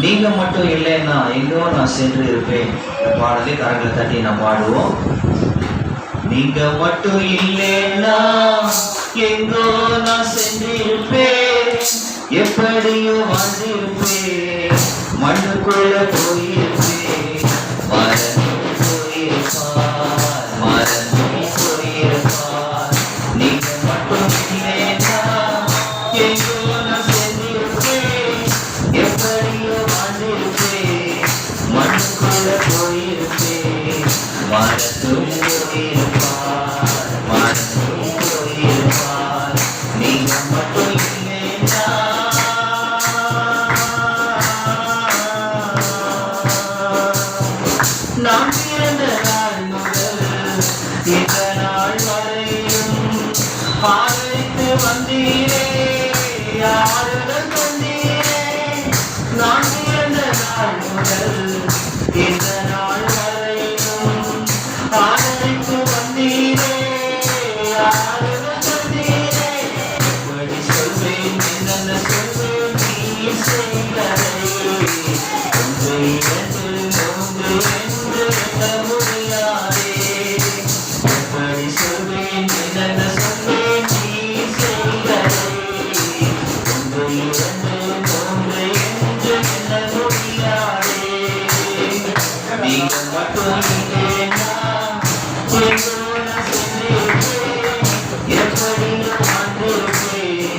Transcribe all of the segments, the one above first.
நீங்க மட்டும் இல்லைன்னா எங்கோ நான் சென்று இருப்பேன். இந்த பாடலை கரங்களை தட்டி நான் பாடுவோம். நீங்க மட்டும் இல்லைன்னா எங்கோ நான் சென்று இருப்பேன், எப்படியோ வாழ்ந்திருப்பேன், மண்ணுக்குள்ள போயிருப்பேன், மறந்து போயிருப்பார், மறந்து போயிருப்பார். நீங்க மட்டும் இல்லைன்னா எங்கோ நான் சென்று இருப்பேன், எப்படியோ வாழ்ந்திருப்பேன், மண்ணுக்குள்ள போயிருப்பேன், மறந்து போயிருப்பார், மறந்து போயிருப்பார். நீங்க மட்டும் இல்லைன்னா நான் பிறந்த நாள் முதல் இந்த நாள் வரையும் ஆதரித்து வந்தீரே, ஆறுதல் தந்தீரே. நான் பிறந்த நாள் முதல் இந்த நாள் வரையும் ஆதரித்து வந்தீரே, ஆறுதல் தந்தீரே. எப்படி சொல்வேன் என்னென்ன சொல்வேன் நீ செய்ததை, ஒன்று இரண்டு மூன்று என்று எண்ண முடியாதே. எப்படி சொல்வேன் என்னென்ன சொல்வேன் நீ செய்ததை, ஒன்று இரண்டு மூன்று என்று எண்ண முடியாதே. நீங்க மட்டும் இல்லைன்னா எங்கோ நான் சென்றிருப்பேன், எப்படியோ வாழ்ந்திருப்பேன்,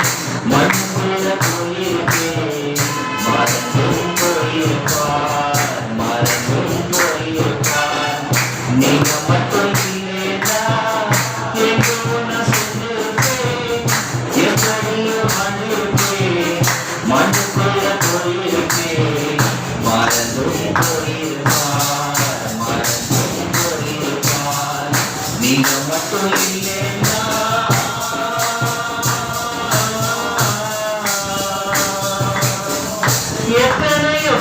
மண்ணுக்குள்ள போயிருப்பேன், மறந்தும் போயிருப்பார், மறந்தும் போயிருப்பார். நீங்க மட்டும் இல்லைன்னா எங்கோ நான் சென்றிருப்பேன், எப்படியோ வாழ்ந்திருப்பேன், மண்ணுக்குள்ள போயிருப்பேன், மறந்தும் போயிருப்பார், மறந்தும் போயிருப்பார். நீங்க மட்டும் இல்லைன்னா எத்தனையோ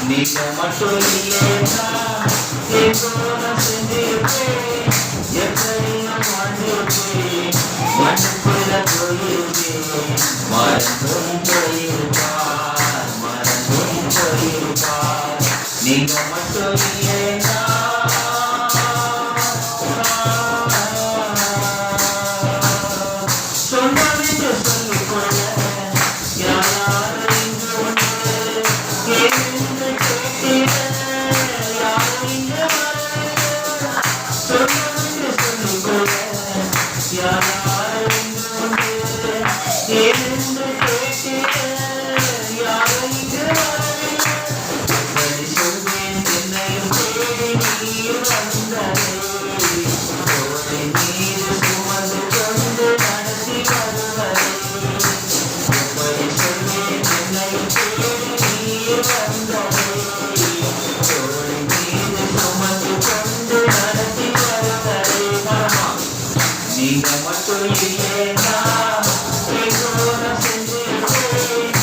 நீங்க மட்டும் இல்லைன்னா எங்கோ நான் சென்றிருப்பேன், எப்படியும் வாழ்ந்திருப்பேன், மண்ணுக்குள்ள போயிருப்பேன், மறந்தும் போயிருப்பார், மறந்தும் போயிருப்பார். நீங்க மட்டும் இல்லைன்னா சொன்னது சொல்லிக்கொள்ள யாரும் இங்கு ஒன்று என்று கேட்டிட யாரும் இங்கு வரல. சொன்னது சொல்லிக்கொள்ள யாரும் இங்கு ஒன்று என்று கேட்டிட யாரும் இங்கு வரல. எப்படி சொல்வேன் என்னையும் தேடி நீர் வந்ததை, தோளை மீது சுமந்து கொண்டு நடத்தி வருவதை. எப்படி சொல்வேன் என்னையும் தேடி நீர் வந்ததை, தோளை மீது சுமந்து கொண்டு நடத்தி வருவதை. நீங்க மட்டும் இல்லைன்னா எங்கோ நான் சென்றிருப்பேன்,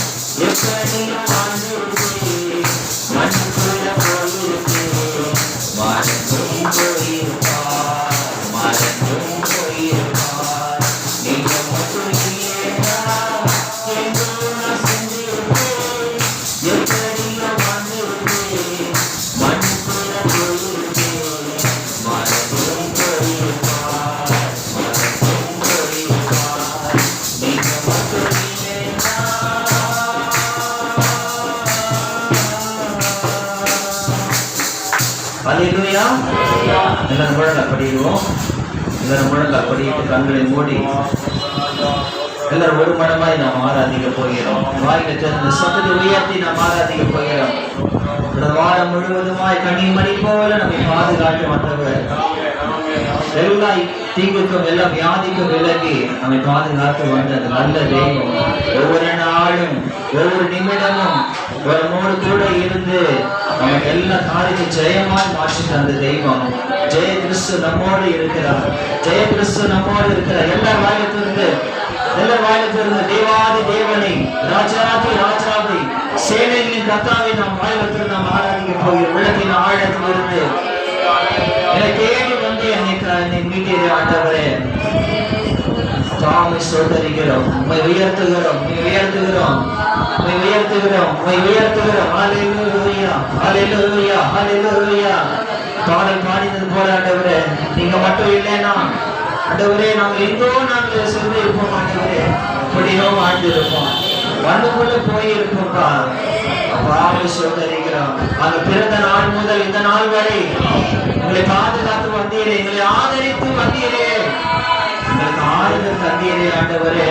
எப்படியும் வாழ்ந்திருப்பேன், மண்ணுக்குள்ள போயிருப்பேன், மறந்தும் போயிருப்பார், மறந்தும் போயிருப்பார். நீங்க மட்டும் இல்லைன்னா எங்கோ நான் சென்றிருப்பேன், எப்படியும் வாழ்ந்திருப்பேன், மண்ணுக்குள்ள போயிருப்பேன், மறந்தும் போயிருப்பார், மறந்தும் போயிருப்பார். நீங்க மட்டும் இல்லைன்னா அல்லேலூயா. எல்லாரும் முழங்கால் படிடுவோம். எல்லாரும் முழங்கால் படிட்டு கண்களை மூடி எல்லாரும் ஒரு மனமாய் நாம் ஆராதிக்க போகிறோம். வாயில சொன்ன சத்தத்தை உயர்த்தி நாம் ஆராதிக்க போகிறோம். வருடம் முழுவதுமாய் கண்ணீர் மணி போல நம்மை பாதுகாக்க வந்தவர். எல்லா தீங்குக்கும் எல்லா வியாதிக்கும் விலகி நம்மை பாதுகாத்து வந்தது நல்ல தெய்வம். ஒவ்வொரு நாளும் ஒவ்வொரு நிமிடமும் நம்மோடு கூட இருந்து நமக்கு எல்லா காரியத்தையும் ஜெயமாய் மாற்றி தந்த தெய்வம். ஜெய கிறிஸ்து நம்மோடு இருக்கிறார். ஜெய கிறிஸ்து நம்மோடு இருக்கிறார். எல்லா வாயிலிருந்து தேவாதி தேவனை ராஜாதி ராஜாவை சேனைகளின் கர்த்தாவை நாம் வாயிலிருந்து நாம் ஆராதிக்க போகிறோம். உள்ளத்தின் ஆழத்திலிருந்து என்னை தேடி வந்து என்னை மீட்டீரே ஆண்டவரே. தாமை சோதரிக்கிறோம், உம்மை உயர்த்துகிறோம், உயர்த்துகிறோம், உயர்த்துகிறோம், உயர்த்துகிறோம். ஹல்லேலூயா, ஹல்லேலூயா, ஹல்லேலூயா. பாடல் பாடினது போல ஆண்டவரே, நீங்க மட்டும் இல்லைன்னா ஆண்டவரே நாங்கள் எங்கோ நாங்கள் சொல்லி இருப்போம் ஆண்டவரே, எப்படியோ வாழ்ந்திருப்போம், மண்ணுக்குள்ள போயிருப்போம்ப்பா. அப்பாவை சோதரிக்கிறோம். அந்த பிறந்த நாள் முதல் இந்த நாள் வரை எங்களை பாதுகாத்து வந்தீரே, எங்களை ஆதரித்து வந்தீரே, எங்களுக்கு ஆறுதல் தந்தீரே ஆண்டவரே.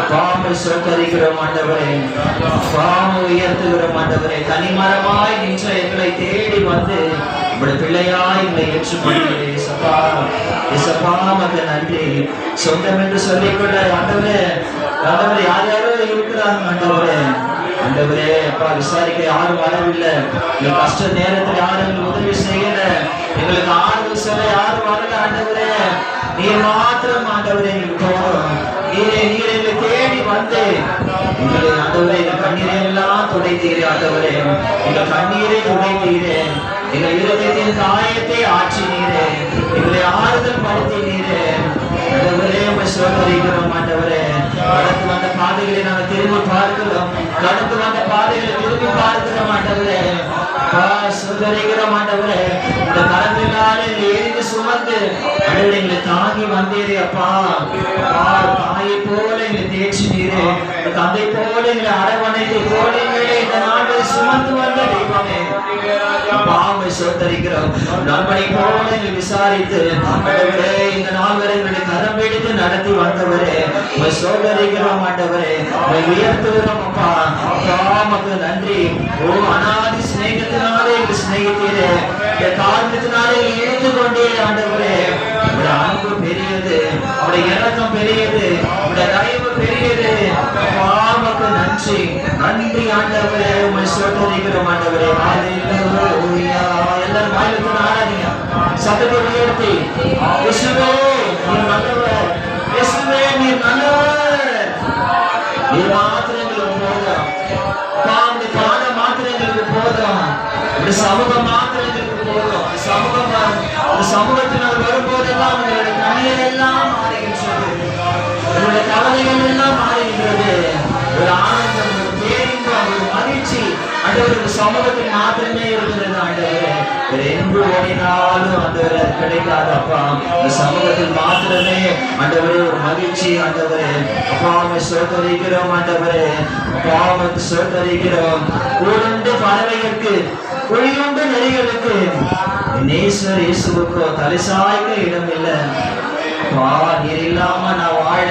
அப்பாவை சோதரிக்கிறோம் ஆண்டவரே, அப்பாவை உயர்த்துகிறோம் ஆண்டவரே. தனிமரமாய் நின்ற எங்களை தேடி வந்து உங்களுடைய பிள்ளையாய் எங்களை ஏற்றுக்கொள்கிறேன். நன்றி. சொந்தம் என்று சொல்லிக்கொள்ள ஆண்டவரே, ஆண்டவரே யார் யாரோ இருக்கிறாங்க ஆண்டவரே. ஆண்டவரே அப்பா விசாரிக்க யாரும் வரவில்லை. இந்த கஷ்ட நேரத்தில் யாரும் உதவி செய்யல, எங்களுக்கு ஆறுதல் சொல்ல யாரும் வரல ஆண்டவரே. நீர் மாத்திரம் ஆண்டவரே போறோம். நீரை எங்களை தேடி வந்து எங்களை ஆண்டவரே எங்கள் கண்ணீரை எல்லாம் துடைத்தீரே ஆண்டவரே. எங்கள் கண்ணீரை துடைத்தீரே, எங்கள் இருதயத்தின் காயத்தை ஆற்றினீரே, எங்களை ஆறுதல் படுத்தினீரே ஆண்டவரே. உம்மை சோதரிக்கிறோம் ஆண்டவரே. கடந்து வந்த பாதைகளை நாங்கள் திரும்பி பார்க்கிறோம், கடந்து வந்த பாதைகளை திரும்பி பார்க்கிறோம் ஆண்டவரே. சோதரிக்கிறோம் ஆண்டவரே. இந்த கரங்களினாலே எரிந்து சுமந்து எங்களை தாங்கி வந்தீரே அப்பா. தாயை போல எங்களை தேய்ச்சினீரே, தந்தை போல எங்களை அரவணைத்து கோடைகளை இந்த நாட்டை சுமந்து வந்த தெய்வமே. பாவை சோதரிக்கிறோம். நண்பனை போல எங்களை விசாரித்து ஆண்டவரே இந்த நாள் வரை எங்களை கரம் பிடித்து நடத்தி வந்தவரே, உம்மை சோதரிக்கிறோம் ஆண்டவரே. உம்மை உயர்த்துகிறோம் அப்பா. நமக்கு நன்றி. ஓ அநாதி சிநேகத்தினாலே எங்கள் சிநேகித்தீரே, காரணத்தினாலே இழுத்து கொண்டே ஆண்டவரே. உடைய அன்பு பெரியது, உடைய இறக்கம் பெரியது, உடைய தயவு பெரியது. நமக்கு நன்றி, நன்றி ஆண்டவரே. உம்மை சோதரிக்கிறோம் ஆண்டவரே. ஹல்லேலூயா. எல்லாரும் வாயிலிருந்து ஆராதிங்க, சத்தத்தை உயர்த்தி இயேசுவே நீர் நல்லவர், இயேசுவே நீர் நல்லவர். நீர் மாத்திரம் எங்களுக்கு போதும், உம்முடைய பாதம் மாத்திரம் எங்களுக்கு போதும், உம்முடைய சமூகம் மாத்திரம் எங்களுக்கு போதும். சமூகத்தினர் வரும்போதெல்லாம் உங்களுடைய கண்ணீர் எல்லாம் மாறுகின்றது, உங்களுடைய கவலைகள் எல்லாம் மாறுகின்றது. ஒரு ஆனந்தம், ஒரு பேரின்பம், ஒரு மகிழ்ச்சி ஆண்டவருக்கு சமூகத்தில் மாத்திரமே இருக்கிறது ஆண்டவரே. வேற எங்கு ஓடினாலும் ஆண்டவரே அது கிடைக்காது அப்பா. இந்த சமூகத்தில் மாத்திரமே ஆண்டவரே ஒரு மகிழ்ச்சி ஆண்டவரே. அப்பாவை சோதரிக்கிறோம் ஆண்டவரே, அப்பாவுக்கு சோதரிக்கிறோம். கூடுண்டு பறவைகளுக்கு, குழியுண்டு நெறிகளுக்கு, நேசர் இயேசுவுக்கோ தலைசாய்க்க இடம் இல்லை. நீர் இல்லாம நான் வாழ,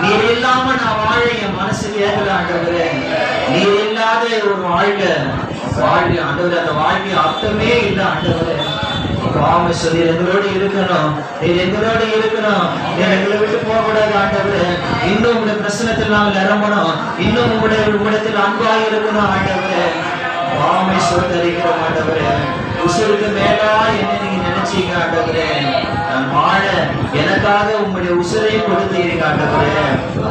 நீர் இல்லாம நான் வாழ என் மனசு கேட்கல ஆண்டவரே. நீர் இல்லாத ஒரு வாழ்க்கை ஆண்டவரே, அந்த வாழ்க்கை அர்த்தமே இல்லை ஆண்டவரே. பாவம் சொல்லி எங்களோடு இருக்கணும், நீர் எங்களோடு இருக்கணும், நீர் எங்களை விட்டு போக கூடாது ஆண்டவரே. இன்னும் உங்களுடைய பிரச்சனத்தில் நாங்கள் நிரம்பணும், இன்னும் உங்களிடத்தில் அன்பாக இருக்கணும் ஆண்டவரே. பாவமை சோதரிக்கிறோம் ஆண்டவரே. உசுருக்கு மேலா என்ன நீங்க நினைச்சீங்க ஆண்டவரே. நான் வாழ எனக்காக உங்களுடைய உசுரை கொடுத்தீங்க ஆண்டவரே.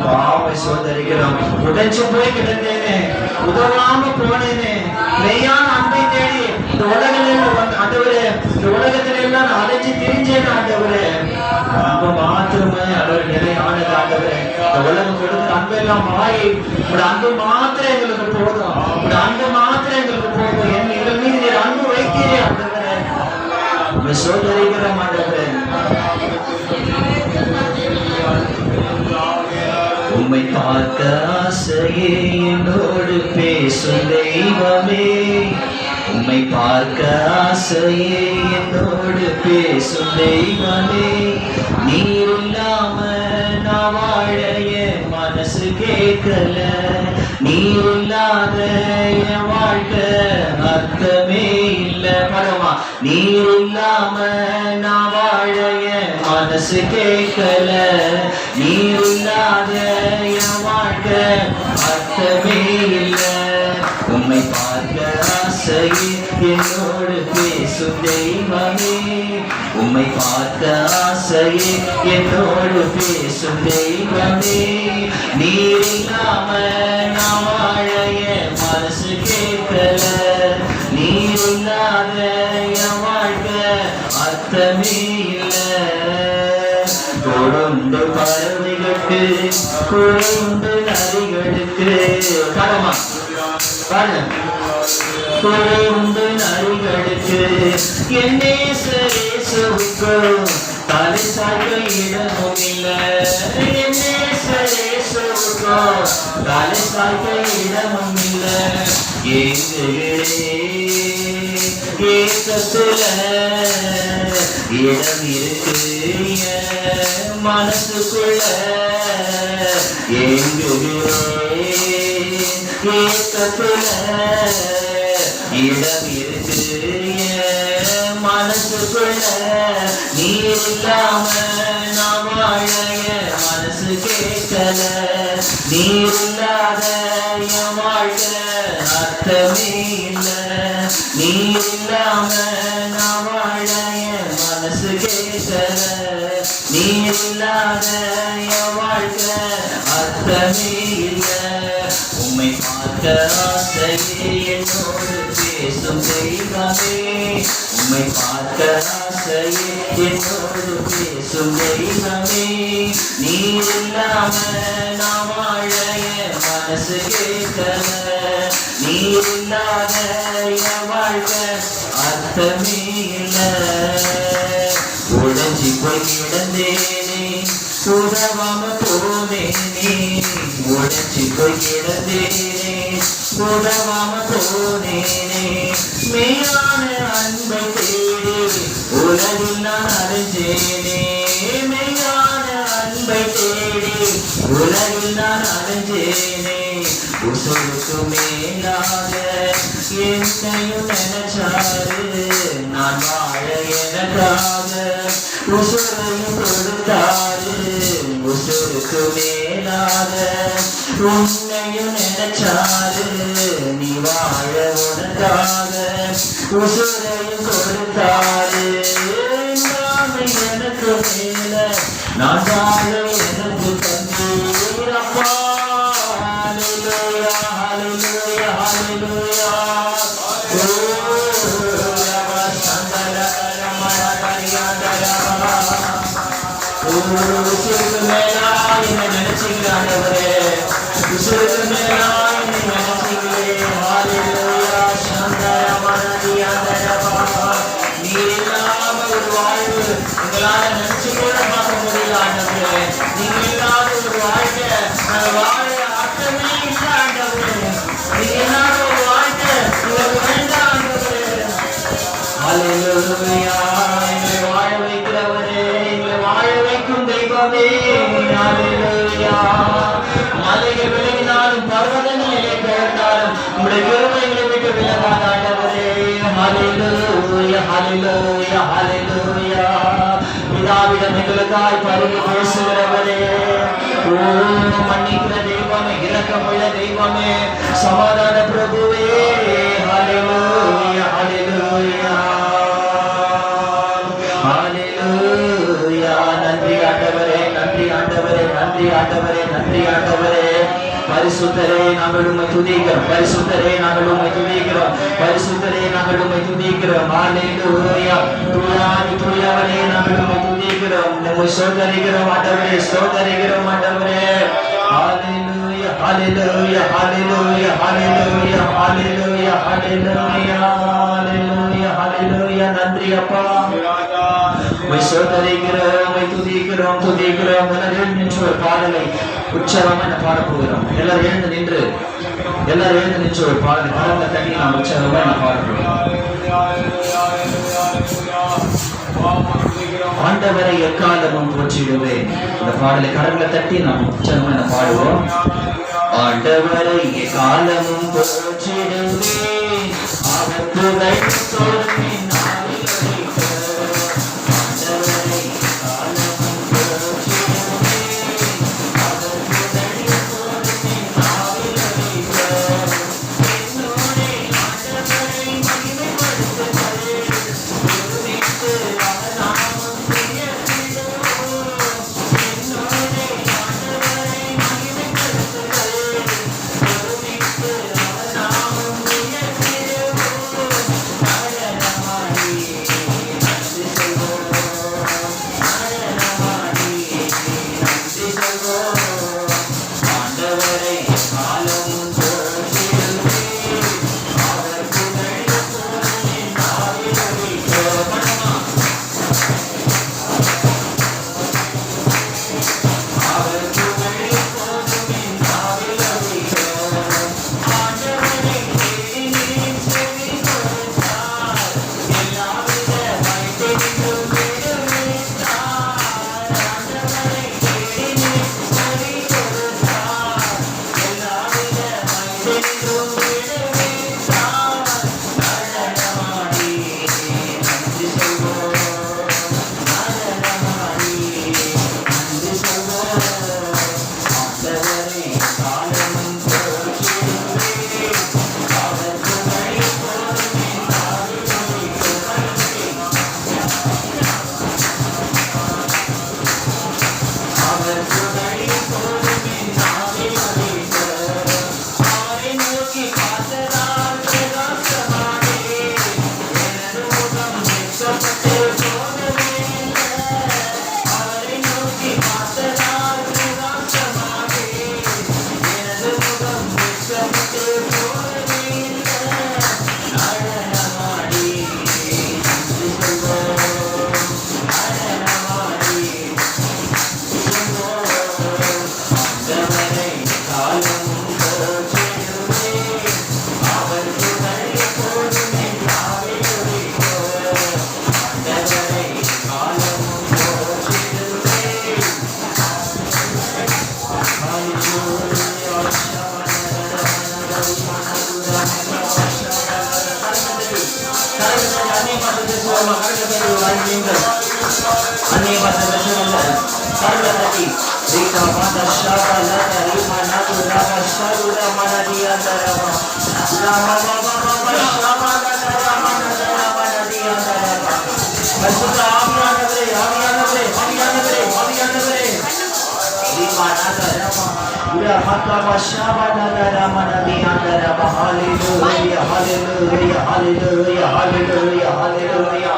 பாவமை சோதரிக்கிறோம். உடைஞ்சு போய் கிடந்தேனே, உதவாம போனேனே, மெய்யான அன்பை தேடி இந்த ஆண்டவரே, இந்த உலகத்தில எல்லாம் நான் அலைஞ்சு திரிஞ்சேன் ஆண்டவரே. அன்பு மாத்திரமே அவர் நிலையானது ஆண்டவரே. இந்த உலகம் கொடுத்த அன்பெல்லாம் மாறி உங்களோட அன்பு மாத்திரம் எங்களுக்கு போதும், உங்களோட அன்பு மாத்திரம் எங்களுக்கு போதும். எங்கள் மீது நீர் அன்பு வைக்கிறே ஆண்டவரே. உம்மை சோதரிக்கிறோம் ஆண்டவரே. உம்மை பார்க்க ஆசையே என்னோடு பேசும் தெய்வமே, உம்மை பார்க்க ஆசையே என்னோடு பேசும் தெய்வமே. நீர் இல்லாம நான் வாழ என் மனசு கேட்கல, நீர் இல்லாத என் வாழ்க்கை அர்த்தமே நீர் இல்லாம நான் வாழ என் மனசு கேட்கல. நீர் இல்லாத என் வாழ்க்கை அர்த்தமே இல்லை. உம்மை பார்க்க ஆசையே என்னோடு பேசும் தெய்வமே. உம்மை பார்க்க ஆசையே என்னோடு பேசும் தெய்வமே. நீர் இல்லாம நான் வாழ என் மனசு கேட்கல. நீர் இல்லாத என் வாழ்க்கை அர்த்தமே இல்லை. கொழுந்து பறவைகளுக்கு கொழுந்து நரிகளுக்கு காலமா கொழுந்து நரிகளுக்கு என்னே சரேசுக்கோ தலை சாய்க்க இடமும் இல்லை. என்னே சரேசுக்கோ தலை சாய்க்க இடமும் இல்லை. ஏக்கத்துல இடம் இருக்கு மனசுக்குள்ள. ஏக்கத்துல இடம் இருக்கு மனசுக்குள்ள. நீர் இல்லாம நான் வாழ மனசு கேட்கல. நீர் இல்லாத என் வாழ்க்கை அர்த்தமே இல்லை. நீர் இல்லாம நான் வாழ மனசு கேட்கல. நீர் இல்லாத என் வாழ்க்கை அர்த்தமே இல்லை. உம்மை பார்க்க ஆசையே என்னோடு பேசும் தெய்வமே. உம்மை பார்க்க ஆசையே என்னோடு பேசும் தெய்வமே. நீர் இல்லாம நான் வாழ மனசு கேட்கல. நீர் இல்லாத என் வாழ்க்கை அர்த்தமே இல்லை. உடைஞ்சி போய் கிடந்தேனே உதவாம போனேனே. உடைஞ்சி போய் கிடந்தேனே உதவாம போனேனே. மெய்யான அன்பை தேடி உலகில் நான் அடைஞ்சேனே. மெய்யான அன்பை தேடி உலகில் நான் அடைஞ்சேனே. உசுருக்கு மேலாக என்னையும் நினைச்சாரு நான் வாழ எனக்காக. உசுரையும் கொடுத்தாரு உசுருக்கு மேலாக. உன்னையும் நினைச்சாரு நீ வாழ உனக்காக. உசுரையும் கொடுத்தாரு எனக்கு மேல நான் வாழ எனக்கு தந்தீர் அப்பா. Hallelujah, hallelujah, hallelujah. உசுருக்கு மேலா என்னை நினைச்சுக்கிறாண்டவரே. உசுருக்கு மேலா என்னை நினைச்சுக்கிறே. ஹalleluya சந்தர மனதியாண்டரபா. நீர் இல்லாம ஒரு வாழ்வு எங்களால நினைச்சு கூட பார்க்க முடியல ஆண்டவரே. நீங்க இல்லாத ஒரு வாழ்க்கை நாங்கள் வாழ அர்த்தமே இல்லை ஆண்டவரே. நீங்க இல்லாத ஒரு வாழ்க்கை உங்களுக்கு வேண்டாம் ஆண்டவரே. ஹalleluya எங்களை வாழ வைக்கிறவரே, எங்களை வாழ வைக்கும் தெய்வமே. ஹalleluya மலைகள் விலகினாலும் பர்வதங்களிலே பெயர்ந்தாலும் உங்களுடைய கிருபைகளை விட்டு விலகாத ஆண்டவரே. ஹalleluya ஹalleluya ஹalleluya. பிதாவிடம் எங்களுக்காய் பரிந்து பேசுகிறவரே. ஓ மன்னிக்கிற தெய்வமே, இரக்கமுள்ள தெய்வமே, சமாதான பிரபுவே. ஹalleluya ஹalleluya ஹalleluya. நன்றி ஆண்டவரே, நன்றி ஆண்டவரே, நன்றி ஆண்டவரே, நன்றி ஆண்டவரே. பரிசுத்தரே நாங்கள் உம்மை துதிக்கிறோம். பரிசுத்தரே நாங்கள் உம்மை துதிக்கிறோம். பரிசுத்தரே நாங்கள் உம்மை துதிக்கிறோம். ஹalleluya. தூயாதி தூயவரே நாங்கள் உம்மை துதிக்கிறோம். உம்மை ஸ்தோத்திரிக்கிறோம் ஆண்டவரே, ஸ்தோத்திரிக்கிறோம் ஆண்டவரே. ஹalleluya ஹalleluya ஹalleluya ஹalleluya ஹalleluya ஹalleluya ஹalleluya ஹalleluya. நன்றி அப்பா. உம்மை ஸ்தோத்திரிக்கிறோம், உம்மை துதிக்கிறோம், துதிக்கிறோம். எல்லாரும் நின்று ஒரு பாடலை உற்சாகமாக பாடப் போகிறோம். எல்லாரும் எழுந்து நின்று ஒரு பாடலை கரங்களை தட்டி நாம் உற்சாகமாக பாடப் போகிறோம். ஆண்டவரை எக்காலமும் போற்றிடுவேன். இந்த பாடலை கரங்களை தட்டி நாம் உற்சாகமாக பாடுவோம். ஆண்டவரை எக்காலமும் போற்றிடுவேன். அவர் புகழ் சொல்வேன். அந்நிய பாஷை பேசுவோமா? கருத்தை பேசுவோம் நீங்கள் அந்நிய பாஷை பேசுவோம் கருத்தை தட்டி ரீகா பாண்டா ஷாபா லாதா ரீமா நாது ராபா ஷாருடா மனதியா தரவா ராமா பாபா பாபா ஷாபா லாதா ராமா நாது ராமா நதியா தரவா பரிசுத்த ஆவியானவரே ஆவியானவரே ஆவியானவரே ஆவியானவரே ரீமா நாதா ராமா உலா மாதா ஷாபா லாதா ராமா நதியா தரவா ஹalleluya ஹalleluya ஹalleluya ஹalleluya ஹalleluya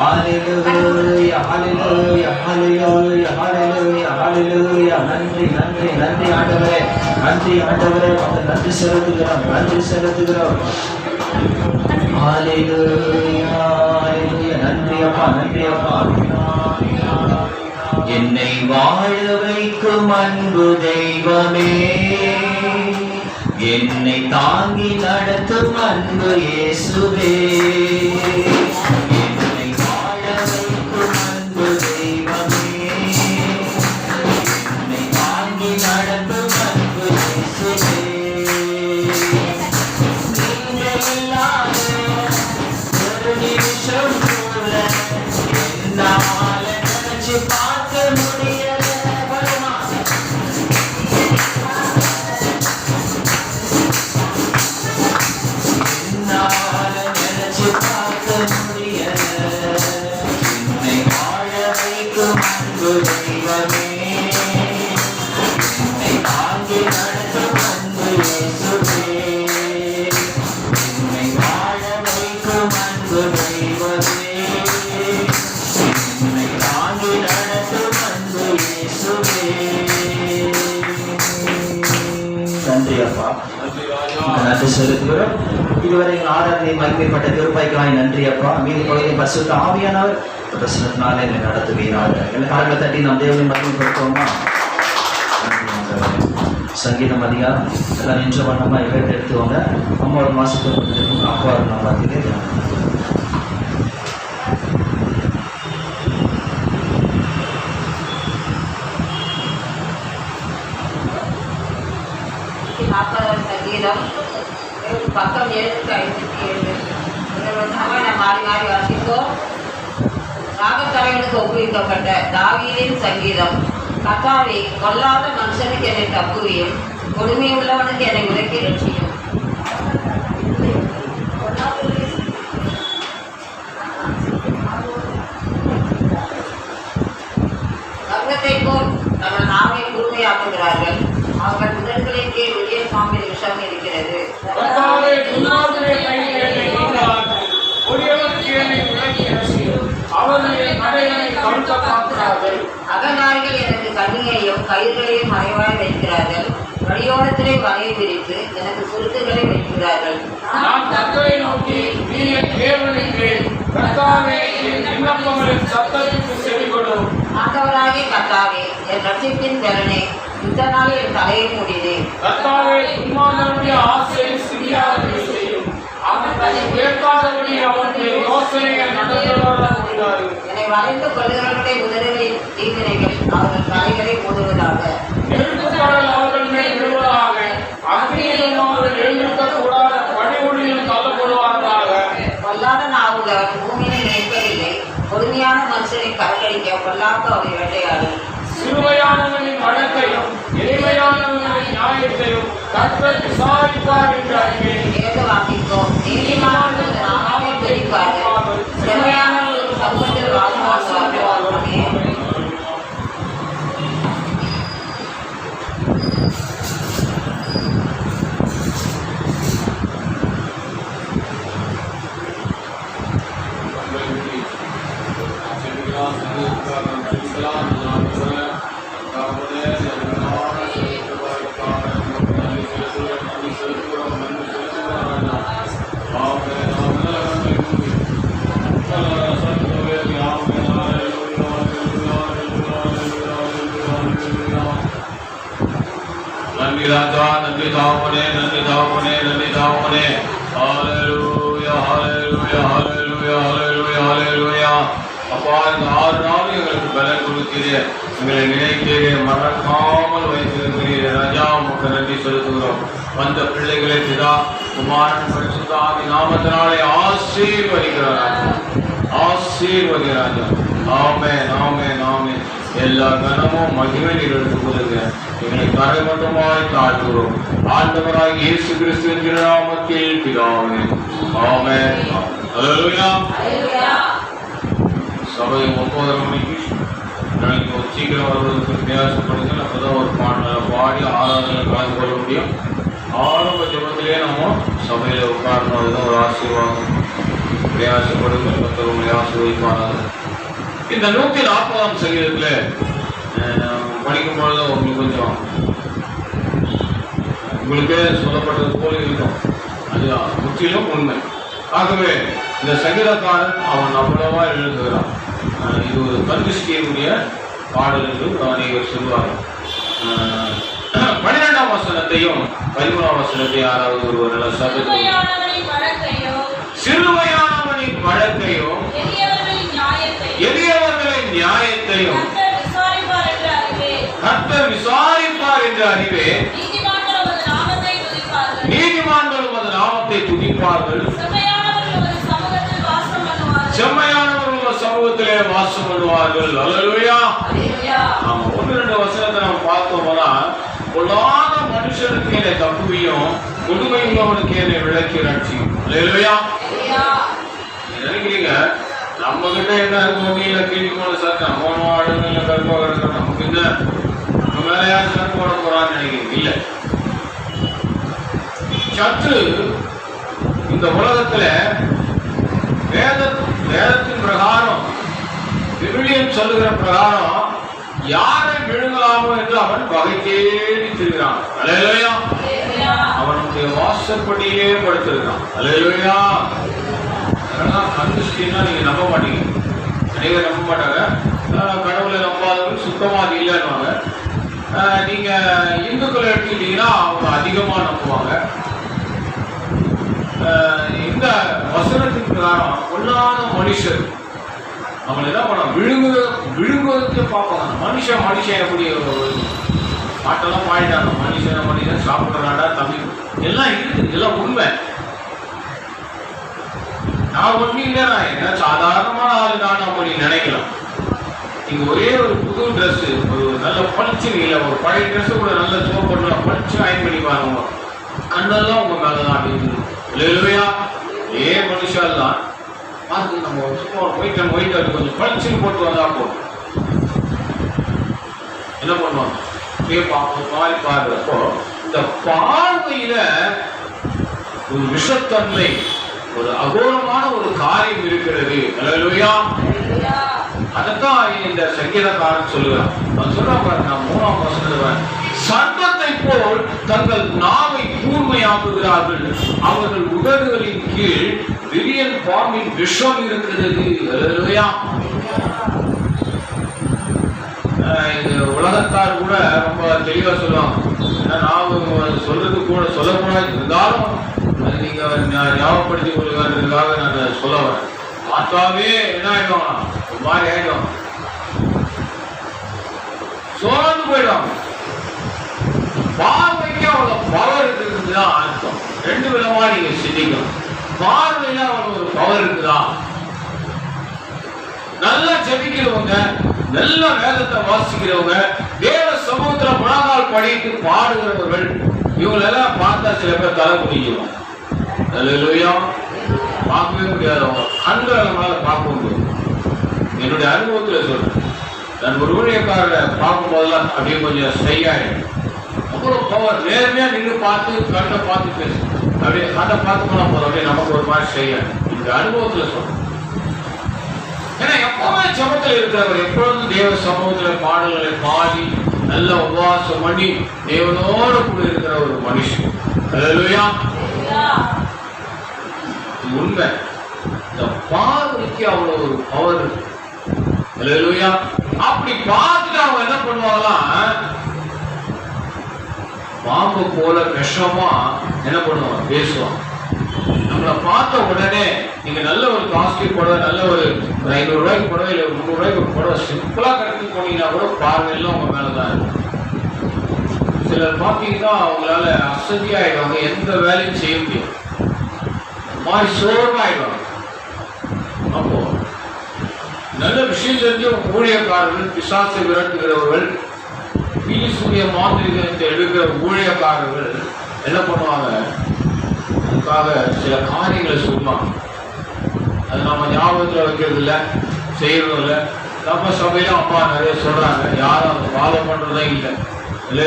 Hallelujah, hallelujah, hallelujah, hallelujah, hallelujah. நன்றி நன்றி நன்றி ஆண்டவரே, நன்றி ஆண்டவரே, நன்றி செலுத்துகிறோம், நன்றி செலுத்துகிறோம். Hallelujah, hallelujah. நன்றி அப்பா, நன்றி அப்பா. என்னை வாழ வைக்கும் அன்பு தெய்வமே, என்னை தாங்கி நடத்தும் அன்பு இயேசுவே. நன்றி செலுத்துகிறோம். இதுவரை எங்கள் ஆராதனை மகிமைப்பட்ட திருப்பைக்காய் நன்றி அப்பா. மீதி பகுதியை பரிசுத்த ஆவியானவர் பிரசனத்தினாலே என்னை நடத்துவீராக. எங்கள் காலங்களை தட்டி நாம் தேவனை மகிமைப்படுத்துவோமா? சங்கீதம் அதிகாரம் எல்லாம் நின்ற வண்ணமா எல்லாம் எடுத்துவாங்க. அம்மா ஒரு மாசத்துக்கு அப்பா ஒரு நம்ம மத்தியிலே சங்கீதம் பக்கம் 757 மாறி மாறி வாசித்தோம். ராகத்தலைவனுக்கு ஒப்புவிக்கப்பட்ட தாவீதின் சங்கீதம். கர்த்தாவே, கொல்லாத மனுஷனுக்கு என்னை தப்புவியும், கொடுமை உள்ளவனுக்கு என்னை விலக்கி ரட்சியும். கர்வத்தை போல் தங்கள் நாவை கூர்மையாக்குகிறார்கள். அவர்கள் உதடுகளின் கீழ் வெளிய பாம்பின் விஷம் இருக்கிறது. அகங்காரிகள் எனக்கு கண்ணியையும் கயிறுகளையும் மறைவாய் வைக்கிறார்கள். வழியோரத்திலே வலையை விரித்து எனக்கு சுருத்துகளை வைக்கிறார்கள். ஆண்டவராகிய கர்த்தாவே, என் ரட்சிப்பின் பலனே, இந்த நாள் என் தலையை மூடினே. என்னை வளைந்து கொள்ளுகிறவர்களுடைய உதடுகளின் தீவினைகள் அவர்கள் தலைகளை மூடுவதாக. பொல்லாத நாவுகள் பூமியை நினைப்பதில்லை. பொறுமையான மனுஷனை கரக்கடிக்க பொல்லாக்க அவரை வேட்டையாடும். சிறுமையானவனின் வழக்கையும் எளிமையானவனின் நியாயத்தையும் கர்த்தர் விசாரிப்பார் என்று அறிவேன். வாசித்தோம். நீதிமான்கள் நாமாவை பிரிப்பார்கள், செம்மையானவர்கள் சமூகத்தில் வாழ்வார்கள். நன்றி தாவனே நன்றி தாவனே நன்றி தாவனே. ஹalleluya ஹalleluya ஹalleluya ஹalleluya ஹalleluya. அப்பா அப்பா இந்த 6 நாளும் எங்களுக்கு பலன் கொடுத்தீரே, எங்களை நினைத்தீரே, மறக்காமல் வைத்திருக்கிறீரே ராஜா, உமக்கு நன்றி செலுத்துகிறோம். வந்த பிள்ளைகளை பிதா குமாரன் பரிசுத்த ஆவி நாமத்தினாலே ஆசீர்வதிக்கிறார், ஆசீர்வதிக்கிறார். ஆமென், ஆமென், ஆமென். எல்லா கனமும் மகிமை நீர் எடுத்துக் கொள்ளுங்க. எங்களை கரை மட்டுமாய் தாழ்கிறோம் ஆண்டவராய் இயேசு கிறிஸ்துவின் நாமத்தில் பிதாவே, ஆமென். அல்லேலூயா. சபை 9:30 மணிக்கு நாளைக்கு ஒரு சீக்கிரம் வருவதற்கு பிரயாசப்படுங்க. அப்பதான் ஒரு பாடலை பாடி ஆராதனை கலந்து கொள்ள முடியும். ஆரம்ப ஜபத்திலே நம்ம சபையில உட்காரணும். அதுதான் ஒரு ஆசீர்வாதம். பிரயாசப்படுங்க, கர்த்தர் ஆசீர்வதிப்பார்கள். இந்த 140ஆம் சங்கீதத்துல படிக்கும் பொழுது உங்களுக்கு கொஞ்சம் உங்களுக்கே சொல்லப்பட்டது போல இருக்கும். அதுதான் முற்றிலும் உண்மை. ஆகவே இந்த சங்கீதக்காரன் அவன் அவ்வளவா எழுதுகிறான். இது ஒரு கந்திஷ்டியுடைய பாடல் என்று அனைவர் சொல்வார்கள். 12ஆம் வசனத்தையும் 13ஆம் வசனத்தையும் யாராவது ஒருவர் நல்ல சத்தத்தை சிறுமையானவனின் வழக்கையும் எளியவர்களின் நியாயத்தையும் கர்த்தர் விசாரிப்பார் என்று அறிவே, நீதிமான்கள் உமது நாமத்தை துதிப்பார்கள், செம்மையானவர்கள் சமூகத்திலே வாசம் பண்ணுவார்கள். அல்லேலூயா. ஆமா, 1-2 வசனத்தை நம்ம பார்த்தோம்னா, பொல்லாத மனுஷனுக்கு என்னை தப்புவியும், கொடுமை உள்ளவனுக்கு என்னை விளக்கி ரட்சியும். அல்லேலூயா. நினைக்கிறீங்க நம்ம கிட்ட என்ன இருக்கும்? நீல கீழி போன சட்டம் மோனோ ஆடுங்க கருப்பாக நமக்கு என்ன நம்ம மேல யாரும் சட்டம் போட போறான்னு நினைக்கிறீங்க? இல்ல. சற்று இந்த உலகத்துல வேதத்தின் பிரகாரம், விவிலியம் சொல்லுகிற பிரகாரம் யாரை விழுங்கலாமோ என்று அவன் வகை தேடி திருகிறான். அல்லேலூயா. அவனுடைய வாசற்படியிலே படுத்திருக்கான். அல்லேலூயா. கந்திஷ்டின்னா நீங்க நம்ப மாட்டீங்க, அனைவரும் நம்ப மாட்டாங்க. கடவுளை நம்பாதவர்கள் சுத்தமாக இல்லைன்னுவாங்க. நீங்க இந்துக்களை எடுத்துக்கிட்டீங்கன்னா அவங்க அதிகமா நம்புவாங்க. இந்த வசனத்தின் பிரகாரம் பொல்லாத மனுஷர் அவங்களை என்ன பண்ண விழுங்குவதற்கு பார்ப்பாங்க. மனுஷன் எப்படி பாட்டெல்லாம் பாடிட்டாங்க, மனுஷன் சாப்பிட்றாடா தமிழ் எல்லாம் இருக்குது, எல்லாம் உண்மை. நான் ஒண்ணு இல்லை, நான் என்ன சாதாரணமான ஆளு தான் அப்படி நினைக்கலாம். நீங்க ஒரே ஒரு புது ட்ரெஸ், ஒரு நல்ல பளிச்சு இல்லை, ஒரு பழைய ட்ரெஸ் கூட நல்ல சோப் பண்ணலாம், பளிச்சு அயன் பண்ணி பாருங்க, கண்ணெல்லாம் உங்க மேலதான் அப்படின்னு. இல்லையா? மனுஷால் தான் பார்த்து நம்ம சும்மா ஒயிட் அது கொஞ்சம் பளிச்சுன்னு போட்டு வந்தா போதும். என்ன பண்ணுவாங்க? மாதிரி பாக்குறப்போ இந்த பார்வையில ஒரு விஷத்தன்மை, ஒரு அகோரமான ஒரு காரியம் இருக்கிறது. அல்லேலூயா. அதைத்தான் இந்த சங்கீதக்காரன் சொல்லுகிறான். அவன் சொல்றான் பாருங்க, நான் 3ஆம் வசனத்துல, சர்ப்பத்தை போல் தங்கள் நாவை கூர்மையாக்குகிறார்கள், அவர்கள் உதடுகளின் கீழ் விரியன் பாம்பின் விஷம் இருக்கிறது. அல்லேலூயா. இது உலகத்தார் கூட ரொம்ப தெளிவா சொல்லுவாங்க. நான் சொல்றது கூட சொல்லக்கூடாது, இருந்தாலும் அது நீங்க ஞாபகப்படுத்திக் கொள்ளுங்கிறதுக்காக நான் சொல்ல வரேன். பார்த்தாவே என்ன ஆயிடும், ஒரு மாதிரி ஆயிடும், சோர்ந்து போயிடும். பார்வைக்கு அவ்வளோ பவர் இருக்குதுன்னு அர்த்தம். 2 விதமா நீங்க சிந்திக்கணும். பார்வையில அவ்வளோ ஒரு பவர் இருக்குதா? நல்லா ஜெபிக்கிறவங்க, நல்ல வேதத்தை வாசிக்கிறவங்க, தேவ சமூகத்துல முழங்கால் படித்து பாடுகிறவர்கள், இவங்களெல்லாம் பார்த்தா சில பேர் தலை குடிக்கும். அல்லேலூயா. பார்க்கவே முடியாதவங்க, கண்களை நம்மளால பார்க்க முடியும். என்னுடைய அனுபவத்துல சொல்றேன், நான் ஒரு ஊழியக்காரரை பார்க்கும் போதெல்லாம் அப்படியே கொஞ்சம் ஸ்ட்ரையாயிடும். அவ்வளவு பவர், நேர்மையா நின்று பார்த்து கண்ணை பார்த்து பேசு, அப்படியே கண்ணை பார்த்து போனா போதும், அப்படியே நமக்கு ஒரு மாதிரி ஸ்ட்ரையாயிடும். இந்த அனுபவத்துல சொல்றேன். ஏன்னா எப்பவுமே ஜபத்தில் இருக்கிறவர், எப்பொழுதும் தேவ சமூகத்துல பாடல்களை பாடி நல்ல உபவாசம் பண்ணி தேவனோடு கூட இருக்கிற ஒரு மனுஷன். அல்லேலூயா. உண்மை. இந்த பார்வைக்கு அவ்வளவு ஒரு பவர் இருக்கு. அல்லேலூயா. அப்படி பார்த்துட்டு அவங்க என்ன பண்ணுவாங்களாம், பாம்பு போல விஷமா என்ன பண்ணுவாங்க, பேசுவாங்க. நம்மளை பார்த்த உடனே நீங்க நீங்க நல்ல ஒரு காஸ்ட்லி புடவை, நல்ல ஒரு 500 ரூபாய்க்கு புடவை இல்லை 300 ரூபாய்க்கு ஒரு புடவை சிம்பிளா கட்டி போனீங்கன்னா கூட பார்வையெல்லாம் உங்க மேலதான் இருக்கும். சிலர் பார்த்தீங்கன்னா அவங்களால அசதியாயிடுவாங்க, எந்த வேலையும் செய்ய முடியும், மாதிரி சோர்வாயிடுவாங்க. அப்போ நல்ல விஷயம் தெரிஞ்ச ஊழியக்காரர்கள், பிசாசை விரட்டுகிறவர்கள், பீசூரிய மாந்திரிகத்தை எடுக்கிற ஊழியக்காரர்கள் என்ன பண்ணுவாங்க, அதுக்காக சில காரியங்களை சொல்லுவாங்க. அது நம்ம ஞாபகத்தில் வைக்கிறது இல்லை, செய்யறதும் இல்லை. நம்ம சபையிலும் அம்மா நிறைய சொல்றாங்க, யாரும் அதை ஃபாலோ பண்றதே இல்லை.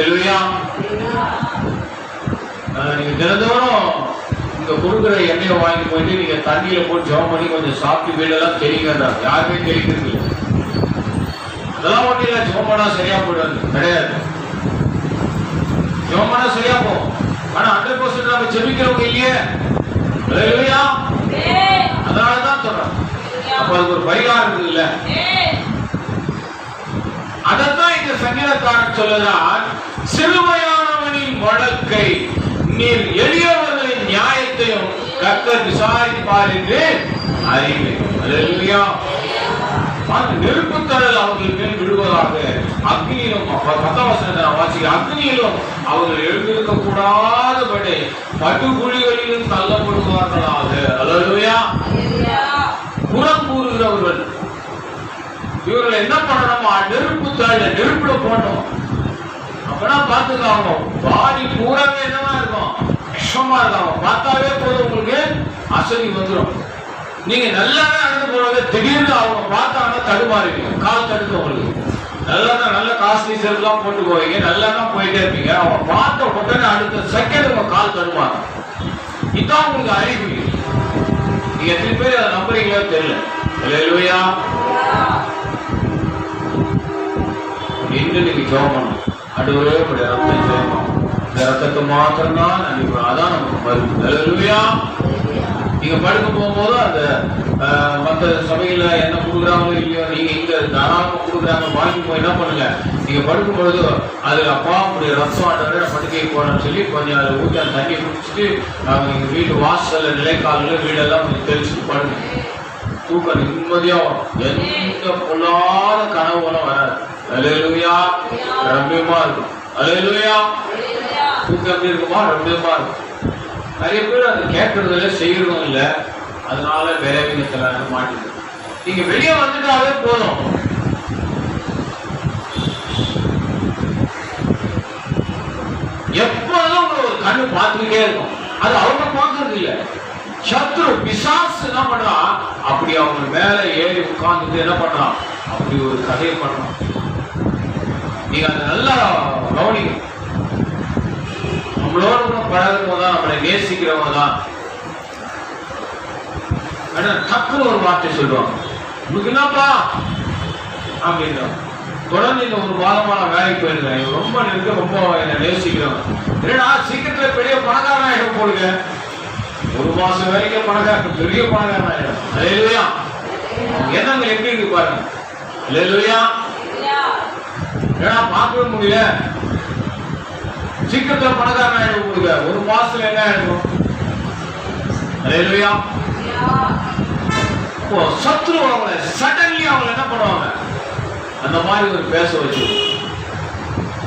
இல்லையா? நீங்க தினந்தோறும் இங்க கொடுக்குற எண்ணெயை வாங்கி போயிட்டு நீங்க தண்ணியில போட்டு ஜெபம் பண்ணி கொஞ்சம் சாப்பிட்டு வீடெல்லாம் தெரியுங்கன்றாங்க. யாருமே தெரிவிக்கிறது இல்லை. அதெல்லாம் ஒன்றும் இல்லை, ஜெபம் பண்ணா சரியா போயிடாது, கிடையாது. ஜெபம் பண்ணா சரியா போகும், ஆனா 100% நம்ம ஜெபிக்கிறவங்க இல்லையே. இல்லையா? அதனாலதான் சொல்றேன். அப்ப அதுக்கு ஒரு பரிகாரம் இருக்குது இல்ல. அதைத்தான் இந்த சங்கீதக்காரன் சொல்லுகிறான், சிறுமையானவனின் வழக்கை நீர் எளியவர்களின் நியாயத்தையும் கர்த்தர் விசாரிப்பார் என்று அறிவேன். அல்லேலூயா. நெருப்பு தழல் அவர்கள் மேல் விடுவதாக, அக்னியிலும் 10ஆம் வசனத்தை வாசிக்க, அக்னியிலும் அவர்கள் எழுந்திருக்க கூடாதபடி படுகுழிகளிலும் தள்ளப்படுவார்களாக. அல்லேலூயா. புறம் கூறுகிறவர்கள் இவர்கள் என்ன பண்ணணுமா, நெருப்பு தழல நெருப்புல போடணும். அப்பனா பார்த்துக்காங்க, பாடி பூராவே என்னவா இருக்கும், விஷமா இருக்காங்க. பார்த்தாவே போதும் உங்களுக்கு அசதி வந்துடும். நீங்க நல்லாவே நடந்து போறது, திடீர்னு அவங்க பார்த்தாங்கன்னா தடுமாறுவீங்க, கால் தடுக்க உங்களுக்கு. நல்ல காஸ்ட்லி செருப்புலாம் போட்டு போவீங்க, நல்லா போயிட்டே இருப்பீங்க. அவங்க பார்த்த உடனே அடுத்த செகண்ட் உங்க கால் தடுமாறும். இதுதான் உங்களுக்கு அறிகுறி. நீங்க எத்தனை பேர் அதை நம்புறீங்களோ தெரியல. அல்லேலூயா. இன்னும் நீங்க ஜெபம் பண்ணணும், அடுவரே உடைய ரத்தம் ஜெபம், இந்த ரத்தத்தை மாத்திரம் தான் அதான் நமக்கு மருந்து. அல்லேலூயா. நீங்க படுக்க போகும்போது அந்த மற்ற சபையில என்ன கொடுக்குறாங்களோ இல்லையோ, நீங்க இங்க தாராளமா கொடுக்குறாங்க, வாங்கி போய் என்ன பண்ணுங்க, நீங்க படுக்கும் பொழுது அதுல அப்பா உடைய ரத்தம் ஆண்டவரே படுக்கைக்கு போறேன்னு சொல்லி கொஞ்சம் அதை ஊற்றி அந்த தண்ணியை குடிச்சிட்டு நீங்க வீட்டு வாசல்ல நிலைக்காலில் வீடெல்லாம் கொஞ்சம் தெளிச்சுட்டு படுங்க. தூக்கம் நிம்மதியா வரும், எந்த பொல்லாத கனவுகளும் வராது. அல்லேலூயா. ரம்யமா இருக்கும். அல்லேலூயா. தூக்கம் எப்படி இருக்குமா, ரம்யமா இருக்கும். நிறைய பேர் அதை கேட்கறதுல செய்யறதும் இல்லை, அதனால விரைவினத்துல மாட்டிது. நீங்க வெளியே வந்துட்டாவே போதும். எப்போதும் ஒரு கண்ணு பார்த்துக்கிட்டே இருக்கும், அது அவங்க பார்க்கறது இல்லை. சத்ரு பிசாசு என்ன பண்றான், அப்படி அவங்க மேல ஏறி உட்கார்ந்துட்டு என்ன பண்றான், அப்படி ஒரு கதையை பண்றான். நீங்க அதை நல்லா கவனிங்க. நம்மளோட கூட பழகிறவங்க தான், நம்மளை நேசிக்கிறவங்க தான் டக்குன்னு ஒரு வார்த்தை சொல்லுவாங்க, உங்களுக்கு என்னப்பா அப்படின்றாங்க. தொடர்ந்து இந்த ஒரு மாதமான வேலைக்கு போயிருந்தேன், ரொம்ப நெருக்க, ரொம்ப என்னை நேசிக்கிறவங்க. என்னடா சீக்கிரத்துல பெரிய பணக்காரன் ஆயிடும் போடுங்க, 1 மாசம் வரைக்கும் பணக்காரன், பெரிய பணக்காரன் ஆயிடும். அல்லேலூயா. எண்ணங்கள் எப்படி இருக்கு பாருங்க. அல்லேலூயா. ஏன்னா பார்க்கவே முடியல, சீக்கிரத்துல பணக்காரன் ஆயிடும் கொடுங்க, 1 மாசத்துல என்ன ஆயிடும். அல்லேலூயா. சத்ரு அவங்களை சடன்லி அவங்க என்ன பண்ணுவாங்க, அந்த மாதிரி ஒரு பேச வச்சு.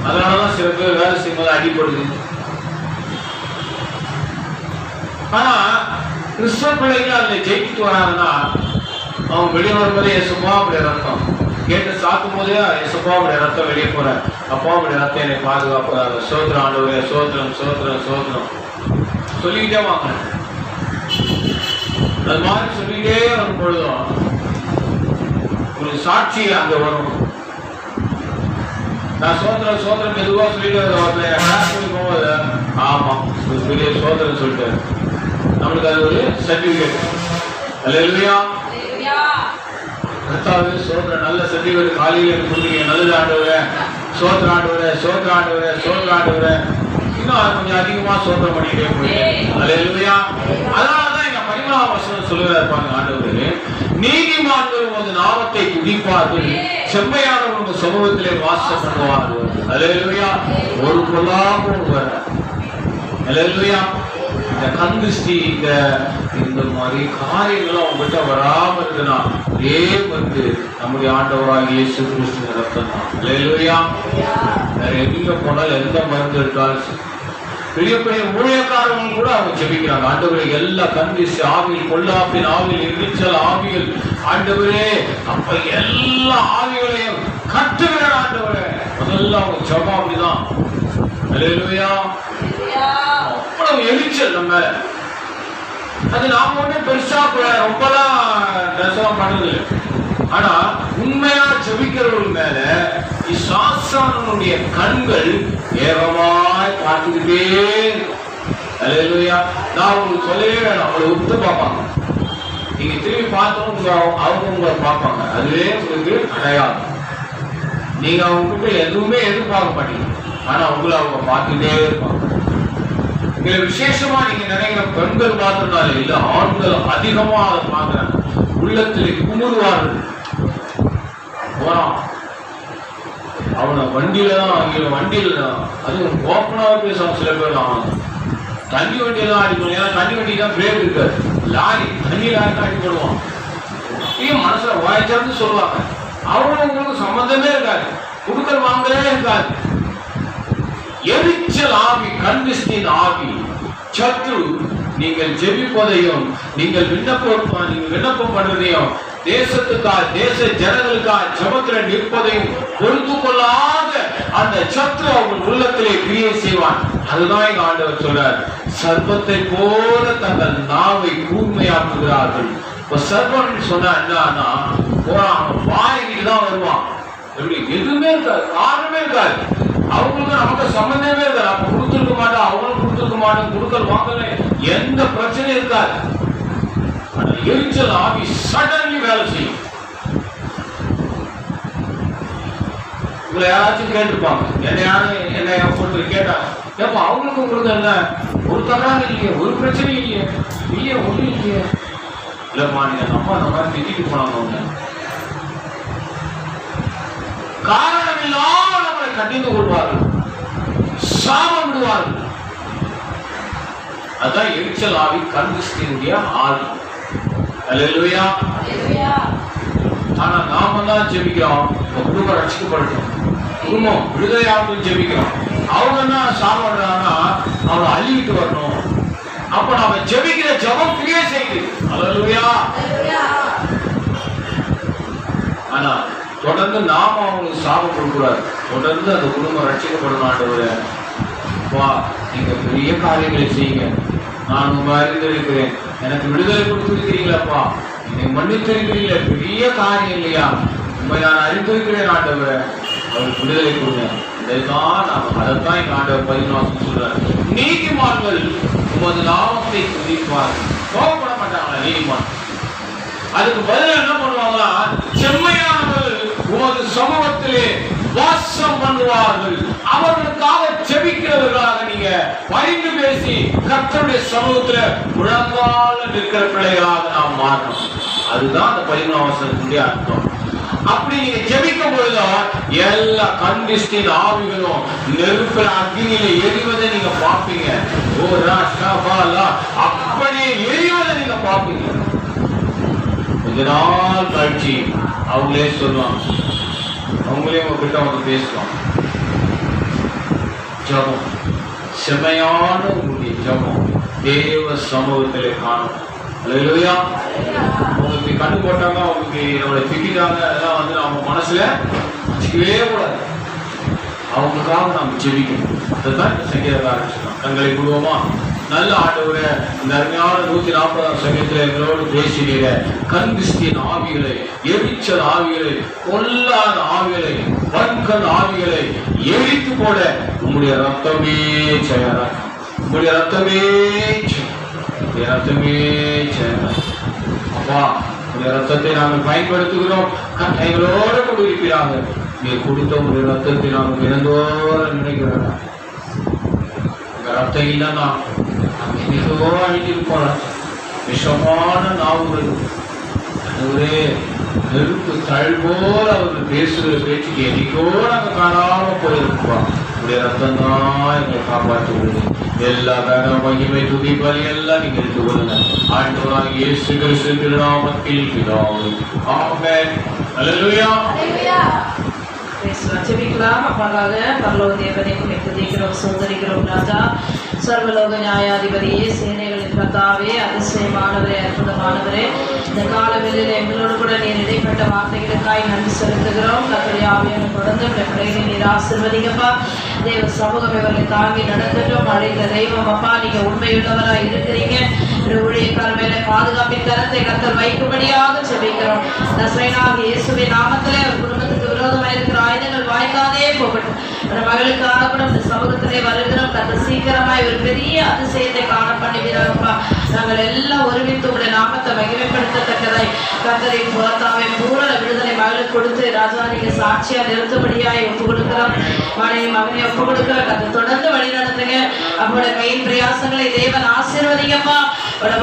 அதனாலதான் சில பேர் வேலை செய்யும்போது அடிப்படுது. ஆனா கிறிஸ்தவ பிள்ளைகள் அதுல ஜெயிச்சுட்டு வராங்கன்னா, அவங்க வெளியே வரும்போதே இயேசுப்பா அப்படி ரத்தம் கேட்டு சாக்கும் போதே இயேசுப்பா அப்படி ரத்தம் வெளியே போற, அப்பா அப்படி ரத்தம் என்னை பாதுகாப்பு, சோத்திரம் ஆண்டவரே, சோத்திரம் சோத்திரம் சோத்திரம் சொல்லிக்கிட்டே வாங்க. அது மாதிரி சொல்லிக்கிட்டே வரும் பொழுதும் உங்களுக்கு சாட்சி அங்க வரும். நான் சோத்திரம் சோத்திரம் மெதுவா சொல்லிட்டு போகும்போது ஆமா பெரிய சோத்திரம் சொல்லிட்டு நம்மளுக்கு அது ஒரு சர்டிபிகேட். அல்லேலூயா. கர்த்தாவே சோத்திரம், நல்ல சர்டிபிகேட் காலையில் எனக்கு கொடுக்குறீங்க, நல்லது ஆண்டவரே, சோத்திரம் ஆண்டவரே, சோத்திரம் ஆண்டவரே, சோத்திரம் ஆண்டவரே. இன்னும் கொஞ்சம் அதிகமா சோத்திரம் பண்ணிட்டே போயிட்டு. அல்லேலூயா. அதனாலதான் எங்க 13ஆம் வசனம் சொல்லுகிறார் பாருங்க, ஆண்டவரே நீதிமான்கள் உமது நாமத்தை துதிப்பார்கள், செம்மையானவர் உங்க சமூகத்திலே வாசம் பண்ணுவார்கள். அல்லேலூயா. ஒரு பொல்லாமல் வர. அல்லேலூயா. இந்த கந்திஷ்டி இந்த மாதிரி காரியங்களும் அவங்ககிட்ட வராம இருக்குன்னா அதே வந்து நம்முடைய ஆண்டவராக இயேசு கிறிஸ்து ரத்தம் தான். அல்லேலூயா. வேற எங்க போனாலும் எந்த மருந்து எடுத்தாலும் பெரிய பெரிய ஊழியக்காரங்க கூட அவங்க ஜெபிக்கிறாங்க. ஆண்டவரே எல்லா கந்திஷ்டி ஆவியில் பொல்லாப்பின் ஆவியில் எரிச்சல் ஆவிகள் ஆண்டவரே அப்ப எல்லா ஆவிகளையும் கட்டுகிற ஆண்டவரே முதல்ல அவங்க ஜெபம் அப்படிதான். அல்லேலூயா. அவ்வளவு எரிச்சல் நம்ம அது நாம ஒண்ணு பெருசா ரொம்பலாம் தரிசனம் பண்றது இல்லை. ஆனா உண்மையா ஜெபிக்கிறவர்கள் மேல சாத்தானுடைய கண்கள் ஏகமாய் பார்த்துக்கிட்டே. அல்லேலூயா. நான் உங்களுக்கு சொல்லவே வேணும், அவங்களை உத்து பார்ப்பாங்க. நீங்க திரும்பி பார்த்தோம் அவங்க உங்களை பார்ப்பாங்க. அதுவே உங்களுக்கு அடையாளம். நீங்க அவங்க கிட்ட எதுவுமே எதிர்பார்க்க மாட்டீங்க, ஆனா உங்களை அவங்க பார்த்துட்டே இருப்பாங்க. இதுல விசேஷமா நீங்க நினைக்கிற பெண்கள் பார்த்தனால இல்ல, ஆண்கள் அதிகமா அதை பார்க்கிறாங்க. உள்ளத்திலே குமுறுவார்கள். போறான் அவனை வண்டியில தான் வண்டியில தான் அதுவும் ஓப்பனாக பேசுவாங்க. சில பேர் தண்ணி வண்டியில தான் அடிக்கணும். ஏன்னா தண்ணி வண்டி தான் பிரேக் இருக்காது. லாரி தண்ணி லாரி தான் அடிப்படுவான். மனசுல வாய்ச்சாந்து சொல்லுவாங்க. அவங்களுக்கு சம்பந்தமே இருக்காது, குடுக்கல் வாங்கலே இருக்காது. எரிச்சல் ஆவி, கந்திஷ்டின் ஆவி, சத்ரு. நீங்கள் ஜெபிப்பதையும் நீங்கள் விண்ணப்பம் பண்றதையும் தேசத்துக்காக தேச ஜனங்களுக்காக ஜெபத்துல நிற்பதையும் பொறுத்து கொள்ளாத அந்த சத்ரு அவங்க உள்ளத்திலே கிரியை செய்வான். அதுதான் எங்க ஆண்டவர் சொல்றார், சர்ப்பத்தை போல தங்கள் நாவை கூர்மையாக்குகிறார்கள். இப்ப சர்ப்பம் சொன்னா என்னன்னா அவன் வாய்கிட்டு தான் வருவான். எப்படி எதுவுமே இருக்காது, காரணமே இருக்காது. அவங்களுக்கு நமக்கு சம்பந்தமே இருக்காது. அப்ப கொடுத்துருக்க மாட்டோம், அவங்களும் கொடுத்துருக்க மாட்டோம், கொடுக்கல் வாங்கல எந்த பிரச்சனையும் இருக்காது. எரிச்சல் ஆவி சடன்லி வேலை செய்யும். உங்களை யாராச்சும் கேட்டிருப்பாங்க, என்ன பொண்ணு கேட்டாங்க, ஏப்பா அவங்களுக்கு உங்களுக்கு என்ன ஒரு தகராறு இல்லையே, ஒரு பிரச்சனை இல்லையே, ஒன்றும் இல்லையே. இல்லம்மா நீங்க அம்மா அந்த மாதிரி திட்டிட்டு போனாங்க. காரணம் இல்லாமல் நம்மளை கண்டித்து கொள்வார்கள், சாபம் விடுவார்கள். அதான் எரிச்சல் ஆவி, கந்திஷ்டியினுடைய ஆவி. அல்லேலூயா. ஆனா நாம தான் ஜெபிக்கிறோம், குடும்பம் ரட்சிக்கப்படட்டும், குடும்பம் விடுதலையாகவும் ஜெபிக்கிறோம். அவங்க என்ன சாப்பிடுறாங்கன்னா அவனை அள்ளிட்டு வரணும். அப்ப நாம ஜெபிக்கிற ஜெபம் கிரியை செய்யுது. அல்லேலூயா. ஆனா தொடர்ந்து நாம அவங்களுக்கு சாபம் கொடுக்கூடாது. தொடர்ந்து அந்த குடும்பம் ரட்சிக்கப்படணும். ஆண்டவரே வா, நீங்க பெரிய காரியங்களை செய்யுங்க, நான் உங்க அறிந்திருக்கிறேன், எனக்கு விடுதலை கொடுத்திருக்கிறீங்களப்பா, என்னை மன்னித்திருக்கிறீங்களே, பெரிய காரியம் இல்லையா, உண்மை நான் அறிந்திருக்கிறேன் ஆண்டவரை, அவருக்கு விடுதலை கொடுங்க. இதைத்தான் நாம் அதைத்தான் எங்க ஆண்டவர் 14 சொல்றாரு. நீதிமான்கள் உமது நாமத்தை துதிப்பார்கள். கோபப்பட மாட்டாங்களா நீதிமான்? அதுக்கு பதில் என்ன பண்ணுவாங்களா, செம்மையானவர்கள் உமது சமூகத்திலே வாசம் பண்ணுவார்கள். அவர்களுக்காக ஜெபிக்கிறவர்களாக நீங்க பரிந்து பேசி கர்த்தருடைய சமூகத்துல முழங்கால நிற்கிற பிள்ளைகளாக நாம் மாறணும். அதுதான் அந்த 14 வசனத்துடைய அர்த்தம். அப்படி நீங்க ஜெபிக்கும் பொழுதுதான் எல்லா கந்திஷ்டின் ஆவிகளும் நெருப்புல அக்னியில எரிவதை நீங்க பார்ப்பீங்க. ஓ ராஷ்டாபாலா அப்படியே எரிவதை நீங்க பார்ப்பீங்க. கொஞ்ச நாள் கழிச்சு அவங்களே சொல்லுவாங்க, அவங்களே உங்ககிட்ட வந்து பேசுவாங்க. ஜபம், செம்மையான உங்களுடைய ஜபம் தேவ சமூகத்திலே காணும். அல்லேலூயா. உங்களுக்கு கண்டு போட்டாங்க, அவங்களுக்கு நம்மளை திட்டாங்க, அதெல்லாம் வந்து நம்ம மனசுல வச்சுக்கவே கூடாது. அவங்களுக்காக நாம் ஜெபிக்கணும். அதுதான் சங்கீதக்காரன் சொன்னான். தங்களை விடுவோமா? நல்ல ஆண்டவரே, இந்த அருமையான 140ஆம் சங்கீதத்தில் எங்களோடு பேசினீர கந்திஷ்டின் ஆவிகளை, எரிச்சல் ஆவிகளை, கொல்லாத ஆவிகளை, வன்கண் ஆவிகளை எரித்து போட உங்களுடைய ரத்தமே செயலா, உங்களுடைய ரத்தமே ரத்தமே செயலா. அப்பா, உங்களுடைய ரத்தத்தை நாங்கள் பயன்படுத்துகிறோம். எங்களோடு கூட இருக்கிறாங்க. நீங்க கொடுத்த உங்களுடைய ரத்தத்தை நாங்கள் தினந்தோற நினைக்கிறோம். ரத்தம் இல்லைன்னா மிகவோ அழிஞ்சிருப்போம். விஷமான நாவுகள், ஒரே நெருப்பு தழ் போல அவர்கள் பேசுகிற பேச்சுக்கு என்னைக்கோ நாங்கள் காணாம போயிருப்போம். உடைய ரத்தம் தான் எங்களை காப்பாற்றுகிறது. எல்லா கனம் மகிமை துதி பலி எல்லாம் நீங்க எடுத்துக்கொள்ளுங்க. ஆண்டவராகிய இயேசு கிறிஸ்து திருநாமத்தில் பிதாவே. ஆமென். அல்லேலூயா. ஜெபிக்கலாம். அப்பாவாக பரலோக தேவனே உம்மை துதிக்கிறோம், சோதரிக்கிறோம் ராஜா. சர்வலோக நியாயாதிபதியே, சேனைகளின் கர்த்தாவே, அதிசயமானவரே, அற்புதமானவரே, இந்த காலவெளியில் எங்களோடு கூட நீர் இடைப்பட்ட வார்த்தைகளுக்காய் நன்றி செலுத்துகிறோம். கர்த்தருடைய ஆவியான தொடர்ந்து பிள்ளைகளை நீர் ஆசீர்வதிங்கப்பா. தேவ சமூகம் இவர்களை தாங்கி நடத்தட்டும். அழைத்த தெய்வம் அப்பா, நீங்க உண்மையுள்ளவராய் இருக்கிறீங்க. ஊழியக்காரர் மேலே பாதுகாப்பின் கரத்தை கர்த்தர் வைக்கும்படியாக ஜெபிக்கிறோம். நசரேயனாகிய இயேசுவின் நாமத்திலே ஒரு குடும்பத்துக்கு விரோதமாக இருக்கிற ஆயுதங்கள் வாய்க்காதே போகட்டும். மகளுக்காக கூட இந்த சமூகத்திலே வருகிறோம். கர்த்தர் சீக்கிரமாய் ஒரு பெரிய அதிசயத்தை காண பண்ணுகிறாரப்பா. நாங்கள் எல்லாம் ஒருமித்து உடைய நாமத்தை மகிமைப்படுத்தத்தக்கதாய் கர்த்தரின் புறத்தாவை பூரண விடுதலை மகளுக்கு கொடுத்து ராஜா நீங்க சாட்சியா நிறுத்தபடியாய் ஒப்பு கொடுக்கிறோம். மகனை ஒப்பு கொடுக்கிற கர்த்தர் தொடர்ந்து வழி நடத்துங்க. அவருடைய கையின் பிரயாசங்களை தேவன் ஆசீர்வதிங்கப்பா.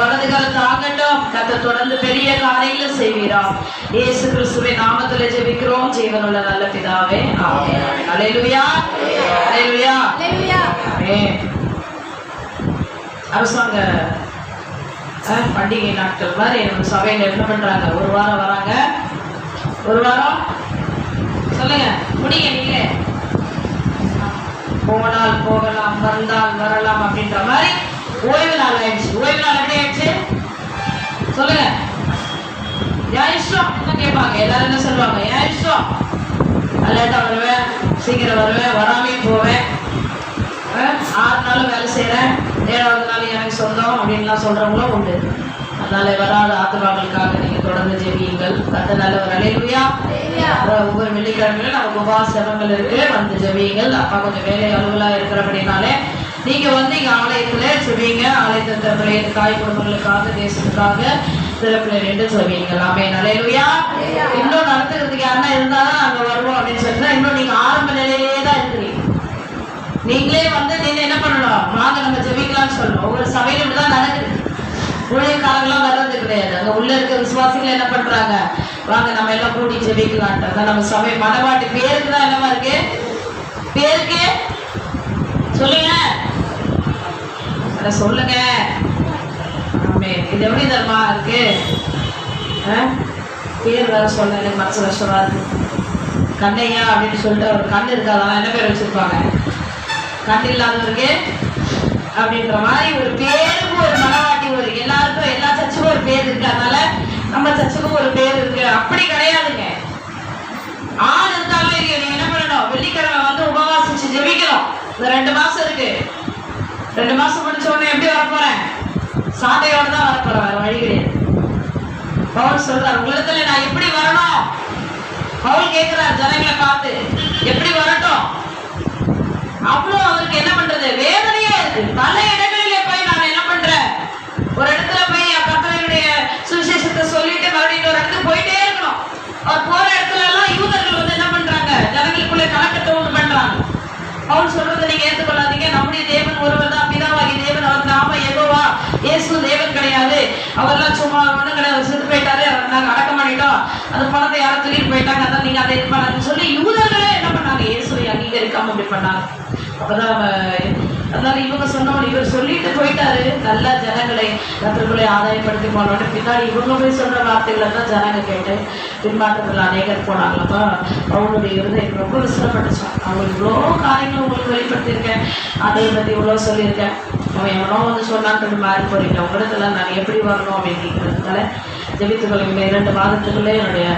வலது காலத்தை ஆகட்டும். கர்த்தர் தொடர்ந்து பெரிய காரியங்களை செய்வீராம். இயேசு கிறிஸ்துவின் நாமத்திலே ஜெபிக்கிறோம் ஜீவனுள்ள நல்ல பிதாவே. ஆமென். அல்லேலூயா. அல்லேலூயா. ஆமென். அரசாங்க பண்டிகை நாட்கள் மாதிரி நம்ம சபையில என்ன பண்றாங்க, ஒரு வாரம் வராங்க, ஒரு வாரம் சொல்லுங்க முடிங்க. நீங்க போனால் போகலாம், வந்தால் வரலாம் அப்படின்ற மாதிரி ஓய்வு நாள் ஆயிடுச்சு. ஓய்வு நாள் எப்படி ஆயிடுச்சு சொல்லுங்க. என் இஷ்டம் கேட்பாங்க எல்லாரும். என்ன சொல்லுவாங்க? என் இஷ்டம், லேட்டா வருவேன், சீக்கிரம் வருவேன், வராமே போவேன், 6 நாளும் வேலை செய்யறேன், 7வது நாள் எனக்கு சொந்தம் அப்படின்லாம் சொல்றவங்களும் உண்டு. அதனால வராத ஆத்துமாக்களுக்காக நீங்க தொடர்ந்து ஜெபியுங்கள். கர்த்தர் நல்லவர். அல்லேலூயா. ஒவ்வொரு வெள்ளிக்கிழமையிலும் நமக்கு உபவாசங்கள் இருக்கு, வந்து ஜெபியுங்கள். அப்பா கொஞ்சம் வேலை அலுவலா இருக்கிறபடினாலே நீங்க வந்து இங்க ஆலயத்துல ஜெபிங்க. ஆலயத்திலே தாய் குடும்பங்களுக்காக, தேசத்துக்காக சிறப்புல நின்று ஜெபியுங்கள். ஆமென். அல்லேலூயா. இன்னும் நடத்துறதுக்கு யாருன்னா இருந்தாலும் நாங்க வருவோம் அப்படின்னு சொல்லிட்டு இன்னும் நீங்க ஆரம்ப நிலையிலேயே தான் இருக்கிறீங்க. நீங்களே வந்து நீங்க என்ன பண்ணணும், வாங்க நம்ம ஜெபிக்கலாம்னு சொல்லணும். ஒவ்வொரு சபையிலும் இப்படிதான் நடக்குது. ஊழியக்காரங்களாம் வர்றது கிடையாது. அங்க உள்ள இருக்க விசுவாசிகள் என்ன பண்றாங்க, வாங்க நம்ம எல்லாம் கூடி ஜெபிக்கலான்ட்டு. நம்ம சபை மனவாட்டி பேருக்கு தான் என்னவா இருக்கு, பேருக்கு சொல்லுங்க, சொல்லுங்க. இது எப்படி தர்மா இருக்கு, பேர் வேற சொல்ல எனக்கு மனசு கஷ்டமா இருக்கு. கண்ணையா அப்படின்னு சொல்லிட்டு ஒரு கண் இருக்காதான் என்ன பேர் வச்சிருப்பாங்க, கண் இல்லாதவருக்கு அப்படின்ற மாதிரி ஒரு பேருக்கு ஒரு மனவாட்டி, ஒரு எல்லாருக்கும் எல்லா சர்ச்சுக்கும் ஒரு பேர் இருக்கு. அதனால நம்ம சர்ச்சுக்கும் ஒரு பேர் இருக்கு. அப்படி கிடையாதுங்க. ஆள் இருந்தாலும் இருக்கு. நீங்க என்ன பண்ணணும், வெள்ளிக்கிழமை வந்து உபவாசிச்சு ஜெபிக்கணும். இந்த 2 மாசம் இருக்கு. 2 மாசம் முடிச்ச உடனே எப்படி வரப்போறேன், சாட்டையோட தான் வரப்போறேன், வேற வழி கிடையாது. பவுல் சொல்றாரு, உங்களிடத்துல நான் எப்படி வரணும், பவுல் கேட்கிறார் ஜனங்களை பார்த்து, எப்படி வரட்டும். அவ்வளோ அவருக்கு என்ன பண்றது, வேதனையே இருக்கு. பல இடங்களிலே போய் நான் என்ன பண்றேன், ஒரு இடத்துல போய் கர்த்தருடைய சுவிசேஷத்தை சொல்லிட்டு மறுபடியும் ஒரு இடத்துக்கு போயிட்டே இருக்கணும். அவர் போற இடத்துல எல்லாம் யூதர்கள் வந்து என்ன பண்றாங்க, ஜனங்களுக்குள்ள கலக்கத்தை உண்டு பண்றாங்க. பவுல் சொல்றதை நீங்க ஏற்றுக்கொள்ளாதீங்க. நம்முடைய தேவன் ஒருவர் தான், பிதாவாகி தேவன். அவர் நாம யெகோவா, இயேசு தேவன் கிடையாது. அவர்லாம் சும்மா ஒண்ணும் கிடையாது, செத்து போயிட்டாரு, நாங்க அடக்கம் பண்ணிட்டோம், அந்த பணத்தை யாரும் தூக்கிட்டு போயிட்டாங்க, அதான் நீங்க அதை இது பண்ணாதுன்னு சொல்லி யூதர்களே என்ன பண்ணாங்க, இயேசுவை அங்கீகரிக்காம அப்படி பண்ணாங்க. அப்பதான் அதனால இவங்க சொன்னவங்க, இவர் சொல்லிட்டு போயிட்டாரு, நல்ல ஜனங்களை கர்த்தருக்குள்ளே ஆதாயப்படுத்தி போனோட பின்னாடி இவங்க போய் சொல்ற வார்த்தைகளை தான் ஜனங்க கேட்டு பின்மாற்றத்தில் அநேகர் போனாங்களப்பா. அவங்களுடைய இருதயம் ரொம்ப விசிறப்பட்டுச்சான். அவங்க இவ்வளோ காரியங்களும் உங்களுக்கு வெளிப்படுத்தியிருக்கேன், அதை பற்றி இவ்வளோ சொல்லியிருக்கேன், அவன் எவனோ வந்து சொன்னான்னு மாறி போறீங்க, உங்களிடத்துல நான் எப்படி வரணும் அப்படிங்கிறதுனால ஜெபித்துக்கொள்ளுங்க. 2 மாதத்துக்குள்ளே என்னுடைய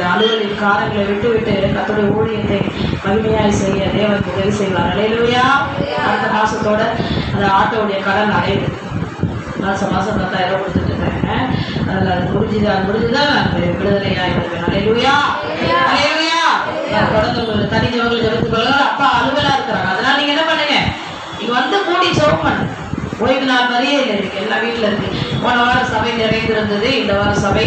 அலுவலின் காரங்களை விட்டு கர்த்தருடைய ஊழியத்தை மகிமையாய் செய்ய தேவன் உதவி செய்வார். அல்லேலூயா. அடுத்த மாசத்தோட அந்த ஆட்டோடைய கடன் அடையுது. மாசம் 10,000 கொடுத்துட்டு இருக்கேன். அதில் அது முடிஞ்சுதான் நான் விடுதலையாய் வருவேன். அல்லேலூயா. அல்லேலூயா. தொடர்ந்து உங்களுக்கு தனிஞ்சவங்களை ஜெபித்துக்கொள்ளுங்க. அப்பா அலுவலா இருக்கிறாங்க. அதனால நீங்க என்ன பண்ணுங்க, நீங்க வந்து கூடி ஜெபம் பண்ணுங்க. ஓய்வு நாள் மாதிரியே இல்லை, இருக்கு எல்லா வீட்டில் இருக்கு. போன வாரம் சபை நிறைந்திருந்தது, இந்த வாரம் சபை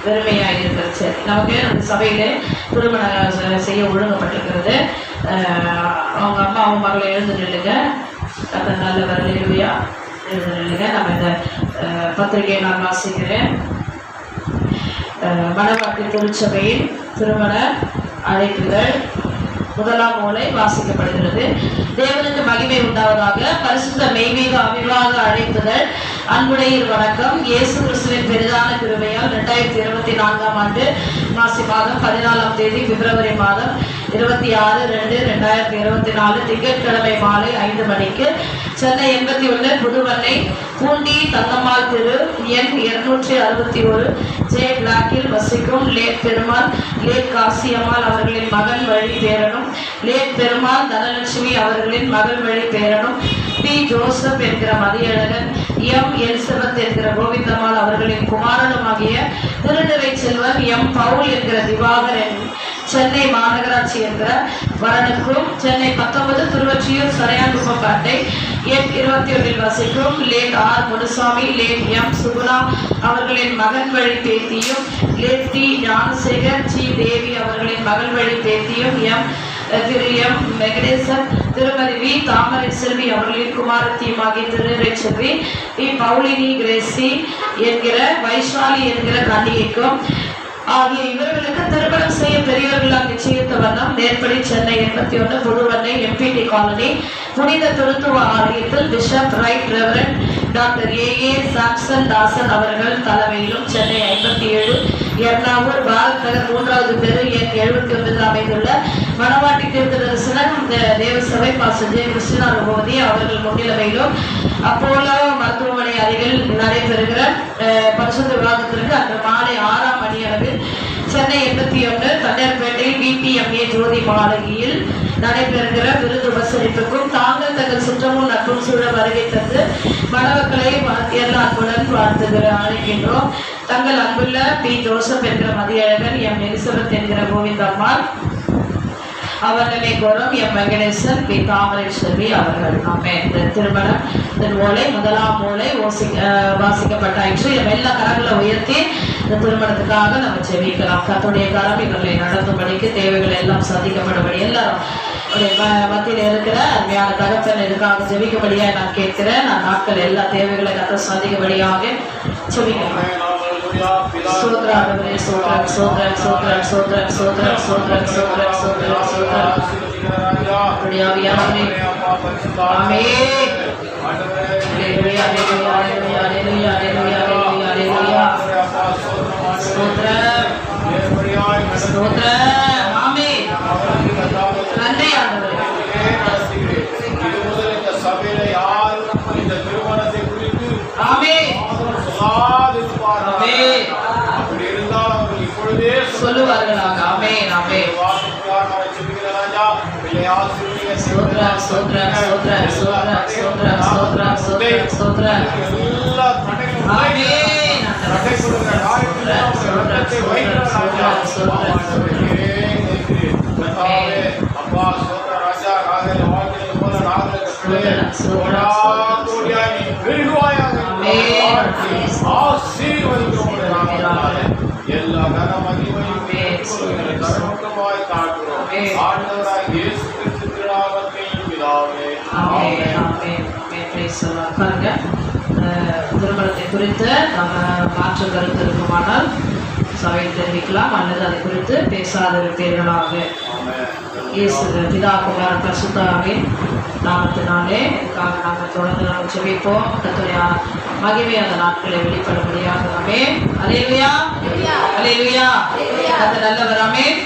வெறுமையாக இருக்கிறது. சரி, நமக்கு அந்த சபையில திருமணம் செய்ய ஒழுங்கப்பட்டிருக்கிறது. அவங்க அம்மா அவங்க மகளை எழுந்து நில்லுங்க. கர்த்தர் நல்லவர். அல்லேலூயா. எழுந்து நில்லுங்க. நம்ம இந்த பத்திரிகையை நான் வாசிக்கிறேன். மணவாட்டி திருச்சபையின் திருமண அழைப்புகள் 1ஆம் ஓலை வாசிக்கப்படுகிறது. தேவனுக்கு மகிமை உண்டாவதாக. பரிசுத்த மெய்மீக அவிவாக அழைப்புதல். அன்புடையர் வணக்கம். இயேசு கிறிஸ்துவின் பெரிதான கிருபையால் 2024 ஆண்டு மாசி மாதம் 14ஆம் தேதி பிப்ரவரி மாதம் 26/2/2024 திங்கட்கிழமை மாலை 5 மணிக்கு சென்னை 81 புதுவண்ணை பூண்டி தங்கம்மாள் தெரு எண் 261 ஜே பிளாக்கில் வசிக்கும் லேட் பெருமாள் லேட் காசியம்மாள் அவர்களின் மகன் வழி பேரனும் லேட் பெருமாள் தனலட்சுமி அவர்களின் மகள் வழி பேரனும் பி ஜோசப் என்கிற மதியழகன் எம் எலிசபெத் என்கிற கோவிந்தம்மாள் அவர்களின் குமாரனுமாகிய திருநிறை செல்வன் எம் பவுல் என்கிற திவாகரன் சென்னை மாநகராட்சி என்கிற வரனுக்கும் சென்னை 19 திருவொற்றியூர் சரையாங்குப்பேட்டை எண் 21 வசிக்கும் late R Munusamy late M Suguna அவர்களின் மகன் வழி பேத்தியும் late T Gnanasekar G Devi அவர்களின் மகள் வழி பேத்தியும் திரு எம் வெங்கடேசன் திருமதி வி தாமரை செல்வி அவர்களின் குமாரத்தியுமாகிய திருநிறை செல்வி டி பவுலினி கிரேசி என்கிற வைஷாலி என்கிற கன்னிகைக்கும் ஆகிய இவர்களுக்கு திருமணம் செய்ய பெரியவர்களால் நிச்சயித்த வண்ணம் நேர்படி சென்னை 81 புதுவண்ணை எம்பிடி காலனி புனித திருத்துவ ஆலயத்தில் bishop right reverend doctor A Samson Dasan அவர்கள் தலைமையிலும் சென்னை 57 எர்ணாவூர் பாரத் நகர் 3வது தெரு எண் 79 அமைந்துள்ள மணவாட்டி தீர்த்த தரிசனம் தேவசபை பாஸ்டர் ஜே கிருஷ்ணா ரகுபதி அவர்கள் முன்னிலைமையிலும் அப்போலோ மருத்துவமனை அருகில் நடைபெறுகிற பரிசுத்த விவாதத்திற்கு அன்று மாலை 6ஆம் மணி அளவில் சென்னை 81 தண்டர்பேட்டை பிபிஎம்ஏ ஜோதி மாளிகையில் நடைபெறுகிற விருது உபசரிப்புக்கும் தாங்கள் தங்கள் சுற்றமும் நட்பும் சூழ வருகை தந்து மணமக்களை எல்லாருடன் வாழ்த்துகிற அழைக்கின்றோம். தங்கள் அன்புள்ள பி ஜோசப் என்கிற மதியழகன் எம் எலிசபெத் என்கிற கோவிந்தம்மாள் அவர்களை கோரம் எம் வெங்கடேசன் பி தாமரை செல்வி அவர்கள். இந்த திருமணம் இதன் மூளை முதலாம் மூளை வாசிக்கப்பட்டாயிற்று. எல்லா கரங்களை உயர்த்தி இந்த திருமணத்துக்காக நம்ம செவிக்கலாம். கர்த்தருடைய கரம் இவர்களை நடத்தும்படிக்கு தேவைகள் எல்லாம் சந்திக்கப்படும்படி எல்லாரும் மத்தியில் இருக்கிற அருமையான தகப்பன் இதுக்காக செவிக்கும்படியாக நான் கேட்கிறேன். நான் நாட்கள் எல்லா தேவைகளை கர்த்தர் சந்திக்கும்படியாக செவிக்கலாம். சோத்ராண்டவரே சோத்ரன் சோத்ரன் சோத்ரன் சோத்ரன் சோத்ரன் சோத்ரன் சோத்ரன் சோத்ரன் சோத்ரன் ஆமென். ஆமென். ஹalleluya ஹalleluya ஹalleluya ஹalleluya ஹalleluya ஸ்தோத்திரம் ஸ்தோத்திரம். ஆமென். நன்றி ஆண்டவரே. சொல்லுவார்களாக. ஆமென் ஆமென். சோத்ரா சோத்ரா சோத்ரா சோத்ரா சோத்ரா சோத்ரா சோத்ரா சோத்ரா. ஆமென். அப்பா சோத்ரா ராஜா ராஜா வாழ்க்கையில் போல நாங்கள் எல்லா கனமகிமையும் ஆண்டவராய் இயேசு கிறிஸ்து நாமத்தில் பிதாவே ஆமென். திருமணத்தை குறித்து நம்ம மாற்று கருத்து இருக்குமானால் சபையில் தெரிவிக்கலாம் அல்லது அதை குறித்து பேசாதிருப்பீர்களாக. இயேசு பிதா குமாரன் பரிசுத்தாவின் நாமத்தினாலே நாங்கள் தொடர்ந்து நாம் செபிப்போம். கர்த்தருடைய மகிமை அந்த நாட்களை வெளிப்படும்படியாக. ஆமென். அல்லேலூயா அல்லேலூயா. கர்த்தர் நல்லவர். ஆமென்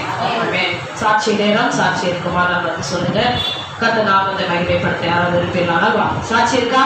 ஆமென். சாட்சி நேரம். சாட்சி இருக்குமானால் வந்து சொல்லுங்க. கர்த்தர் நாமத்தை மகிமைப்படுத்த யாராவது இருப்பீர்களானால் வா. சாட்சி இருக்கா?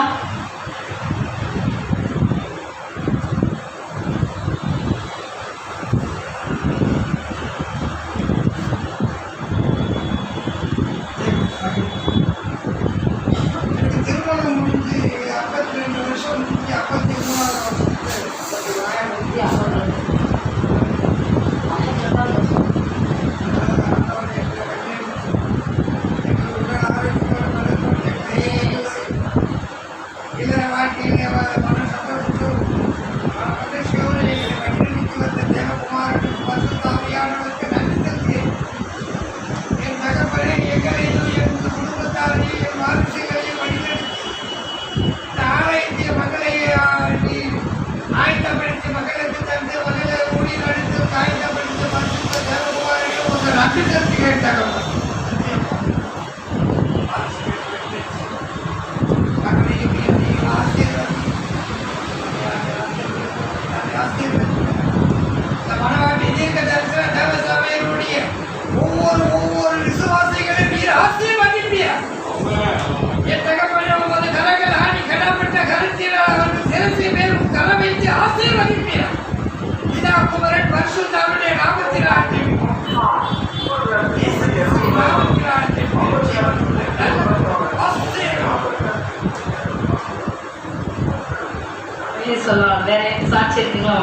பரிசுத்தருடைய நாமத்தினால் ஜெபிப்போம். இயேசுவின் நாமத்தினால் ஜெபிப்போம். சொல்லலாம். வேற சாட்சி இருக்குங்களா?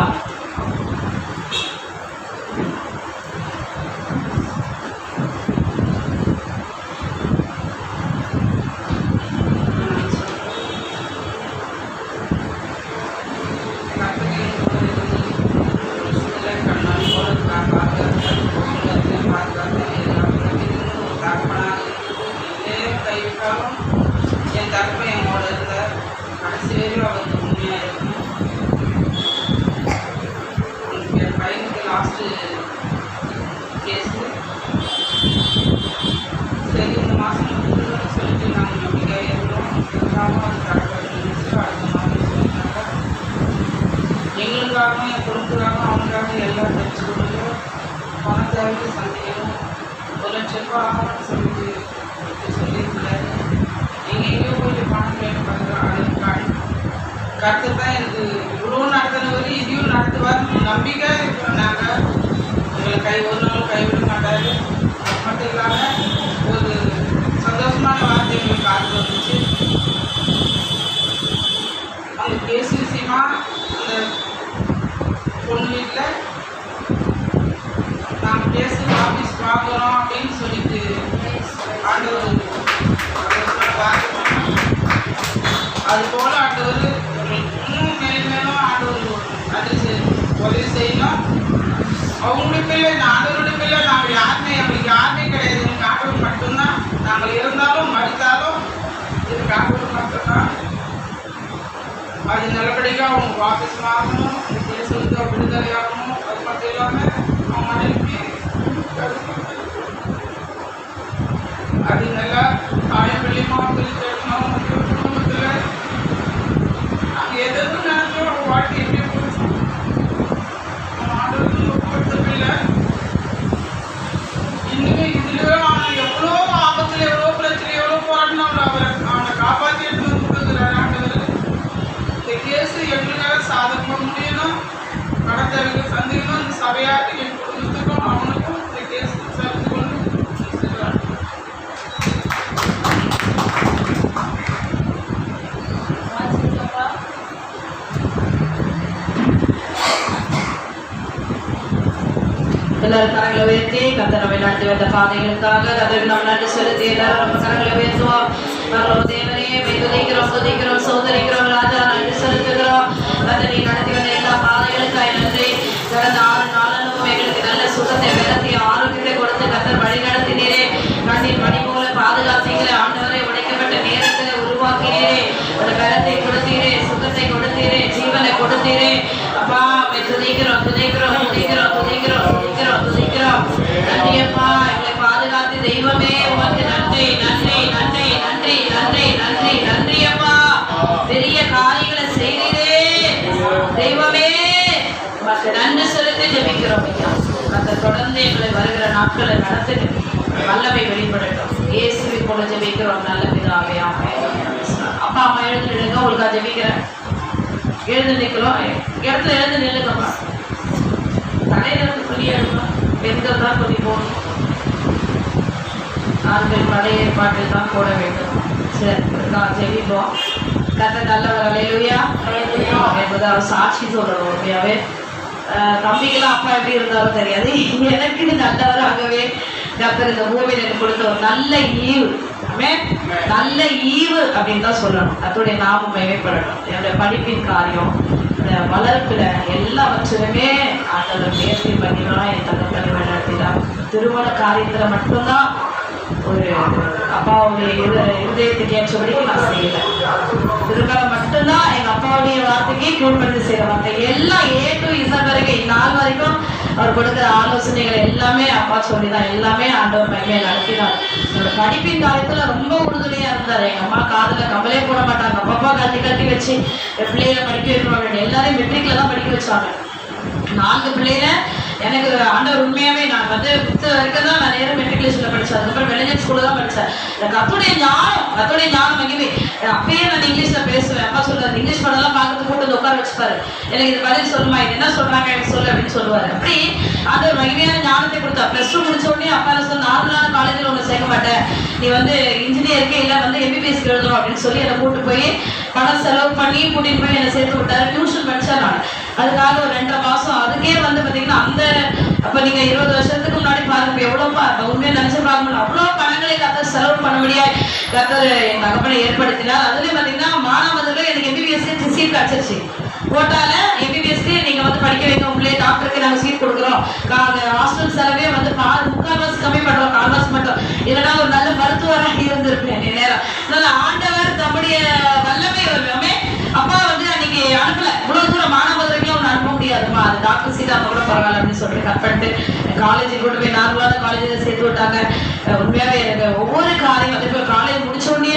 என் தரப்பு என்னோட இருந்த கடைசி வரையும் அவருக்கு உண்மையாக இருக்கும். என் பையனுக்கு லாஸ்ட்டு கேஸு சரி இந்த மாதம் முடிஞ்சுன்னு சொல்லிட்டு நாங்கள் நம்பிக்கையாக இருந்தோம். இருந்தாலும் அது கரெக்டாக இருந்துச்சு. அடுத்த மாதம் சொல்லிட்டாங்க. எங்களுக்காகவும் என் குடும்பத்துக்காகவும் அவங்களுக்காக எல்லாம் தெரிஞ்சு கொடுத்து பண தேவைக்கு சந்திக்கணும். 1 லட்சம் ரூபா ஆகணும்னு சொல்லியிருந்தாரு. எங்கெங்கேயோ போயிட்டு பணம் கேட்டு பார்க்குறோம். கருத்து தான் எனக்கு இவ்வளோ நடத்தினவர் இதையும் நடத்துவார் நம்பிக்கை பண்ணாங்க. உங்களை ஒரு நாள் கைவிட மாட்டார். அது மட்டும் இல்லாமல் ஒரு சந்தோஷமான வார்த்தை எங்களுக்கு காத்து வந்துச்சு. அந்த கேஸ் விஷயமா அந்த பொண்ணு வீட்டில் நாங்கள் பேசி ஆஃபீஸ் பார்க்குறோம் அப்படின்னு சொல்லிட்டு ஆண்டவர் அது போல் ஆண்டவர் இன்னும் மேலும் மேலும் ஆண்டவர் அது உதவி செய்யணும். அவங்களுடைய பிள்ளை ஆண்டவருடைய பிள்ளை நாங்கள் யாருமே எங்களுக்கு யாருமே கிடையாது. எங்களுக்கு ஆண்டவர் மட்டும்தான். நாங்கள் இருந்தாலும் மடித்தாலும் இதுக்கு ஆண்டவர் மட்டும்தான். அது நல்லபடியாக அவங்க ஆஃபீஸ் ஆகணும். தேசத்துக்கு விடுதலை ஆகணும். அது மட்டும் இல்லாமல் அவங்க மனைவிக்கு அது நல்லா ஆயப்பள்ளி மாவட்டத்தில் கேட்கணும். குடும்பத்தில் நாங்கள் எதுவும் நினைச்சோம் வாழ்க்கை எப்படி போச்சு ஆண்டவருக்கு ஒப்புக்கொடுத்தப்பில்லை. இன்னுமே இதுலேயே அவன் எவ்வளோ ஆபத்தில் எவ்வளோ பிரச்சனை எவ்வளோ போராடினா அவனை காப்பாற்றி எடுத்து வந்து கொடுக்குறாரு ஆண்டவர். இந்த கேஸு எங்களுக்காக சாதகமாக முடியணும். கடத்தலுக்கு சந்திக்கணும். இந்த சபையாருக்கு என் குடும்பத்துக்கும் அவனுக்கும் இந்த கேஸ் சேர்த்து கொண்டு எல்லாரும் கரங்களை உயர்த்தி கர்த்தர் நம்மை நடத்தி வந்த பாதைகளுக்காக கர்த்தருக்கு நாம் நன்றி செலுத்தி எல்லாரும் நம்ம கரங்களை உயர்த்துவோம். நாங்களோ தேவனே துதிக்கிறோம் சோதரிக்கிறோம் ராஜா நன்றி செலுத்துகிறோம். கர்த்தர் நீ நடத்தி வந்த எல்லா பாதைகளுக்காக நன்றி. கடந்த 6 நாளும் எங்களுக்கு நல்ல சுகத்தை விளத்தி ஆரோக்கியத்தை கொடுத்து கர்த்தர் வழி நடத்தினீரே. கண்ணின் மணி போல பாதுகாத்தீங்களே ஆண்டவரை. உடைக்கப்பட்ட நேரத்தை உருவாக்கினீரே. ஒரு பலத்தை கொடுத்தீரே, சுகத்தை கொடுத்தீரே, ஜீவனை கொடுத்தீரே. அப்பா துதிக்கிறோம். நன்றியப்பா. எங்களை பாதுகாத்து தெய்வமே உமக்கு நன்றி நன்றியப்பா. பெரிய காரியங்களை செய்தீரே தெய்வமே உமக்கு நன்றி செலுத்தி ஜெபிக்கிறோம் ஐயா. அந்த தொடர்ந்து எங்களை வருகிற நாட்களை நடத்துங்க. வல்லமை வெளிப்படட்டும். இயேசுவை போல ஜெபிக்கிறோம் நல்ல பிதாவே. அப்பா அம்மா எழுந்து நில்லுங்க. உங்களுக்காக ஜெபிக்கிறேன். எழுந்து நிற்கிறோம். இடத்துல எழுந்து நில்லுங்கப்பா. தலையிலிருந்து புள்ளியா இருக்கணும். பெண்கள் தான் சொல்லி போடணும். ஆண்கள் பழைய ஏற்பாட்டில் தான் போட வேண்டும். சரி ஜெபிப்போம். கர்த்தர் நல்லவர். அல்லேலூயா. என்பதாவது சாட்சி சொல்லணும். உண்மையாவே தம்பிக்கெல்லாம் அப்பா எப்படி இருந்தாலும் தெரியாது. எனக்கு நல்லவராகவே கர்த்தர் இந்த பூமியில் எனக்கு கொடுத்த ஒரு நல்ல ஈவு. நல்ல ஈவு அப்படின்னு தான் சொல்லணும். அதோடைய நாமம் மேம்படணும். என்னுடைய படிப்பின் காரியம், வளர்ப்புல எல்லாவற்றிலுமே ஆண்டவர் முயற்சி பண்ணிதான் என் தங்கத்தலை வழிநடத்தினார். திருமண காரியத்துல மட்டும்தான் ஒரு அப்பாவுடைய இருதயத்துக்கு ஏற்றபடிக்கு நான் செய்யலை. திருமணம் மட்டும்தான் எங்க அப்பாவுடைய வார்த்தைக்கு கீழ்படிந்து செய்யற வார்த்தை. எல்லாம் A to Z வரைக்கும் இந்நாள் வரைக்கும் அவர் கொடுக்குற ஆலோசனைகள் எல்லாமே அப்பா சொல்லிதான் எல்லாமே ஆண்டவர் மகிமையை நடத்தினார். என்னோட படிப்பின் காலத்துல ரொம்ப உறுதுணையா இருந்தார். எங்க அம்மா காதுல கவலையே போட மாட்டாங்க. அப்பா கட்டி வச்சு பிள்ளைகளை படிக்க வைக்கிறாங்க. எல்லாரையும் மெட்ரிக்ல தான் படிக்க வச்சாங்க. 4 பிள்ளைகளை எனக்கு ஆண்டவர் உண்மையாவே நான் வந்து 5th வரைக்கும் தான் நான் நேரம் மெட்ரிகுலேஷன்ல படித்தேன். அதுக்கப்புறம் வெள்ளஞ்சன் ஸ்கூல்ல தான் படித்தேன். இந்த கத்துடைய ஞானம் மகிமை. அப்பயே நான் இங்கிலீஷ்ல பேசுவேன். அப்பா சொல்றாரு, இங்கிலீஷ் படம்லாம் பார்க்கறது கூட்டு வந்து உட்கார வச்சுப்பாரு. எனக்கு இது பதில் சொல்லுமா, இது என்ன சொல்றாங்க எனக்கு சொல்லு அப்படின்னு சொல்லுவாரு. அப்படி ஆண்டவர் மகிமையான ஞானத்தை கொடுத்தா. +2 முடிச்ச உடனே அப்பா சொன்ன, நார்மலான காலேஜில் ஒன்று சேர்க்க மாட்டேன், நீ வந்து இன்ஜினியருக்கு இல்லை வந்து MBBS எழுதணும் அப்படின்னு சொல்லி என்னை கூட்டு போய் பணம் செலவு பண்ணி கூட்டிட்டு போய் என்னை சேர்த்து விட்டாரு. டியூஷன் படித்தேன் நான். அதுக்காக ஒரு 2.5 மாதம் அதுக்கே வந்து பார்த்தீங்கன்னா அப்போ நீங்கள் 20 வருஷத்துக்கு முன்னாடி பாருங்க எவ்வளோப்பா உண்மையாக நினச்சி பார்க்க முடியும். அவ்வளோ பணங்களை கத்தர் செலவு பண்ண முடியாது கத்தர் என் தகப்பனை ஏற்படுத்தினார். அதுலேயும் பார்த்தீங்கன்னா மானாமதுரில் எனக்கு MBBS சீட் கிடச்சிருச்சு. போட்டால MBBSக்கு நீங்கள் வந்து படிக்க வைங்க, உங்களே டாக்டருக்கு நாங்கள் சீட் கொடுக்குறோம், ஹாஸ்டல் செலவே வந்து 3/4 கம்மி பண்ணுறோம், 4 மட்டும், இல்லைன்னா ஒரு நல்ல மருத்துவராக இருந்திருப்பேன் நேரம். அதனால ஆண்டவர் தம்முடைய வல்லமை எல்லாமே அப்பா வந்து அன்னைக்கு அனுப்பல. இவ்வளவு தூரம் மானாமதுரைக்கும் ஒன்று அனுப்ப முடியாதுமா, அது டாக்டர் சீட் அந்த கூட பரவாயில்ல அப்படின்னு சொல்லிட்டு கட் பண்ணிட்டு காலேஜுக்கு கொண்டு போய் நார்மலான காலேஜில் சேர்த்து விட்டாங்க. உண்மையாகவே எனக்கு ஒவ்வொரு காரியம் வந்து இப்போ காலேஜ் முடிச்ச உடனே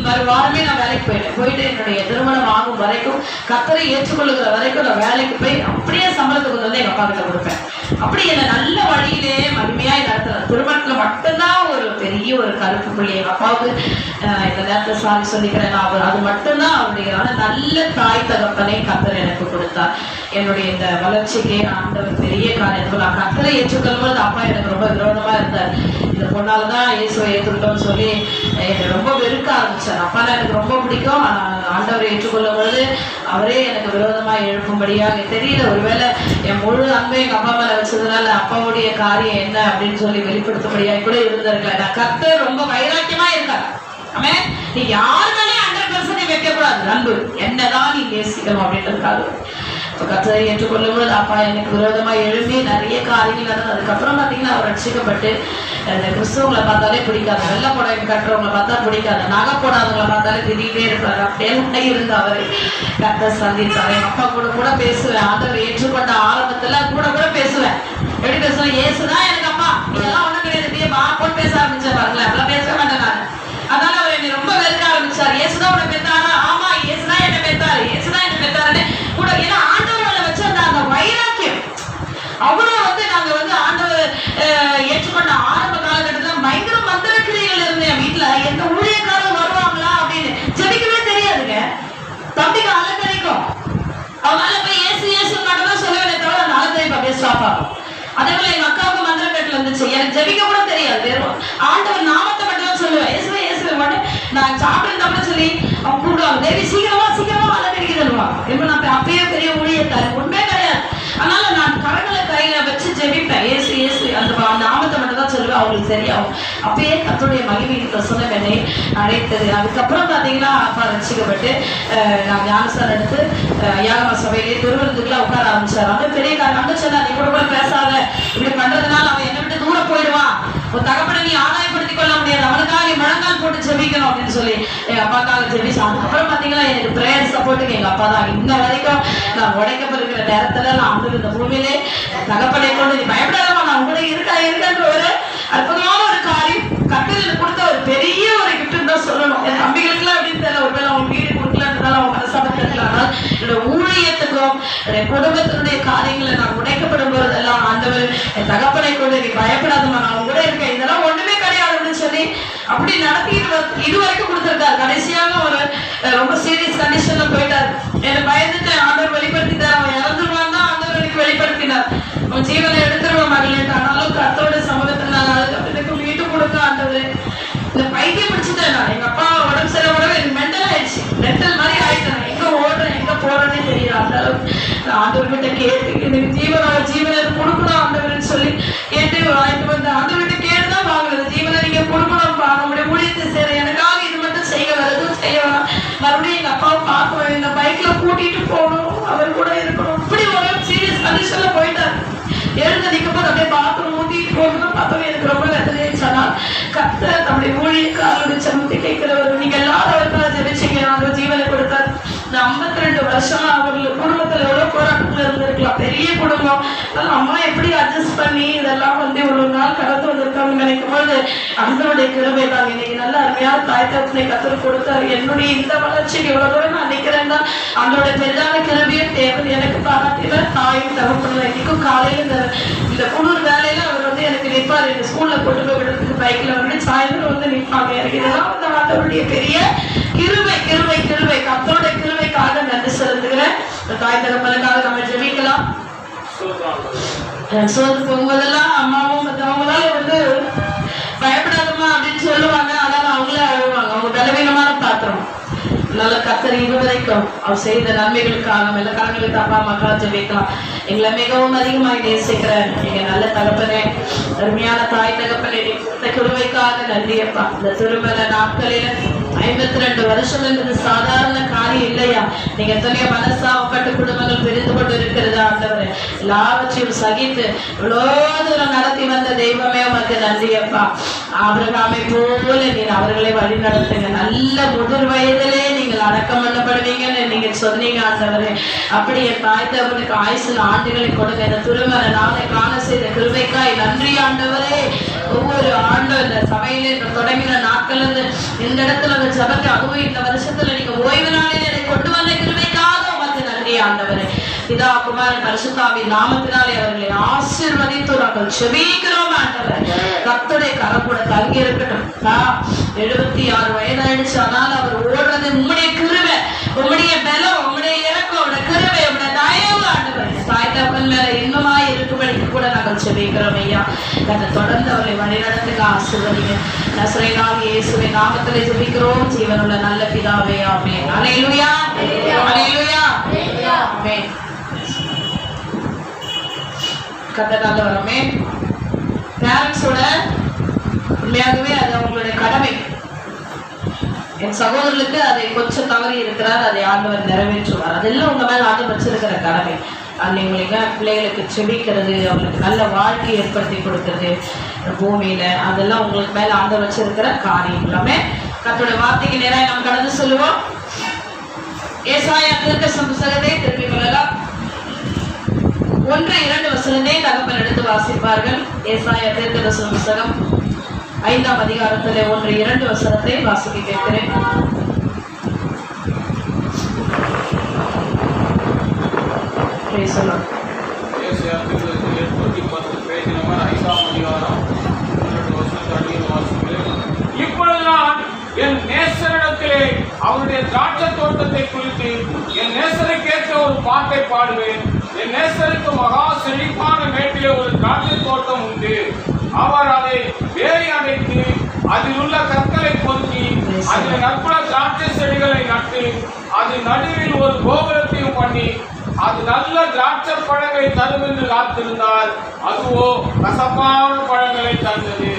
மறு வாரமே நான் வேலைக்கு போயிட்டு என்னுடைய திருமணம் ஆகும் வரைக்கும் கத்தரை ஏற்றுக்கொள்ளுகிற வரைக்கும் நான் வேலைக்கு போய் அப்படியே சம்பளத்துக்கு வந்து எங்கள் அப்பா கிட்ட கொடுப்பேன். அப்படி என்னை நல்ல வழியிலே மகிமையாய் நடத்துறேன். திருமணத்தில் மட்டும்தான் ஒரு பெரிய ஒரு கருப்பு புள்ளி எங்கள் அப்பாவுக்கு இந்த நேரத்தில் சாரி சொல்லிக்கிறேன். அது மட்டும்தான் அவருடைய நல்ல தாய் தகப்பனை கத்தர் எனக்கு கொடுத்தார். என்னுடைய இந்த வளர்ச்சிக்கு ஆண்டவர் பெரிய காரியத்தில் நான் கத்தரை ஏற்றுக்கொள்ளும்போது அப்பா எனக்கு ரொம்ப விரோதமாக இருந்தார். இந்த பொண்ணால் தான் இயேசுவை ஏற்றுக்கிட்டோம்னு சொல்லி என்னை ரொம்ப வெறுக்க ஆரம்பித்தார். அப்பா எனக்கு ரொம்ப பிடிக்கும், ஆண்டவரை ஏற்றுக்கொள்ளும் பொழுது அவரே எனக்கு விரோதமாக எழுப்பும்படியாக தெரியல. ஒருவேளை என் முழு அன்பை எங்கள் அப்பா மேலே வச்சதுனால அப்பாவுடைய காரியம் என்ன அப்படின்னு சொல்லி வெளிப்படுத்தபடியாக கூட இருந்திருக்கல. நான் கர்த்தர் ரொம்ப வைராக்கியமா இருக்கார். ஆமே, நீ யார் மேலே 100% வைக்கக்கூடாது அன்பு, என்னதான் நீ நேசிக்கணும் அப்படின்றதுக்காக இப்போ கர்த்தரை ஏற்றுக்கொள்ளும் பொழுது அப்பா எனக்கு விரோதமாக எழுப்பி நிறைய காரியங்கள் நடந்தது. அதுக்கப்புறம் பார்த்தீங்கன்னா அவர் ரட்சிக்கப்பட்டு இந்த கிறிஸ்தவங்களை பார்த்தாலே பிடிக்காது, வெள்ளை புடவை கட்டுறவங்களை பார்த்தா பிடிக்காது, நகை போடாதவங்களை பார்த்தாலே திடீர்னே இருப்பாரு. அப்படியே இருந்து அவர் கர்த்தர் சந்தித்தார். எங்கள் அப்பா கூட பேசுவேன். ஆண்டவர் ஏற்றுக்கொண்ட ஆரம்பத்தில் கூட பேசுவேன். எப்படி பேசுவேன், ஏசுதான் எனக்கு அப்பா, இதெல்லாம் ஒன்றும் கிடையாது, போட்டு பேச ஆரம்பிச்சேன் பாருங்களேன். அதெல்லாம் பேச மாட்டேன் நான். அதனால அவர் என்னை ரொம்ப வெறுக்க ஆரம்பிச்சார். ஏசுதான் உன்னை பெற்றாரா? ஆமா, ஏசுதான் என்னை பெற்றாரு, ஏசுதான் என்னை பெற்றாருன்னு கூட. ஏன்னா ஆண்டவர்களை வச்சிருந்த அந்த வைராக்கியம் அவ்வளோ வந்து நாங்கள் வந்து ஆண்டவர் ஏற்றுக்கொண்ட ஆரம்ப காலகட்டத்தில் பயங்கர மந்திர கிரியைகள் இருந்தேன். என் வீட்டில் எந்த ஊழியக்காரர் வருவாங்களா அப்படின்னு ஜெபிக்கவே தெரியாதுங்க. தம்பிக்கு அலங்கரிக்கும், அவனால போய் ஏசு மட்டும் தான் சொல்லுவேனே தவிர அந்த அலங்கரிப்பு அப்படியே ஸ்டாப் ஆகும். அதே போல எங்க அக்காவுக்கு மந்திர கட்டில் இருந்துச்சு, எனக்கு ஜெபிக்க கூட தெரியாது, வெறும் ஆண்டவர் நாமத்தை மட்டும் தான் சொல்லுவேன். இயேசுவே மட்டும் நான் சாப்பிட்டு சொல்லி அவங்க கூப்பிடுவாங்க, தேவி சீக்கிரமா அலங்கரிக்க சொல்லுவாங்க. இப்போ நான் அப்பயே பெரிய ஊழியக்காரன் உண்மையே கிடையாது. அதனால நான் கரங்களை கையில வச்சு ஜெபிப்பேன். ஏசு அந்த நாமத்தை மட்டும் தான் சொல்லுவேன், அவங்களுக்கு சரியாகும். அப்பயே கர்த்தருடைய மகிமையின் பிரசன்னம் என்னை அழைத்தது. அதுக்கப்புறம் பார்த்தீங்கன்னா அப்பா ரட்சிக்கப்பட்டு நான் ஞானஸ்தானம் எடுத்து யாகமா சபையிலே திருவிருந்துக்குலாம் உட்கார ஆரம்பிச்சார். அவங்க பெரிய காரணம் சொன்னா, நீ கூட பேசாத, இப்படி பண்றதுனால அவன் என்னை விட்டு தூரம் போயிடுவான், ஒரு தகப்பனை நீ ஆதாயப்படுத்திக் கொள்ள முடியாது, அவனுக்காக நீ முழங்கால் போட்டு ஜெபிக்கணும் அப்படின்னு சொல்லி எங்க அப்பாக்காக ஜெபிச்சேன். அதுக்கப்புறம் பாத்தீங்கன்னா எனக்கு பிரேயர் சப்போர்ட்டுக்கு எங்க அப்பா தான். இன்ன வரைக்கும் நான் உடைக்கப்படுகிற நேரத்துல நான் வந்து இந்த பூமியிலே தகப்பனை கொண்டு நீ பயப்படாதமா, நான் கூட இருக்கன்ற ஒரு அற்புதமான ஒரு காரியம் கட்டளை கொடுத்த ஒரு பெரிய ஒரு கிஃப்ட் தான் சொல்லணும். என் தம்பிகளுக்குலாம் அப்படின்னு தெரியல, ஒருவேளை அவங்க வீடு கொடுக்கலன்றதால அவங்க மனசாபத்தில், ஆனால் என்னோட ஊழியத்துக்கும் என் குடும்பத்தினுடைய காரியங்களை நான் உடைக்கப்படும் போதெல்லாம் ஆண்டவர் என் தகப்பனை கொண்டு நீ பயப்படாதமா, நான் கூட இருக்கேன், இதெல்லாம் ஒண்ணுமே கிடையாது அப்படின்னு சொல்லி அப்படி நடத்திட்டு இதுவரைக்கும் கொடுத்துருக்காரு. கடைசியாக ஒரு ரொம்ப சீரியஸ் கண்டிஷன்ல போயிட்டாரு. என்னை பயந்துட்டு ஆண்டவர் வெளிப்படுத்திட்டார். அவன் இறந்துருவான் தான் ஆண்டவர் எனக்கு வெளிப்படுத்தினார். அவன் ஜீவனை எடுத்துருவான் மகளிர். ஆனாலும் கர்த்தரோட சமூகத்தில் நான் அதுக்கு வீட்டு கொடுக்க ஆண்டவர் இந்த பைத்தியம் பிடிச்சிட்டேன். நான் எங்க அப்பா உடம்பு சரியோட எனக்கு மென்டல் ஆயிடுச்சு, மென்டல் மாதிரி ஆயிட்டேன். எங்க ஓடுறேன் எங்க போறேன்னே தெரியல. அந்த அளவுக்கு ஆண்டவர்கிட்ட கேட்டு எனக்கு ஜீவனை கொடுக்கணும் ஆண்டவர்னு சொல்லி கேட்டு வாங்கிட்டு வந்து ஆண்டவர்கிட்ட கேட்டுதான் வாங்குறது. ஜீவனை நீங்க கொடுக்கணும், நம்முடைய ஊழியத்தை சேர எனக்காக இது மட்டும் செய்ய வரதும் செய்ய வேணாம், மறுபடியும் எங்க அப்பாவை பார்க்கணும், இந்த பைக்ல கூட்டிட்டு போகணும், அவர் கூட இருக்கணும். இப்படி ஒரு சீரியஸ் கண்டிஷன்ல போயிட்டாரு. எழுந்து நிற்கும்போது அப்படியே பாத்ரூம் ஊத்திட்டு போகணும். பார்த்தோம் எனக்கு ரொம்ப வேதனையாச்சுன்னா கர்த்தர் நம்முடைய ஊழியக்காரருடைய சமத்தை கேட்கிறவர். நீங்க எல்லாரும் அவருக்காக ஜெபிச்சீங்க, ஜீவனை கொடுத்தார். இந்த 52 வருஷமா அவர்கள் குடும்பத்துல எவ்வளவு போராட்டத்துல இருந்திருக்கு. இருக்கலாம், பெரிய குடும்பம். அதனால அம்மா எப்படி அட்ஜஸ்ட் பண்ணி இதெல்லாம் வந்து இவ்வளவு நாள் கடந்து வந்திருக்காங்க நினைக்கும் போது அவங்களுடைய கிருபை தான். இன்னைக்கு நல்ல அருமையான தாய் தகப்பனை கத்தர் கொடுத்தாரு. என்னுடைய இந்த வளர்ச்சிக்கு இவ்வளவு தூரம் நான் நிக்கிறேன்னா அவங்களோட பெரிதான கிருபையும் தேவை எனக்கு பாராட்டில தாயும் தகப்பன. இன்னைக்கும் காலையில இந்த குளிர் வேலையில அவர் வந்து எனக்கு நிற்பாரு. இந்த ஸ்கூல்ல கொண்டு போய் விடுறதுக்கு பைக்ல வந்து சாயந்தரம் வந்து நிற்பாங்க. எனக்கு இதெல்லாம் வந்து ஆண்டவருடைய பெரிய கிருபை கிருபை கிருபை. கத்தோட கிருபைக்காக நன்றி செலுத்துகிறேன். தாய் தகப்பனுக்காக நம்ம ஜெபிக்கலாம். சோறு போகும்போதெல்லாம் அம்மாவும் மற்றவங்களால வந்து பயப்படாதம்மா அப்படின்னு சொல்லுவாங்க. ஆனாலும் அவங்களே அழுவாங்க. அவங்க பலவீனமான பாத்திரம். நல்ல கத்தர் இதுவரைக்கும் அவர் செய்த நன்மைகளுக்காக நல்ல காரணங்களுக்கு அப்பா மக்களா ஜெபிக்கலாம். எங்களை மிகவும் அதிகமாக நேசிக்கிறேன் எங்க நல்ல தகப்பனே, அருமையான தாய் தகப்பனே, இந்த கிருபைக்காக நன்றியப்பா. இந்த திருமண நாட்களில 52 வருஷம் என்பது சாதாரண காரியம் இல்லையா? நீங்க எத்தனையோ மனசாவப்பட்ட குடும்பங்கள் பிரிந்து கொண்டு இருக்கிறதா ஆண்டவரே. எல்லாவற்றையும் சகித்து இவ்வளோ தூரம் நடத்தி வந்த தெய்வமே உமக்கு நன்றியப்பா. ஆபிரகாமை போல நீர் அவர்களை வழி நடத்துங்க. நல்ல முதிர் வயதிலே நீங்கள் அடக்கம் பண்ணப்படுவீங்கன்னு நீங்க சொன்னீங்க ஆண்டவரே. அப்படி என் தாய் தகவலுக்கு ஆயுசில் ஆண்டுகளை கொடுங்க. இந்த திருமண நாளை காண செய்த கிருபைக்காய் நன்றி ஆண்டவரே. ஒவ்வொரு ஆண்டும் இந்த சபையில தொடங்கின நாட்கள் இருந்து இந்த இடத்துல அந்த ஜபத்தை அதுவும் இந்த வருஷத்துல நீங்க ஓய்வு நாளில் என்னை கொண்டு வந்த கிருபைக்காக உமக்கு நன்றி ஆண்டவரே. பிதா குமாரன் பரிசுத்தாவின் நாமத்தினாலே அவர்களை ஆசீர்வதித்து நாங்கள் செபிக்கிறோம் ஆண்டவரே. கர்த்தருடைய கரம் கூட தங்கி இருக்கட்டும். 76 வயதாயிடுச்சு. ஆனால் அவர் ஓடுறது உம்முடைய கிருபை, உம்முடைய பலம், உம்முடைய இறக்கம், உம்முடைய கிருபை, உம்முடைய தயவு ஆண்டவரே. தாய் தகப்பன் மேல இன்னுமாய் இருக்கும்படிக்கு கூட நாங்கள் செபிக்கிறோம் ஐயா. கர்த்தர் தொடர்ந்து அவர்களை வழிநடத்துங்க, ஆசீர்வதிங்க. நசரேயனாகிய இயேசுவின் நாமத்திலே ஜெபிக்கிறோம் ஜீவனுள்ள நல்ல பிதாவே, ஆமென். அல்லேலூயா, அல்லேலூயா, ஆமென். கர்த்தர் நல்லவர், ஆமென். பேரண்ட்ஸோட உண்மையாகவே அது அவங்களுடைய கடமை. என் சகோதரர்களுக்கு அதை கொஞ்சம் தவறி இருக்கிறார், அதை ஆண்டவர் நிறைவேற்றுவார். அதெல்லாம் உங்க மேல ஆண்டவர் வச்சிருக்கிற கடமை. உங்களுக்கு பிள்ளைகளுக்கு செபிக்கிறது, அவங்களுக்கு நல்ல வாழ்க்கையை ஏற்படுத்தி கொடுக்கிறது பூமியில, அதெல்லாம் உங்களுக்கு மேல ஆண்டவர் வச்சிருக்கிற காரியம் எல்லாமே. கர்த்தருடைய வார்த்தைக்கு நேராக நாம் கடந்து சொல்லுவோம். ஏசாயா தீர்க்கதரிசன புத்தகத்தை திருப்பி கொள்ளலாம். 1-2 வசனத்தை தகப்பன் எடுத்து வாசிப்பார்கள். ஏசாயா தீர்க்கதரிசன புத்தகம் 5ஆம் அதிகாரத்திலே 1-2 வசனத்தை வாசிக்க கேட்கிறேன். இப்பொழுது நான் என் நேசரிடத்திலே அவருடைய திராட்சை தோட்டத்தை குறித்து என் நேசருக்கேற்ற ஒரு பாட்டை பாடுவேன். என் நேசருக்கு மகா செழிப்பான மேட்டிலே ஒரு திராட்சை தோட்டம் உண்டு. அவர் அதை வேலி அடைத்து அதில் உள்ள கற்களை பொறுக்கி அதில் நற்புல திராட்சை செடிகளை நட்டு அது நடுவில் ஒரு கோபுரத்தையும் பண்ணி அது நல்ல திராட்சை பழங்களை தரும் என்று காத்திருந்தால் அதுவோ கசப்பான பழங்களை தந்தது.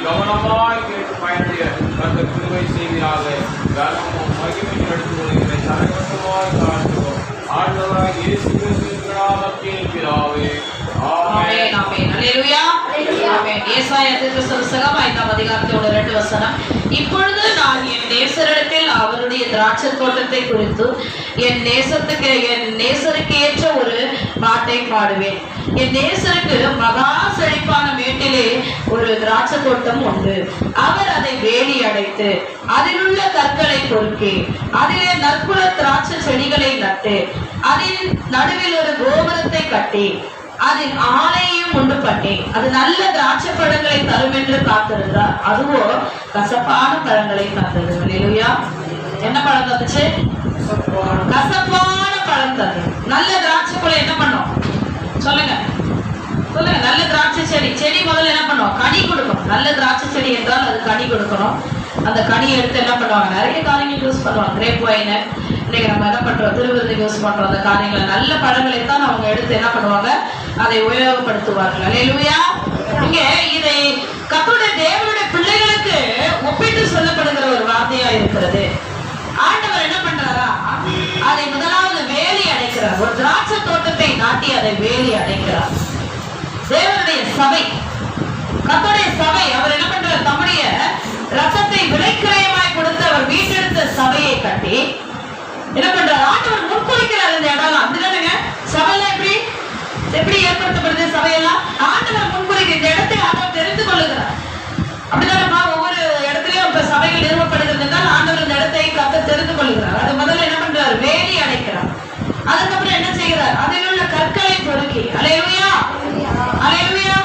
கவனமாய் கேட்டு பயனுடைய அந்த கிருபை செய்தியாக கனமும் மகிமையும் எடுத்து வருகிற சரகமாய் காட்டுவோம். ஆண்டவராக இயேசு கிறிஸ்துவின் நாமத்தில் பிதாவே, ஆமென், ஆமென். அல்லேலூயா, ஆமென். ஏசாயா தீர்க்கதரிசன புத்தகம் 5ஆம் அதிகாரத்தோட 2 வசனம். இப்பொழுது நான் என் நேசரிடத்தில் அவருடைய திராட்சை தோட்டத்தை குறித்து என் நேசருக்கு ஏற்ற ஒரு பாட்டை பாடுவேன். என் நேசருக்கு மகா செழிப்பான மேட்டிலே ஒரு திராட்சை தோட்டம் உண்டு. அவர் அதை வேலி அடைத்து அதில் உள்ள கற்களை பொறுக்கி அதிலே நற்புல திராட்சை செடிகளை நட்டு அதில் நடுவில் ஒரு கோபுரத்தை கட்டி அதில் ஆலையையும் உண்டு பண்ணி அது நல்ல திராட்சை பழங்களை தரும் என்று காத்திருந்தார். அதுவோ கசப்பான பழங்களை தந்தது. அல்லேலூயா. என்ன பழம் தந்துச்சு? கசப்பான பழம் தந்தது. நல்ல திராட்சை பழம் என்ன பண்ணும் சொல்லுங்க, சொல்லுங்க. நல்ல திராட்சை செடி முதல்ல என்ன பண்ணும்? கனி கொடுக்கும். நல்ல திராட்சை செடி என்றால் அது கனி கொடுக்கணும். அந்த கனியை எடுத்து என்ன பண்ணுவாங்க? நிறைய காரியங்கள் யூஸ் பண்ணுவாங்க. கிரேப் வைன் இன்னைக்கு நம்ம என்ன பண்றோம்? திருவிருந்துக்கு யூஸ் பண்றோம். அந்த காரியங்களை நல்ல பழங்களை தான் அவங்க எடுத்து என்ன பண்ணுவாங்க? அதை உபயோகப்படுத்துவார்கள். அல்லேலூயா. இங்க இதை கர்த்தருடைய தேவனுடைய பிள்ளைகளுக்கு ஒப்பிட்டு சொல்லப்படுகிற ஒரு வார்த்தையா இருக்கிறது. ஆண்டவர் என்ன பண்றாரா? அதை முதலாவது வேலி அடைக்கிறார். ஒரு திராட்சை தோட்டத்தை நாட்டி அதை வேலி அடைக்கிறார். தேவனுடைய சபை, கர்த்தருடைய சபை. அவர் என்ன பண்றார்? தம்முடைய ரத்தத்தை விலைக்கிரயமாய் கொடுத்து அவர் மீட்டெடுத்த சபையை கட்டி என்ன பண்றார்? ஆண்டவர் முன்குறிக்கிறார் இந்த இடம்லாம். அப்படிதானுங்க? சபையெல்லாம் எப்படி ஏற்படுத்தப்படுது? சபையெல்லாம் ஆண்டவர் முன்குறிக்க இந்த இடத்தை ஆண்டவர் தெரிந்து கொள்ளுகிறார். அப்படிதானப்பா? ஒவ்வொரு இடத்துலயும் இப்ப சபைகள் நிறுவப்படுகிறது, ஆண்டவர் இந்த இடத்தை கர்த்தர் தெரிந்து கொள்ளுகிறார். அது முதல்ல என்ன பண்றார்? வேலி அடைக்கிறார். அதுக்கப்புறம் என்ன செய்கிறார்? அதில் உள்ள கற்களை பொறுக்கி, அல்லேலூயா அல்லேலூயா,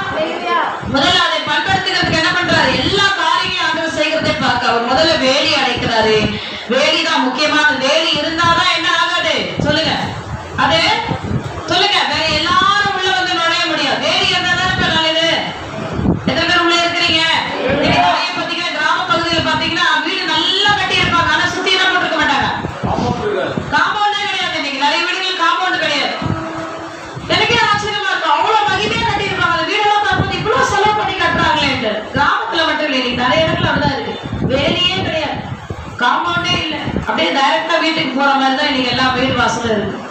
முதல்ல அதை பண்படுத்துகிறதுக்கு என்ன பண்றாரு? எல்லா காரியங்களையும் ஆண்டவர் செய்கிறதை பார்க்க அவர் முதல்ல வேலி அடைக்கிறாரு. வேலிதான் முக்கியமான. வேலி இருந்தாதான் என்ன ஆகாது? சொல்லுங்க, அது சொல்லுங்க. வேற எல்லாரும் உள்ள வந்து நுழைய முடியாது. வேலி இருந்தா தானே நல்லது. எத்தனை பேர் உள்ள இருக்கிறீங்க? நிறைய பாத்தீங்கன்னா கிராம பகுதியில் பாத்தீங்கன்னா வீடு நல்லா கட்டி இருப்பாங்க, ஆனா சுத்தி என்ன போட்டிருக்க மாட்டாங்க, காம்பவுண்டே கிடையாது. இன்னைக்கு நிறைய வீடுகள் காம்பவுண்ட் கிடையாது. எனக்கே ஆச்சரியமா இருக்கும், அவ்வளவு மகிமையா கட்டி இருப்பாங்க. அந்த வீடெல்லாம் பார்க்கும்போது இவ்வளவு செலவு பண்ணி கட்டுறாங்களே. கிராமத்துல மட்டும் இல்லை, இன்னைக்கு நிறைய இடத்துல அப்படிதான் இருக்கு. வேலையே கிடையாது, காம்பவுண்டே இல்லை. அப்படியே டைரக்டா வீட்டுக்கு போற மாதிரி தான் இன்னைக்கு எல்லா வீடு வாசலும் இருக்கு.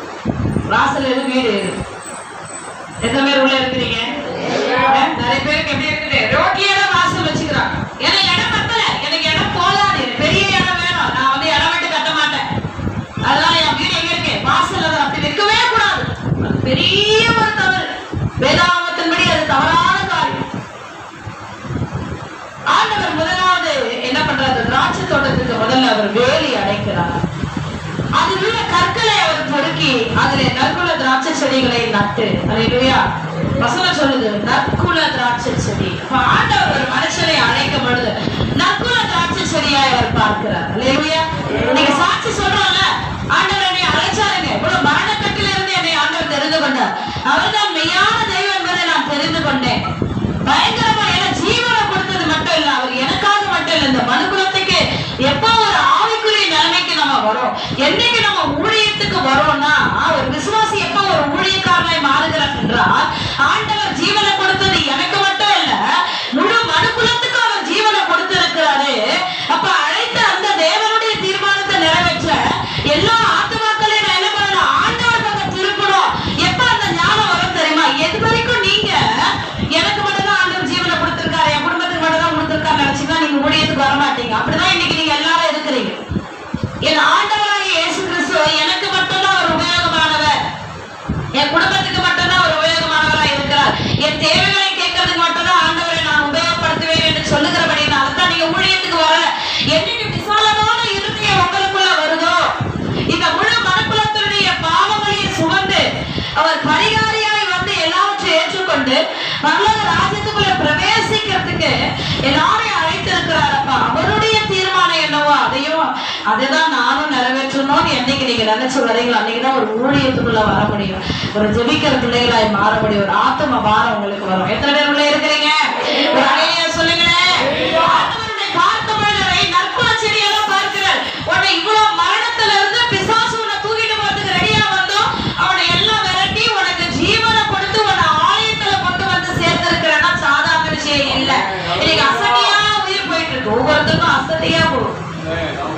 வாசல் இருக்கு, வீடு இருக்கு. எத்தனை பேர் உள்ள இருக்கிறீங்க? நிறைய பேருக்கு எப்படி இருக்குது? ரோட்லயே தான் வாசல் வச்சுக்கிறாங்க. ஏன்னா இடம் பத்தல, எனக்கு இடம் போதாது, பெரிய இடம் வேணும், நான் வந்து இடம் விட்டு கட்ட மாட்டேன், அதனால என் வீடு எங்க இருக்கு? வாசல். அதை அப்படி வைக்கவே கூடாது. பெரிய ஒரு தவறு. வேதாகமத்தின்படி அது தவறான காரியம். ஆண்டவர் முதலாவது என்ன பண்றாரு? திராட்சை தோட்டத்துக்கு முதல்ல அவர் வேலி அடைக்கிறார். அதில் உள்ள கற்களை அவர் பொறுக்கி அதிலே நற்குல திராட்சை செடிகளை நட்டு, அல்லேலூயா, வசனம் சொல்லுது நற்குல திராட்சை செடி. ஆண்டவர் ஒரு மனுஷனை அழைக்கும் பொழுது நற்குல திராட்சை செடியாய் அவர் பார்க்கிறார். அல்லேலூயா. நீங்க சாட்சி சொல்றோம்ல, ஆண்டவர் என்னை அழைச்சாருங்க, இவ்வளவு மரணக்கட்டில இருந்து என்னை ஆண்டவர் தெரிந்து கொண்டார், அவர்தான் மெய்யான தெய்வம் என்பதை நான் தெரிந்து கொண்டேன். பயங்கரமா என ஜீவனை கொடுத்தது மட்டும் இல்ல, அவர் எனக்காக மட்டும் இல்ல, இந்த மனுக்குலத்துக்கு எப்போ ஒரு ஆவிக்குரிய நிலைமைக்கு நம்ம வரோம், என்னைக்கு நம்ம ஊழியத்துக்கு வரோம்னா, ஒரு விசுவாசி எப்ப ஒரு ஊழியக்காரனாய் மாறுகிறார் என்றால், ஆண்டவர் ஜீவனை கொடுத்தது எனக்கு மட்டும் இல்ல, முழு மனுக்குலத்துக்கு அவர் ஜீவனை கொடுத்திருக்கிறாரு. அப்ப அழைத்த அந்த தேவனுடைய தீர்மானத்தை நிறைவேற்ற எல்லா ஆத்துமாக்களையும் நான் என்ன பண்ணணும்? ஆண்டவர் பக்கம் திருப்பணும். எப்ப அந்த ஞானம் வரும் தெரியுமா? எது வரைக்கும் நீங்க எனக்கு மட்டும் தான் ஆண்டவர் ஜீவனை கொடுத்திருக்காரு, என் குடும்பத்துக்கு மட்டும் தான் கொடுத்திருக்காரு நினைச்சீங்கன்னா நீங்க ஊழியத்துக்கு வர மாட்டீங்க. அப்படிதான் இன்னைக்கு நீங்க எல்லாரும் இருக்கிறீங்க. என் ஆண்டவராகிய இயேசு கிறிஸ்து எனக்கு மட்டும்தான் அவர் உபயோகமானவர், என் குடும்பத்துக்கு மட்டும்தான் அவர் உபயோகமானவராக இருக்கிறார், என் தேவைகளை கேட்கறதுக்கு மட்டும்தான் ஆண்டவரை நான் உபயோகப்படுத்துவேன் என்று சொல்லுகிறபடினால தான் நீங்க ஊழியத்துக்கு வரல. என்னைக்கு விசாலமான இருதயம் உங்களுக்குள்ள வருதோ, இந்த முழு மனுக்குலத்தினுடைய பாவங்களையே சுமந்து அவர் பரிகாரியாய் வந்து எல்லாவற்றையும் ஏற்றுக்கொண்டு பரலோக ராஜ்யத்துக்குள்ள பிரவேசிக்கிறதுக்கு எல்லாரையும் அழைத்திருக்கிறாரப்பா. அவருடைய தீர்மானம் என்னவோ அதைதான் நானும் நிறைவேற்றணும்னு என்னைக்கு நீங்க நினைச்சு வரீங்களோ அன்னைக்குதான் ஒரு ஊழியத்துக்குள்ள வர முடியும், ஒரு ஜெபிக்கிற பிள்ளைகளாய் மாற முடியும், ஒரு ஆத்ம பாரம் உங்களுக்கு வரும். எத்தனை பேர் உள்ள இருக்கிறீங்க? ஒரு அலையா சொல்லுங்களேன். ஆண்டவருடைய பார்த்தவர்களை நற்குல செடியெல்லாம் பார்க்கிறார். உன்னை இவ்வளவு மரணத்துல இருந்து பிசாசு உன்னை தூக்கிட்டு போறதுக்கு ரெடியா வந்தோம், அவனை எல்லாம் விரட்டி உனக்கு ஜீவனை கொடுத்து உன்னை ஆலயத்துல கொண்டு வந்து சேர்த்திருக்கிறேன்னா சாதாரண விஷயம் இல்ல. இன்னைக்கு அசதியா உயிர் போயிட்டு இருக்கு, ஒவ்வொருத்தருக்கும் அசதியா போகும்.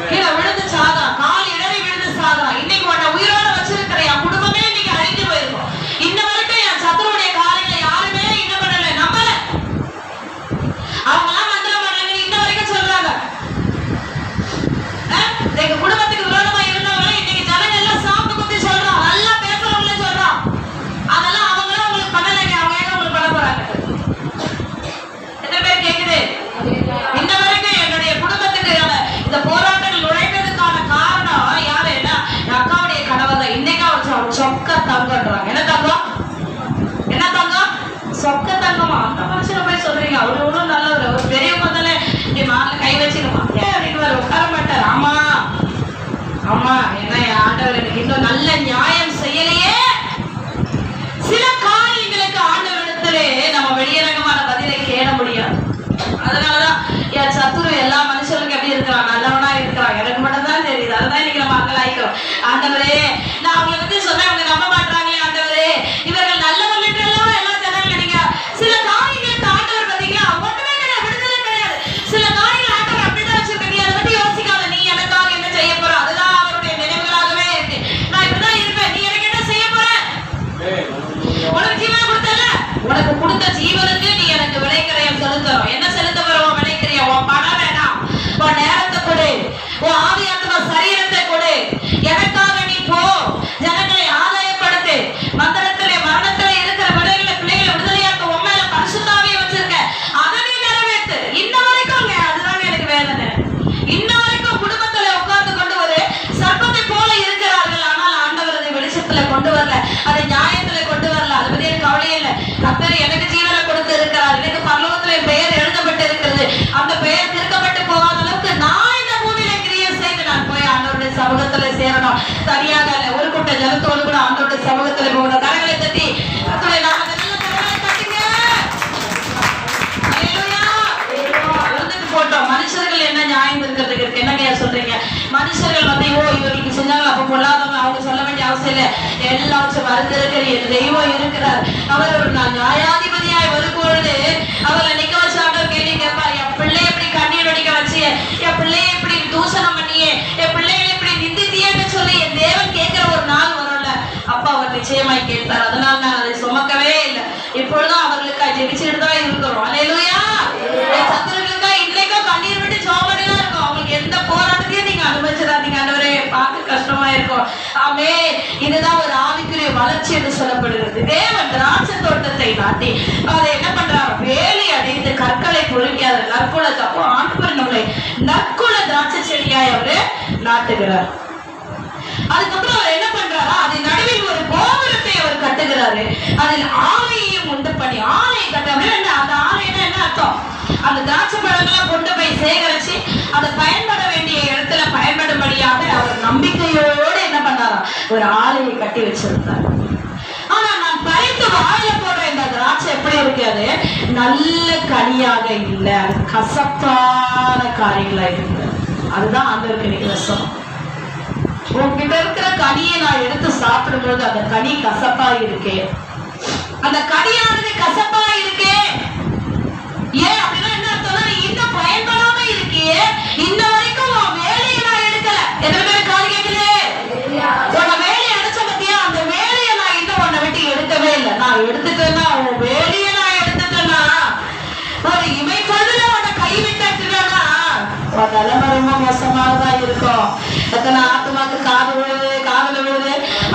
கீழே விழுந்து சாதா, கால் இடறி விழுந்து சாதா. இன்னைக்கு உன்னை உயிரோட வச்சிருக்கிற என் குடும்பமே இன்னைக்கு அழிஞ்சு போயிருக்கும். இன்ன வரைக்கும் என் சத்துருடைய காரியங்களை யாருமே என்ன பண்ணல, நம்பல. அவங்க எல்லாம் மந்திரம் பண்ணல, இன்ன வரைக்கும் சொல்றாங்க. எங்க குடும்பத்துக்கு விரோதமா இருந்தவங்க இன்னைக்கு ஜனங்க எல்லாம் சாப்பிட்டு குத்தி சொல்றோம், நல்லா பேசுறவங்களே சொல்றோம். அதெல்லாம் அவங்களும் உங்களுக்கு பண்ணலைங்க, அவங்க ஏன் உங்களுக்கு பண்ண போறாங்க? எத்தனை பேர் கேக்குது? இன்ன வரைக்கும் என்னுடைய குடும்பத்துக்கு இந்த போராட்டங்கள் நுழைந்ததுக்கான காரணம் யாருன்னா என் அக்காவுடைய கணவர் தான். இன்னைக்கு அவர் சொக்க தங்கன்றாங்க. என்ன தங்கம்? என்ன தங்கம்? சொக்க தங்கமா? அந்த மனுஷனை போய் சொல்றீங்க, அவரு ஒன்றும் நல்லவர், ஒரு பெரியவங்க தானே இப்படி மாரில் கை வச்சுக்கமா அப்படின்னு உட்கார மாட்டார். ஆமா ஆமா, என்ன ஆண்டவர் எனக்கு இன்னும் நல்ல நியாயம் செய்யலையே. சில காரியங்களுக்கு ஆண்டவரிடத்திலே நம்ம வெளியரங்கமான பதிலை கேட முடியாது. அதனாலதான் ஜனத்தோடு கூட ஆண்டவருடைய சமூகத்துல போகணும். கரங்களை தட்டி கர்த்தருடைய நாமத்தை நல்ல கரங்களை தட்டுங்க. ஹல்லேலூயா. இருந்துட்டு போட்டோம். மனுஷர்கள் என்ன நியாயம் இருக்கிறதுக்கு இருக்கு? என்னங்க சொல்றீங்க? மனுஷர்கள் வந்து இவருக்கு செஞ்சாங்க அப்ப பொல்லாதவங்க அவங்க சொல்ல வேண்டிய அவசியம் இல்லை. எல்லாச்சும் மறந்திருக்கிற என் தெய்வம் இருக்கிறார். அவர் ஒரு நியாயாதிபதியாய் வரும்பொழுது அவரை நிக்க வச்சு ஆண்டவர் கேள்வி கேட்பார். என் பிள்ளைய இப்படி கண்ணீர் வடிக்க வச்சு, என் பிள்ளைய இப்படி தூஷணம் பண்ணியே, என் பிள்ளைகளை இப்படி நிந்தித்தியேன்னு சொல்லி என் தேவன் கேட்கிற ஒரு நாள் வரும்ல, அப்ப அவர் நிச்சயமாய் கேட்பார். அதனால நான் அதை சுமக்கவே இல்லை. இப்பொழுதும் அவர்களுக்காக ஜெபிச்சுட்டு தான் இருக்கிறோம். அல்லேலூயா. சத்துருக்களுக்காக இன்னைக்கும் கண்ணீர் விட்டு சோமடிதான் இருக்கும். அவங்களுக்கு எந்த போராட்டத்தையும் நீங்க அனுமதிச்சிடாதீங்க. ஆண்டவரே பார்க்க கஷ்டமா இருக்கும். ஆமே, இதுதான் ஒரு ஆவிக்குரிய வளர்ச்சி என்று சொல்லப்படுகிறது. தேவன் திராட்சை தோட்டத்தை நாட்டி அதை என்ன பண்றாரு? வேலி அடைந்து கற்களை பொறுக்கி அதை நற்குல தப்போ ஆண்டவர் நம்மளை நற்குல திராட்சை செடியாய் அவரு நாட்டுகிறார். அதுக்கப்புறம் அவர் என்ன பண்றாரா? அது நடுவில் ஒரு கோபுரத்தை அவர் கட்டுகிறாரு. அதில் ஆலையையும் உண்டு பண்ணி, ஆலையை கட்ட அந்த ஆலைன்னா என்ன அர்த்தம்? அந்த திராட்சை பழங்களை கொண்டு போய் சேகரிச்சு அதை பயன்பட வேண்டிய இடத்துல பயன்படும்படியாக அவர் நம்பிக்கையோடு என்ன பண்ணாரா? ஒரு ஆலையை கட்டி வச்சிருந்தார். ஆனா நான் பறித்து வாயில போடுற இந்த திராட்சை எப்படி இருக்காது? நல்ல கனியாக இல்லை, அது கசப்பான காரியங்களா இருக்கு. அதுதான் ஆண்டவருக்கு இன்னைக்கு ரசம். உங்ககிட்ட இருக்கிற கனியை நான் எடுத்து சாப்பிடும்போது அந்த கனி கசப்பா இருக்கே, அந்த கனியானது கசப்பா இருக்கே. ஏன் அப்படின்னா என்ன அர்த்தம்னா, நீ இன்னும் பயன்படாம இருக்கியே, இன்ன வரைக்கும் உன் வேலையை நான் எடுக்கல. எத்தனை பேர் காது கேட்குது? உன்னை வேலையை அடைச்ச பத்தியா? அந்த வேலையை நான் இன்னும் உன்னை விட்டு எடுக்கவே இல்லை. நான் எடுத்துட்டேன்னா, உன் வேலையை நான் எடுத்துட்டேன்னா, ஒரு இமைப்பொழுதுல உன்னை கைவிட்டுட்டேன்னா உன் நிலைமை ரொம்ப மோசமானதான் இருக்கும். எத்தனை ஆத்மாக்கு காது விழுது, காதுல விழுது.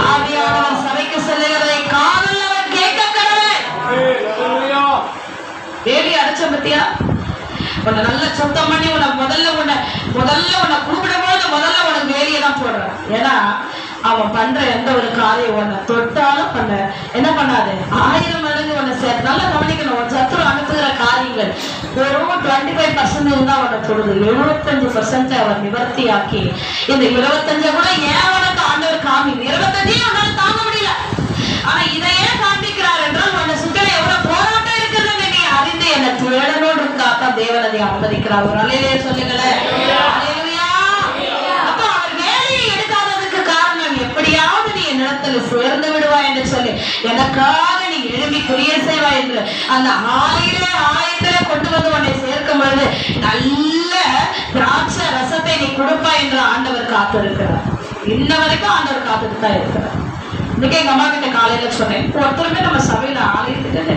ஆவியானவர் சபைக்கு செல்லுகிறதை காதுல அவன் கேட்க கடவுள். வேலி அடைச்ச பத்தியா? உன்னை நல்ல சுத்தம் பண்ணி முதல்ல உன்னை கூப்பிடும் போது முதல்ல உனக்கு வேலியை தான் போடுறான். ஏன்னா அவன் பண்ற எந்த ஒரு காரியம் உன்னை தொட்டாலும் பண்ண என்ன பண்ணாது, 1000 மடங்கு உன்னை சேர்த்து. நல்லா கவனிக்கணும். உன் சத்துரு அனுப்புகிற காரியங்கள் வெறும் 25% தான் உன்னை தொடுது. 75% அவர் நிவர்த்தி ஆக்கி இந்த 25 கூட ஏன் உனக்கு ஆண்டவர் காமி, 25 உன்னால தாங்க முடியல. ஆனா இதை ஏன் காண்பிக்கிறார் என்றால், உன்னை சுற்றில எவ்வளவு போராட்டம் இருக்கிறது நீ அறிந்து என்னை தேடனோடு இருக்காத்தான் தேவன் அதை அனுமதிக்கிறார். ஒரு அலையிலே சொல்லுங்களேன். அப்ப அவர் வேலையை எடுக்காததுக்கு காரணம், எப்படியாவது நீ என்னிடத்தில் சேர்ந்து விடுவாய் என்று சொல்லி எனக்காக நீ எழுப்பி கிரியை செய்வாய் என்று அந்த ஆலயத்திலே கொண்டு வந்து உன்னை சேர்க்கும் பொழுது நல்ல திராட்சை ரசத்தை நீ கொடுப்பாய் என்று ஆண்டவர் காத்திருக்கிறார். இன்ன வரைக்கும் ஆண்டவர் காத்துட்டு தான் இருக்கிறார். இன்னைக்கு எங்க அம்மா கிட்ட காலையில சொன்னேன், ஒருத்தருமே நம்ம சபையில ஆலயத்துக்கு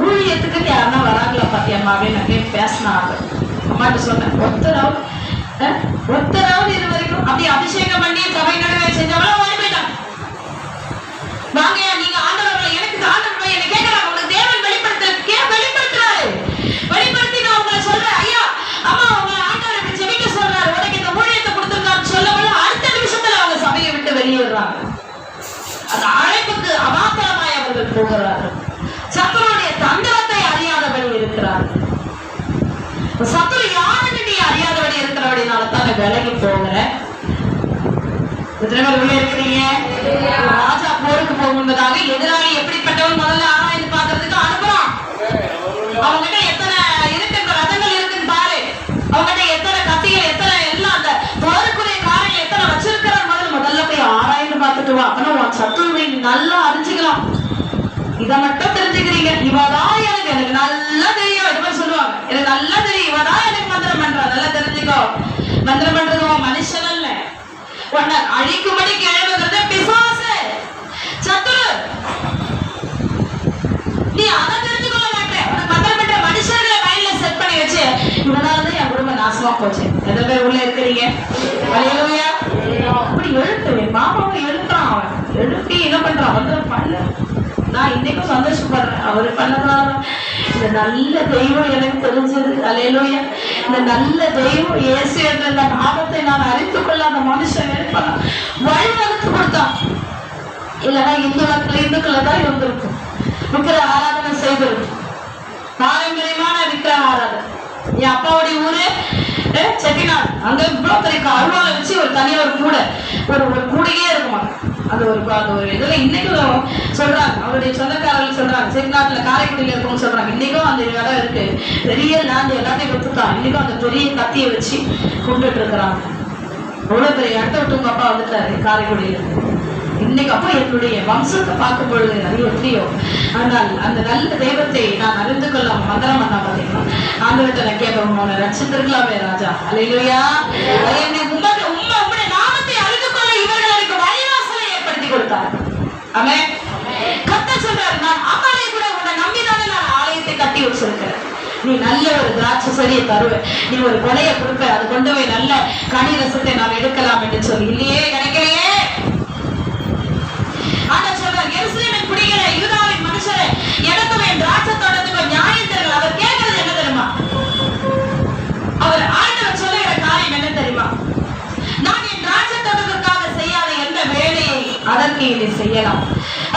ஊழியத்துக்கு யாருன்னா வராங்களா பாத்தியம்மாவே நான் கேட்டு பேசினாங்க. அம்மாட்ட சொன்னேன், ஒருத்தராவது இது வரைக்கும் அப்படி அபிஷேகம் பண்ணி சபை நடுவே செஞ்சவங்களும் ஓடி போயிட்டாங்க. வாங்க நீங்க ஆண்டவர்களை எனக்கு ஆண்டவர்களை என்ன கேட்கறாங்க, உங்களுக்கு தேவன் வெளிப்படுத்துறாரு. வெளிப்படுத்தி நான் உங்களை சொல்றேன், ஐயா அம்மா உங்களை ஆண்டவர் இப்படி ஜெபிக்க சொல்றாரு, உனக்கு இந்த ஊழியத்தை கொடுத்துருக்காரு சொல்லவள்ள அடுத்த நிமிஷத்துல அவங்க சபையை விட்டு வெளியேறாங்க. அந்த அழைப்புக்கு அவாந்தரமாய் அவர்கள் போகிறார்கள். சத்துருடைய தந்திரத்தை அறியாதபடி இருக்கிறார்கள். சத்துரு யாருன்னு நீ அறியாதபடி இருக்கிறபடினால தான் விலகி போகிற. உள்ள இருக்கிறீங்க. ராஜா போருக்கு போகும்போதாக எதிராளி எப்படிப்பட்டவன் முதல்ல ஆராய்ந்து பார்க்கறதுக்கு அனுப்புறான். அவங்ககிட்ட எத்தனை இருக்குன்ற ரதங்கள் இருக்குன்னு பாரு, அவங்ககிட்ட எத்தனை கத்திகள், எத்தனை எல்லாம் அந்த போருக்குரிய காரியங்கள் எத்தனை வச்சிருக்கிற முதல்ல போய் ஆராய்ந்து பார்த்துட்டு வா. அப்பனா சத்துருவை நல்லா அறிஞ்சுக்கலாம். இதை மட்டும் தெரிஞ்சுக்கிறீங்க, இவதான் எனக்கு நல்லா தெரியும். இது மாதிரி சொல்லுவாங்க, எனக்கு நல்லா தெரியும், இவதான் எனக்கு மந்திரம் பண்றா. நல்லா தெரிஞ்சுக்கோ, மந்திரம் பண்றது மனுஷன் அல்ல, உன்னை அழிக்கும்படி கேள்விங்கிறது பிசாசு, சத்துரு. நீ அதை தெரிஞ்சுக்கொள்ள மாட்டேன். உனக்கு மந்திரம் பண்ற மனுஷர்களை மைண்ட்ல செட் பண்ணி வச்சு இவனாலதான் என் குடும்பம் நாசமா போச்சு. எத்தனை பேர் உள்ள இருக்கிறீங்க? அல்லேலூயா. அப்படி எழுப்புவேன். மாமாவை எழுப்புறான். அவன் எழுப்பி என்ன பண்றான்? மந்திரம் பண்ண. நான் இன்னைக்கும் சந்தோஷப்படுறேன். அவரு பண்ணதால இந்த நல்ல தெய்வம் எனக்கு தெரிஞ்சது. அல்லேலூயா. இந்த நல்ல தெய்வம் இயேசு என்ற இந்த நாமத்தை நான் அறிந்து கொள்ள அந்த மனுஷன் எழுப்பான் வழி வகுத்து கொடுத்தான். இல்லைன்னா இந்துக்களை தான் இருந்திருக்கும். விக்கிர ஆராதனை செய்திருக்கும். பாரம்பரியமான விக்கிர ஆராதனை. என் அப்பாவுடைய ஊரு செட்டிநாடு. அங்க இவ்வளவு பெரிய அருவாலை வச்சு ஒரு தனியா ஒரு கூடையே இருக்குமா. அந்த ஒரு இதுல இன்னைக்கும் சொல்றாங்க, அவருடைய சொந்தக்காரர்கள் சொல்றாங்க, செங்கநாட்டுல காரைக்குடியில இருக்கவங்க சொல்றாங்க, இன்னைக்கும் அந்த இடம் இருக்கு, பெரிய லேண்ட் எல்லாத்தையும் கொடுத்துட்டான், இன்னைக்கும் அந்த பெரிய கத்தியை வச்சு கொண்டுட்டு இருக்கிறாங்க. அவ்வளவு பெரிய இடத்த விட்டு உங்க அப்பா வந்துட்டாரு காரைக்குடியில. இன்னைக்கு அப்போ என்னுடைய வம்சத்தை பார்க்கும் பொழுது நிறைய எப்படியோ, ஆனால் அந்த நல்ல தெய்வத்தை நான் அறிந்து கொள்ள மந்திரம் பண்ணா பார்த்தீங்கன்னா ஆண்டவர்கிட்ட நான் கேட்பேன், உன்னை ரட்சித்திருக்கலாமே ராஜா, அல்லேலூயா, உம்முடைய நாமத்தை அறிந்து கொள்ள இவர்கள் எனக்கு வழிவாசலை ஏற்படுத்தி கொடுத்தார். ஆமென். கர்த்தர் சொல்றாரு, நான் ஆகாரை கூட உன்னை நம்பிதானே நான் ஆலயத்தை கட்டி வச்சிருக்கிறேன். நீ நல்ல ஒரு திராட்சை செடியை தருவேன், நீ ஒரு கொலையை கொடுப்ப, அது கொண்டு போய் நல்ல கனி ரசத்தை நாம் எடுக்கலாம் என்று சொல்லி, இல்லையே கிடைக்கலையே. ஆண்டவர் சொல்றார், எருசலேமின் குடிகளே, யூதாவின் மனுஷரே, எனக்கும் என் திராட்சை தோட்டத்துக்கும் நியாயம் தருங்கள். அவர் கேட்கிறது என்ன தெரியுமா? அவர் ஆண்டவர் சொல்லுகிற காரியம் என்ன தெரியுமா? நான் என் திராட்சை தோட்டத்திற்காக செய்யாத எந்த வேலையை அதற்கு இனி செய்யலாம்.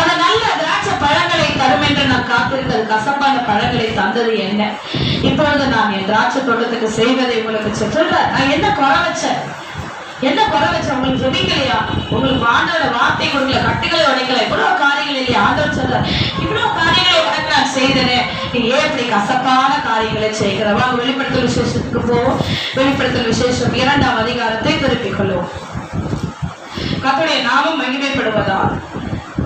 அந்த நல்ல திராட்சை பழங்களை தரும் என்று நான் காத்திருந்தது, கசப்பான பழங்களை தந்தது என்ன? இப்பொழுது நான் என் திராட்சை தோட்டத்துக்கு செய்வதை உங்களுக்கு சொல்ற, நான் என்ன குறை வச்சேன்? என்ன குறை வச்சேன்? உங்களுக்கு ஜெபிக்கலையா? உங்களுக்கு ஆண்டோட வார்த்தை கொடுக்கல, கட்டுகளை உடைக்கல, இவ்வளவு காரியங்கள் இல்லையா? ஆண்டவர் சொல்ற, இவ்வளவு காரியங்களை உனக்கு நான் செய்தேன், நீ ஏன் இப்படி கசப்பான காரியங்களை செய்கிற? வாங்க வெளிப்படுத்தல் விசேஷத்துக்கு போவோம். வெளிப்படுத்தல் விசேஷம் 2ஆம் அதிகாரத்தை திருப்பிக் கொள்ளுவோம். கர்த்தருடைய நாமம் மகிமைப்படுவதால்,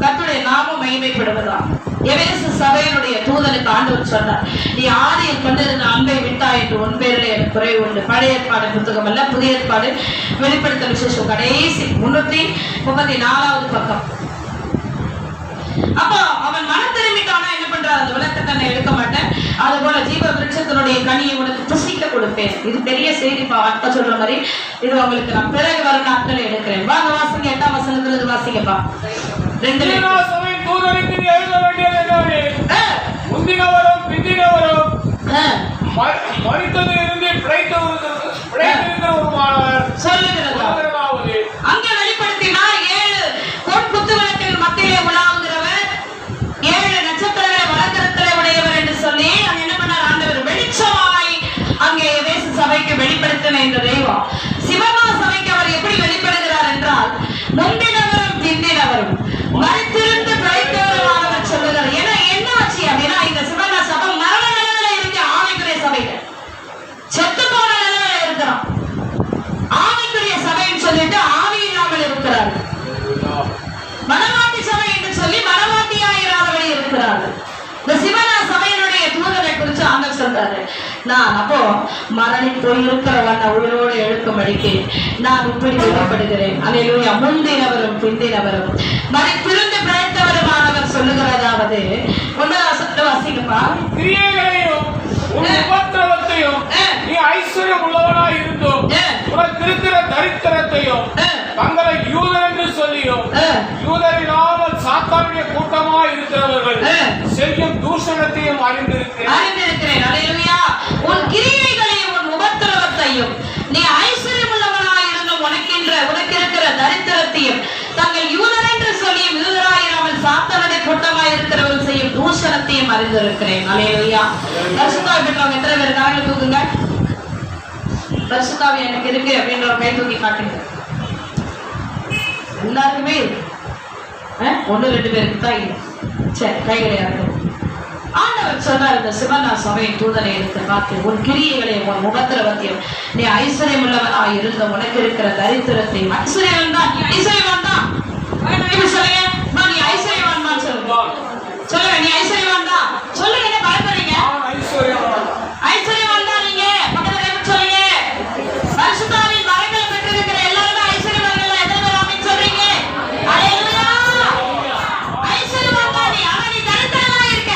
கர்த்தருடைய நாமம் மகிமைப்படுவதால் எபேசு சபையினுடைய தூதனுக்கு ஆண்டவர் சொன்னார், நீ ஆதியில் கொண்டிருந்த அன்பை விட்டாய் என்று உன் பேரில் எனக்கு குறைவு உண்டு. பழைய ஏற்பாடு புத்தகம் அல்ல, புதிய ஏற்பாடு வெளிப்படுத்தல் விசேஷம் கடைசி 334வது பக்கம். அப்போ அவன் மனம் திரும்பிட்டானா என்ன பண்றான்? அந்த விளக்கத்தை எடுக்க மாட்டேன், அது போல ஜீவ விருட்சத்தினுடைய கனியை உனக்கு புசிக்க கொடுப்பேன். இது பெரிய செய்திப்பா, அப்பா சொல்ற மாதிரி. இது உங்களுக்கு நான் பிறகு வரும் நாட்களை எடுக்கிறேன். வாங்க வாசிங்க, 8ஆம் வசனத்துல இருந்து வாசிங்கப்பா. 2 தூதருக்கு எழுத வேண்டியது என்னவென்று, முந்தினவரும் பிந்தினவரும் மரித்ததில் இருந்து பிழைத்திருந்தவருமானவர் சொல்லுகிறது. அங்கே வெளிப்படுத்தினார், 7 பொன் குத்து விளக்கின் மத்தியிலே உலாவுகிறவர், 7 நட்சத்திரங்களை வலக்கரத்திலே உடையவர் என்று சொல்லி அங்க என்ன பண்ணார்? ஆண்டவர் வெளிச்சமாய் அங்கே எபேசு சபைக்கு வெளிப்படுத்தின இந்த தெய்வம் சிவமா சபைக்கு அவர் எப்படி வெளிப்படுகிறார் என்றால், முந்தினவரும் பிந்தினவரும் மரித்திருந்து பிழைத்தவருமானவர் சொல்லுகிறார். ஏன்னா என்ன ஆச்சு அப்படின்னா, இந்த சிவனா சபை மரண நிலையில இருந்து ஆவிக்குரிய சபைகள் செத்து போன நிலையில இருக்கிறோம். ஆவிக்குரிய சபைன்னு சொல்லிட்டு ஆவி இல்லாமல் இருக்கிறார்கள். மனவாட்டி சபை என்று சொல்லி மனவாட்டியாயிராதபடி இருக்கிறார்கள். இந்த சிவனா சபையினுடைய தூதரை குறித்து ஆண்டவர் சொல்றாரு, நான் அப்போ மரணி போயிருக்கிறவன் உயிரோடு எழுக்கும்படிக்கு நான் இப்படி வெளிப்படுகிறேன். அல்லேலூயா. முந்தினவரும் பிந்தினவரும் மரித்திருந்து பிழைத்தவருமானவர் சொல்லுகிறதாவது, 1 வாசிங்கப்பா. கிரியைகளையும் உபத்திரவத்தையும் நீ ஐஸ்வர்யம் உள்ளவனாய் இருந்தோம், உனக்கு இருக்கிற தரித்திரத்தையும் தங்களை யூதர் என்று சொல்லியும் யூதரில்லாமல் சாத்தானுடைய கூட்டமாய் இருக்கிறவர்கள் செய்யும் தூஷணத்தையும் அறிந்திருக்கிறேன். அல்லேலூயா. உன் கிரியைகளையும் உன் உபத்திரவத்தையும் நீ ஐஸ்வர்யம் உள்ளவனாய் இருந்தும் உனக்கு இருக்கிற தரித்திரத்தையும் தங்கள் யூதர் என்று சொல்லியும் யூதராயிராமல் சாத்தானுடைய கூட்டமாய் இருக்கிறவர்கள் செய்யும் தூஷணத்தையும் அறிந்திருக்கிறேன். அல்லேலூயா. பரிசுத்தாவி பெற்றவங்க எத்தனை பேர் கரங்களை தூக்குங்க? பரிசுத்தாவி எனக்கு இருக்கு அப்படின்ற ஒரு கை தூக்கி காட்டுங்க. எல்லாருக்குமே 1-2 பேருக்கு தான் இல்லை. சரி, கைகளை இறக்கும். ஆண்டவர் சொன்னார், இந்த சிவனா சபையின் தூதனை எடுத்து பார்த்து, உன் கிரியைகளை உன் உபத்திரவத்தையும் நீ ஐஸ்வர்யம் உள்ளவனாய் இருந்த உனக்கு இருக்கிற தரித்திரத்தையும். ஐஸ்வர்யவன் தான், நீ ஐஸ்வர்யவான் தான். சொல்லுங்க, நீ ஐஸ்வர்யவான் தான் சொல்லுங்க. சொல்லுங்க, நீ ஐஸ்வர்யவான் தான் சொல்லுங்க. என்ன பயப்படுறீங்க? ஐஸ்வர்யவான் தான் நீங்க. பக்கத்துல சொல்லுங்க, பரிசுத்தாவின் வரங்களை பெற்றிருக்கிற எல்லாருமே ஐஸ்வர்யவான்கள். எத்தனை பேர் ஆமென் சொல்றீங்க? அல்லேலூயா. ஐஸ்வர்யவான் தான் நீ. ஆனா நீ தரித்திரமா இருக்க.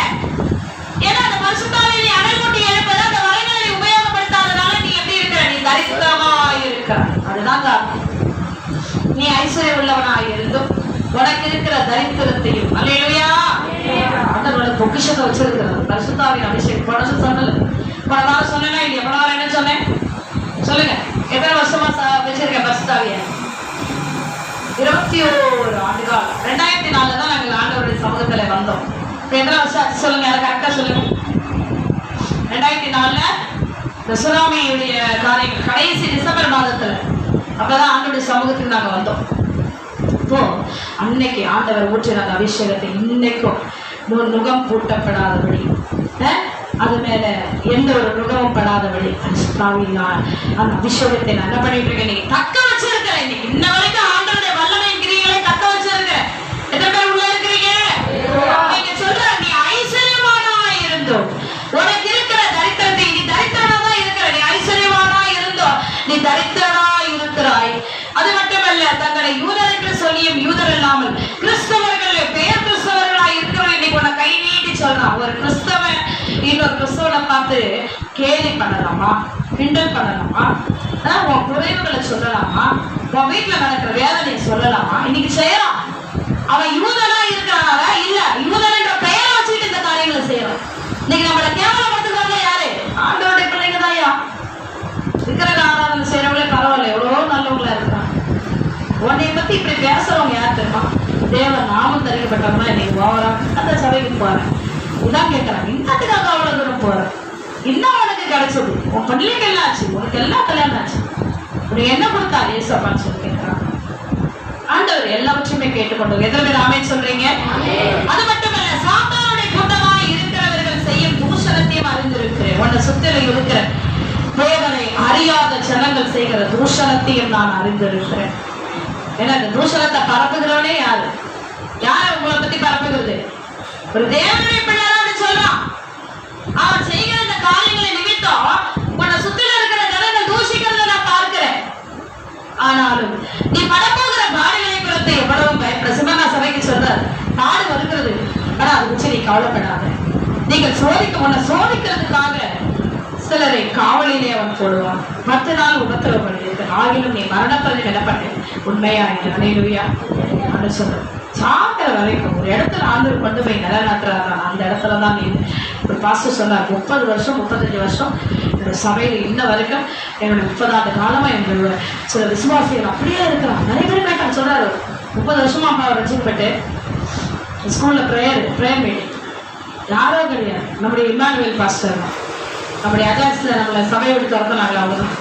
ஏன்னா அந்த பரிசுத்தாவின் நீ அனல் மூட்டி எழுப்பது அந்த வரங்களை உபயோகப்படுத்தாதனால நீ எப்படி இருக்க? நீ தரித்திரமா இருக்க. அதுதான் நீ ஐஸ்வர்யம் உள்ளவனாய் இருந்தும் உனக்கு இருக்கிற தரித்திரத்தையும். அல்லேலூயா. ஆண்டவரோட பொக்கிஷத்தை வச்சிருக்கிறது பரிசுத்தாவின் அபிஷேகம். பணம் சொன்னல, பல நாள் சொன்னா இல்லையா? பல நாள் என்ன சொன்னேன் சொல்லுங்க? எத்தனை வருஷமா வச்சிருக்கேன் பரிசுத்தாவிய? 21 ஆண்டுகள். 2004 தான் நாங்கள் ஆண்டவருடைய சமூகத்துல வந்தோம். எத்தனை வருஷம் ஆச்சு சொல்லுங்க? அதை கரெக்டா சொல்லுங்க. 2004 இந்த சுனாமியுடைய காரியங்கள் கடைசி டிசம்பர் மாதத்துல அப்பதான் ஆண்டவருடைய சமூகத்துக்கு நாங்க வந்தோம். இப்போ அன்னைக்கு ஆண்டவர் ஊற்றின அந்த அபிஷேகத்தை இன்னைக்கும் நுகம் பூட்டப்படாதபடி, அது மேல எந்த ஒரு நுகமும் படாதபடி அந்த அபிஷேகத்தை நான் என்ன பண்ணிட்டு இருக்கேன், நீங்க தக்க வச்சிருக்கிறேன். இன்னைக்கு இன்ன வரைக்கும் ஆண்டவருடைய வல்லமை கிரியைகளை தக்க வச்சிருக்கிறேன். எத்தனை பேர் உள்ள இருக்கிறீங்க? நீங்க சொல்ற நீ ஐஸ்வர்யவானா இருந்தோம், உனக்கு இருக்கிற தரித்திரத்தை, நீ தரித்திரனா தான் இருக்கிற, நீ ஐஸ்வர்யவானா இருந்தோம், நீ தரித்திரனா இருக்கிறாய். அது மட்டுமல்ல, தங்களை யூதர் என்று சொல்லியும் யூதர் இல்லாமல் கிறிஸ்தவர்கள் பெயர் கிறிஸ்தவர்களாய் இருக்கிறவன் இன்னைக்கு உன்னை கை நீட்டி சொல்றான். ஒரு கிறிஸ்தவன் இன்னொரு கிறிஸ்தவனை பார்த்து கேலி பண்ணலாமா, கிண்டல் பண்ணலாமா, உன் குறைவுகளை சொல்லலாமா, உன் வீட்டுல நடக்கிற வேதனையை சொல்லலாமா? இன்னைக்கு செய்யலாம். அவன் யூதனா இருக்கிறாங்க இல்ல, யூதன் என்ற பெயரை வச்சுட்டு இந்த காரியங்களை செய்யறான். இன்னைக்கு நம்மள கேவலப்படுத்துறவங்க யாரு? ஆண்டவருடைய பிள்ளைங்க தான். இருக்கிற ஆராதனை செய்யறவங்களே பரவாயில்ல, எவ்வளவோ நல்லவங்களா இருக்கிறாங்க. உன்னை பத்தி இப்படி பேசுறவங்க யார் தெரியுமா? தேவன் நாமம் தரிக்கப்பட்டவங்க. இன்னைக்கு ஓவரா அந்த சபைக்கு போறேன், இதான் கேட்கறாங்க, இன்னத்துக்காக அவ்வளவு தூரம் போறேன், இன்னும் உனக்கு கிடைச்சது, உன் பிள்ளைங்க எல்லாம் ஆச்சு, உனக்கு எல்லாம் கல்யாணம் ஆச்சு, உனக்கு என்ன கொடுத்தா ஏசப்பான்னு சொல்லி கேட்கறாங்க. ஆண்டவர் எல்லாவற்றையுமே கேட்டுக்கொண்டு எத்தனை பேர் ஆமென் சொல்றீங்க? அது மட்டுமல்ல, சாத்தானுடைய கூட்டமாய் இருக்கிறவர்கள் செய்யும் தூஷணத்தையும் அறிந்திருக்கிறேன். உன்னை சுத்தில இருக்கிற தேவனை அறியாத ஜனங்கள் செய்கிற தூஷணத்தையும் நான் அறிந்திருக்கிறேன். ஏன்னா இந்த தூஷணத்தை பரப்புகிறவனே யாரு? யார் உங்களை பத்தி பரப்புகிறது? ஒரு தேவனுடைய பிள்ளைன்னு சொல்றான். அவன் செய்கிற இந்த காரியங்களை நிமித்தம் உன்னை சுத்தில இருக்கிற ஜனங்கள் தூஷிக்கிறத நான் பார்க்கிறேன். ஆனாலும் நீ படப்போகிற பாடுகளை குறித்து எவ்வளவு பயப்பட சிவனா சபைக்கு சொல்றாரு. பாடு வருகிறது, ஆனா அது வச்சு நீ கவலைப்படாத. நீங்கள் உன்னை சோதிக்கிறதுக்காக சிலரை காவலிலே அவன் போடுவான், 10 நாள் உபத்திரவப்படுகிறது, ஆகிலும் நீ மரணப்பதை விடப்பட்டு உண்மையாயிரு. அல்லேலூயா. அப்படின்னு சொல்ற சாகிற வரைக்கும் ஒரு இடத்துல ஆண்டவர் கொண்டு போய் நிலநாட்டுறாரு. அந்த இடத்துலதான் நீ ஒரு பாஸ்டர் சொன்னார், 30 வருஷம் 35 வருஷம் என்னோட சபையில இன்ன வரைக்கும் என்னோட 30 ஆண்டு காலமா எங்களோட சில விசுவாசிகள் அப்படியே இருக்கிறான். நிறைய பேர் கேட்டாங்க. சொல்றாரு, 30 வருஷமா அம்மா ரசிக்கப்பட்டு ஸ்கூல்ல ப்ரேயர் மீட்டிங் யாரோ கிடையாது, நம்முடைய இம்மானுவேல் பாஸ்டர் தான். நம்முடைய அஜான்ஸ்ல நம்மளை சபையை விட்டு திறந்தாங்க. அவங்க தான்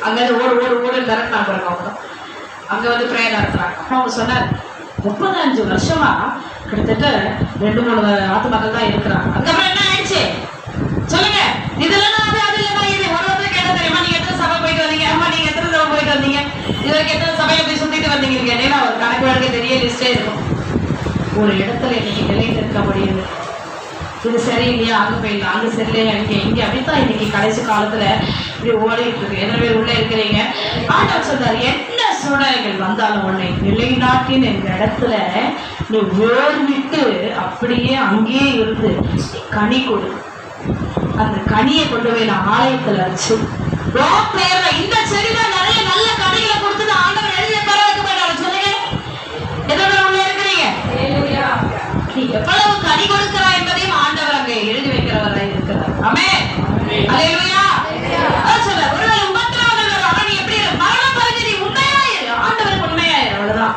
அங்கேருந்து ஓடு திறக்கிறாங்க. அவங்க தான் அங்கே வந்து ப்ரேயர் நடத்துறாங்க. அவங்க சொன்னார், 35 வருஷமா கிட்டத்தட்ட 2-3 ஆத்துமாக்கள் தான் இருக்கிறாங்க. அதுக்கப்புறம் என்ன ஆயிடுச்சு சொல்லுங்க? இதெல்லாம் அது இல்லைன்னா இது ஒருத்தர் கேட்ட தெரியுமா, நீங்க எத்தனை சபை போயிட்டு வந்தீங்க? ஆமா, நீங்க எத்தனை சபை போயிட்டு வந்தீங்க? இதுவரைக்கும் எத்தனை சபையை போய் சுத்திட்டு வந்தீங்க? கேட்டீங்கன்னா ஒரு கணக்கு வழக்கு பெரிய லிஸ்டே இருக்கும். ஒரு இடத்துல இன்னைக்கு நிலைத்து இருக்க முடியுது. இது சரியில்லையா, அங்கே போயிடலாம், அங்கே சரியில்லையா, இங்கே அப்படித்தான் இன்னைக்கு கடைசி காலத்துல இப்படி ஓடிட்டு இருக்கு. எத்தனை பேர் உள்ள இருக்கிறீங்க? ஆண்டவர் சொல்றாரு, என்ன சூழ்நிலைகள் வந்தாலும் உன்னை நிலைநாட்டின் என்ற இடத்துல நீ ஓர்விட்டு அப்படியே அங்கேயே இருந்து கனி கொடு. அந்த கனியை கொண்டு போய் நான் ஆலயத்துல வச்சு இந்த செடிதான் நிறைய நல்ல கனிகளை கொடுத்து ஆண்டவர் எழுதிய பரவாயில்ல போயிட்டாரு. சொல்லுங்க, எத்தனை பேர் உள்ள இருக்கிறீங்க? நீ எவ்வளவு கனி கொடுக்கிறாய் என்பதையும் ஆண்டவர் அங்கே எழுதி வைக்கிறவராய் இருக்கிறார். ஆமென். அல்லேலூயா. சொல்ல ஒருவேளை உபத்திரவங்கள் வரும், ஆனா நீ எப்படி மரணம் பறிஞ்சு நீ உண்மையாயிரு, ஆண்டவருக்கு உண்மையாயிரு. அவ்வளவுதான்.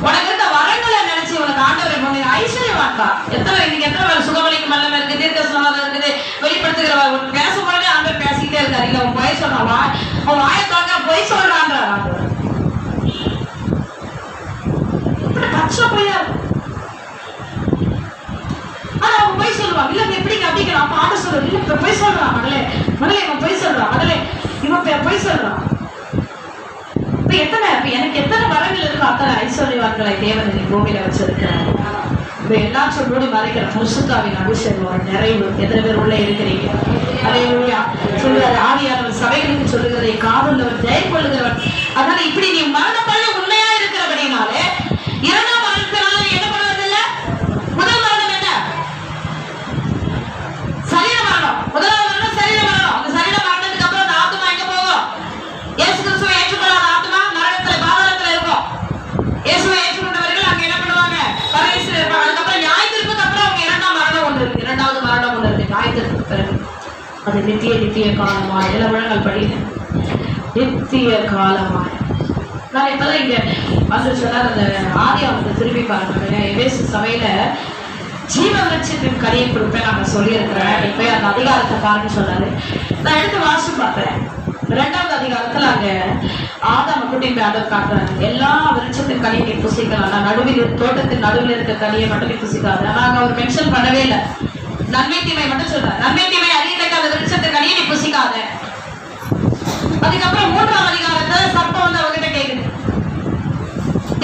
உனக்கு இருந்த வரங்களை நினைச்சு உனக்கு ஆண்டவரை முன்னே ஐஸ்வர்யவான்டா. இன்னைக்கு எத்தனை பேர் சுகமளிக்கு மல்லம் இருக்கு, தீர்க்கசுவாதம் இருக்குது, வெளிப்படுத்துகிறவர் பேசும்போது ஆண்டவர் பேசிக்கிட்டே இருக்காரு. இல்ல அவன் பொய் சொல்றான், அவன் வாயத்தாங்க பொய் சொல்றான்றார் ஆண்டவர். பச்சை பொய்யா பொய் சொல்லுவான். இல்ல எப்படிங்க அப்படிங்கிற அப்ப ஆட்ட சொல்ற, இல்ல பொய் சொல்றான் மகளே, இவன் பொய் சொல்றான், மகளே இவன் பொய் சொல்றான். இப்ப எனக்கு எத்தனை வரங்கள் இருக்கோ அத்தனை ஐஸ்வர்யவான்களை தேவனை பூமியில வச்சிருக்கிறார். இப்ப எல்லாம் சொல்லி மறைக்கிற பரிசுத்தாவின் அபிஷேகம் ஒரு நிறைவு. எத்தனை பேர் உள்ள இருக்கிறீங்க? அல்லேலூயா. சொல்றாரு, ஆவியானவர் சபைகளுக்கு சொல்லுகிறதை காவலவர் ஜெயம் கொள்ளுகிறவர். அதனால இப்படி நீ மரணப்பள்ள உண்மையா இருக்கிறபடினாலே இரண்டாம் மரணத்தினால என்ன பண்ணுவதில்லை? முதல் மரணம் என்ன? சரீர மரணம். முதலாவது மரணம் சரீர மரணம். அந்த சரீர மரணத்துக்கு அப்புறம் அந்த ஆத்மா எங்க போகும்? இயேசு கிறிஸ்துவை ஏற்றுக்கொள்ளாத ஆத்மா நரகத்துல பாதாளத்துல இருக்கும். இயேசுவை ஏற்றுக்கொண்டவர்கள் அங்க என்ன பண்ணுவாங்க? பரதேசில இருப்பாங்க. அதுக்கப்புறம் நியாயத்திற்கு அப்புறம் அவங்க இரண்டாவது மரணம் ஒன்று இருக்கு. நியாயத்திற்கு பிறகு அது நித்திய காலமாய். எல்லா விழங்கள் படிங்க, நித்திய காலமாய். நான் இப்பதான் இங்க வந்து சொன்னார், அந்த ஆதியாவுக்கு திரும்பி பாருங்க. எபேசு சபையில ஜீவ விருட்சத்தின் கனியை கொடுப்பேன் நாங்க சொல்லியிருக்கிறேன். இப்ப அந்த அதிகாரத்தை பாருங்க சொன்னாரு. நான் எடுத்து வாசிச்சு பார்த்தேன். 2வது அதிகாரத்துல அங்க ஆதாம கூட்டிட்டு ஆண்டவர் காட்டுறாரு. எல்லா விருட்சத்தின் கனியை நீ புசிக்கலாம், நான் நடுவில் தோட்டத்தின் நடுவில் இருக்க கனியை மட்டும் நீ புசிக்காது. ஆனா அங்க அவர் மென்ஷன் பண்ணவே இல்லை, நன்மை தீமை மட்டும் சொல்றாரு. நன்மை தீமை அறியத்தக்க அந்த விருட்சத்தின் கனியை நீ புசிக்காத. அதுக்கப்புறம் 3வது அதிகாரத்துல சர்ப்பம் வந்து அவர்கிட்ட கேக்குது,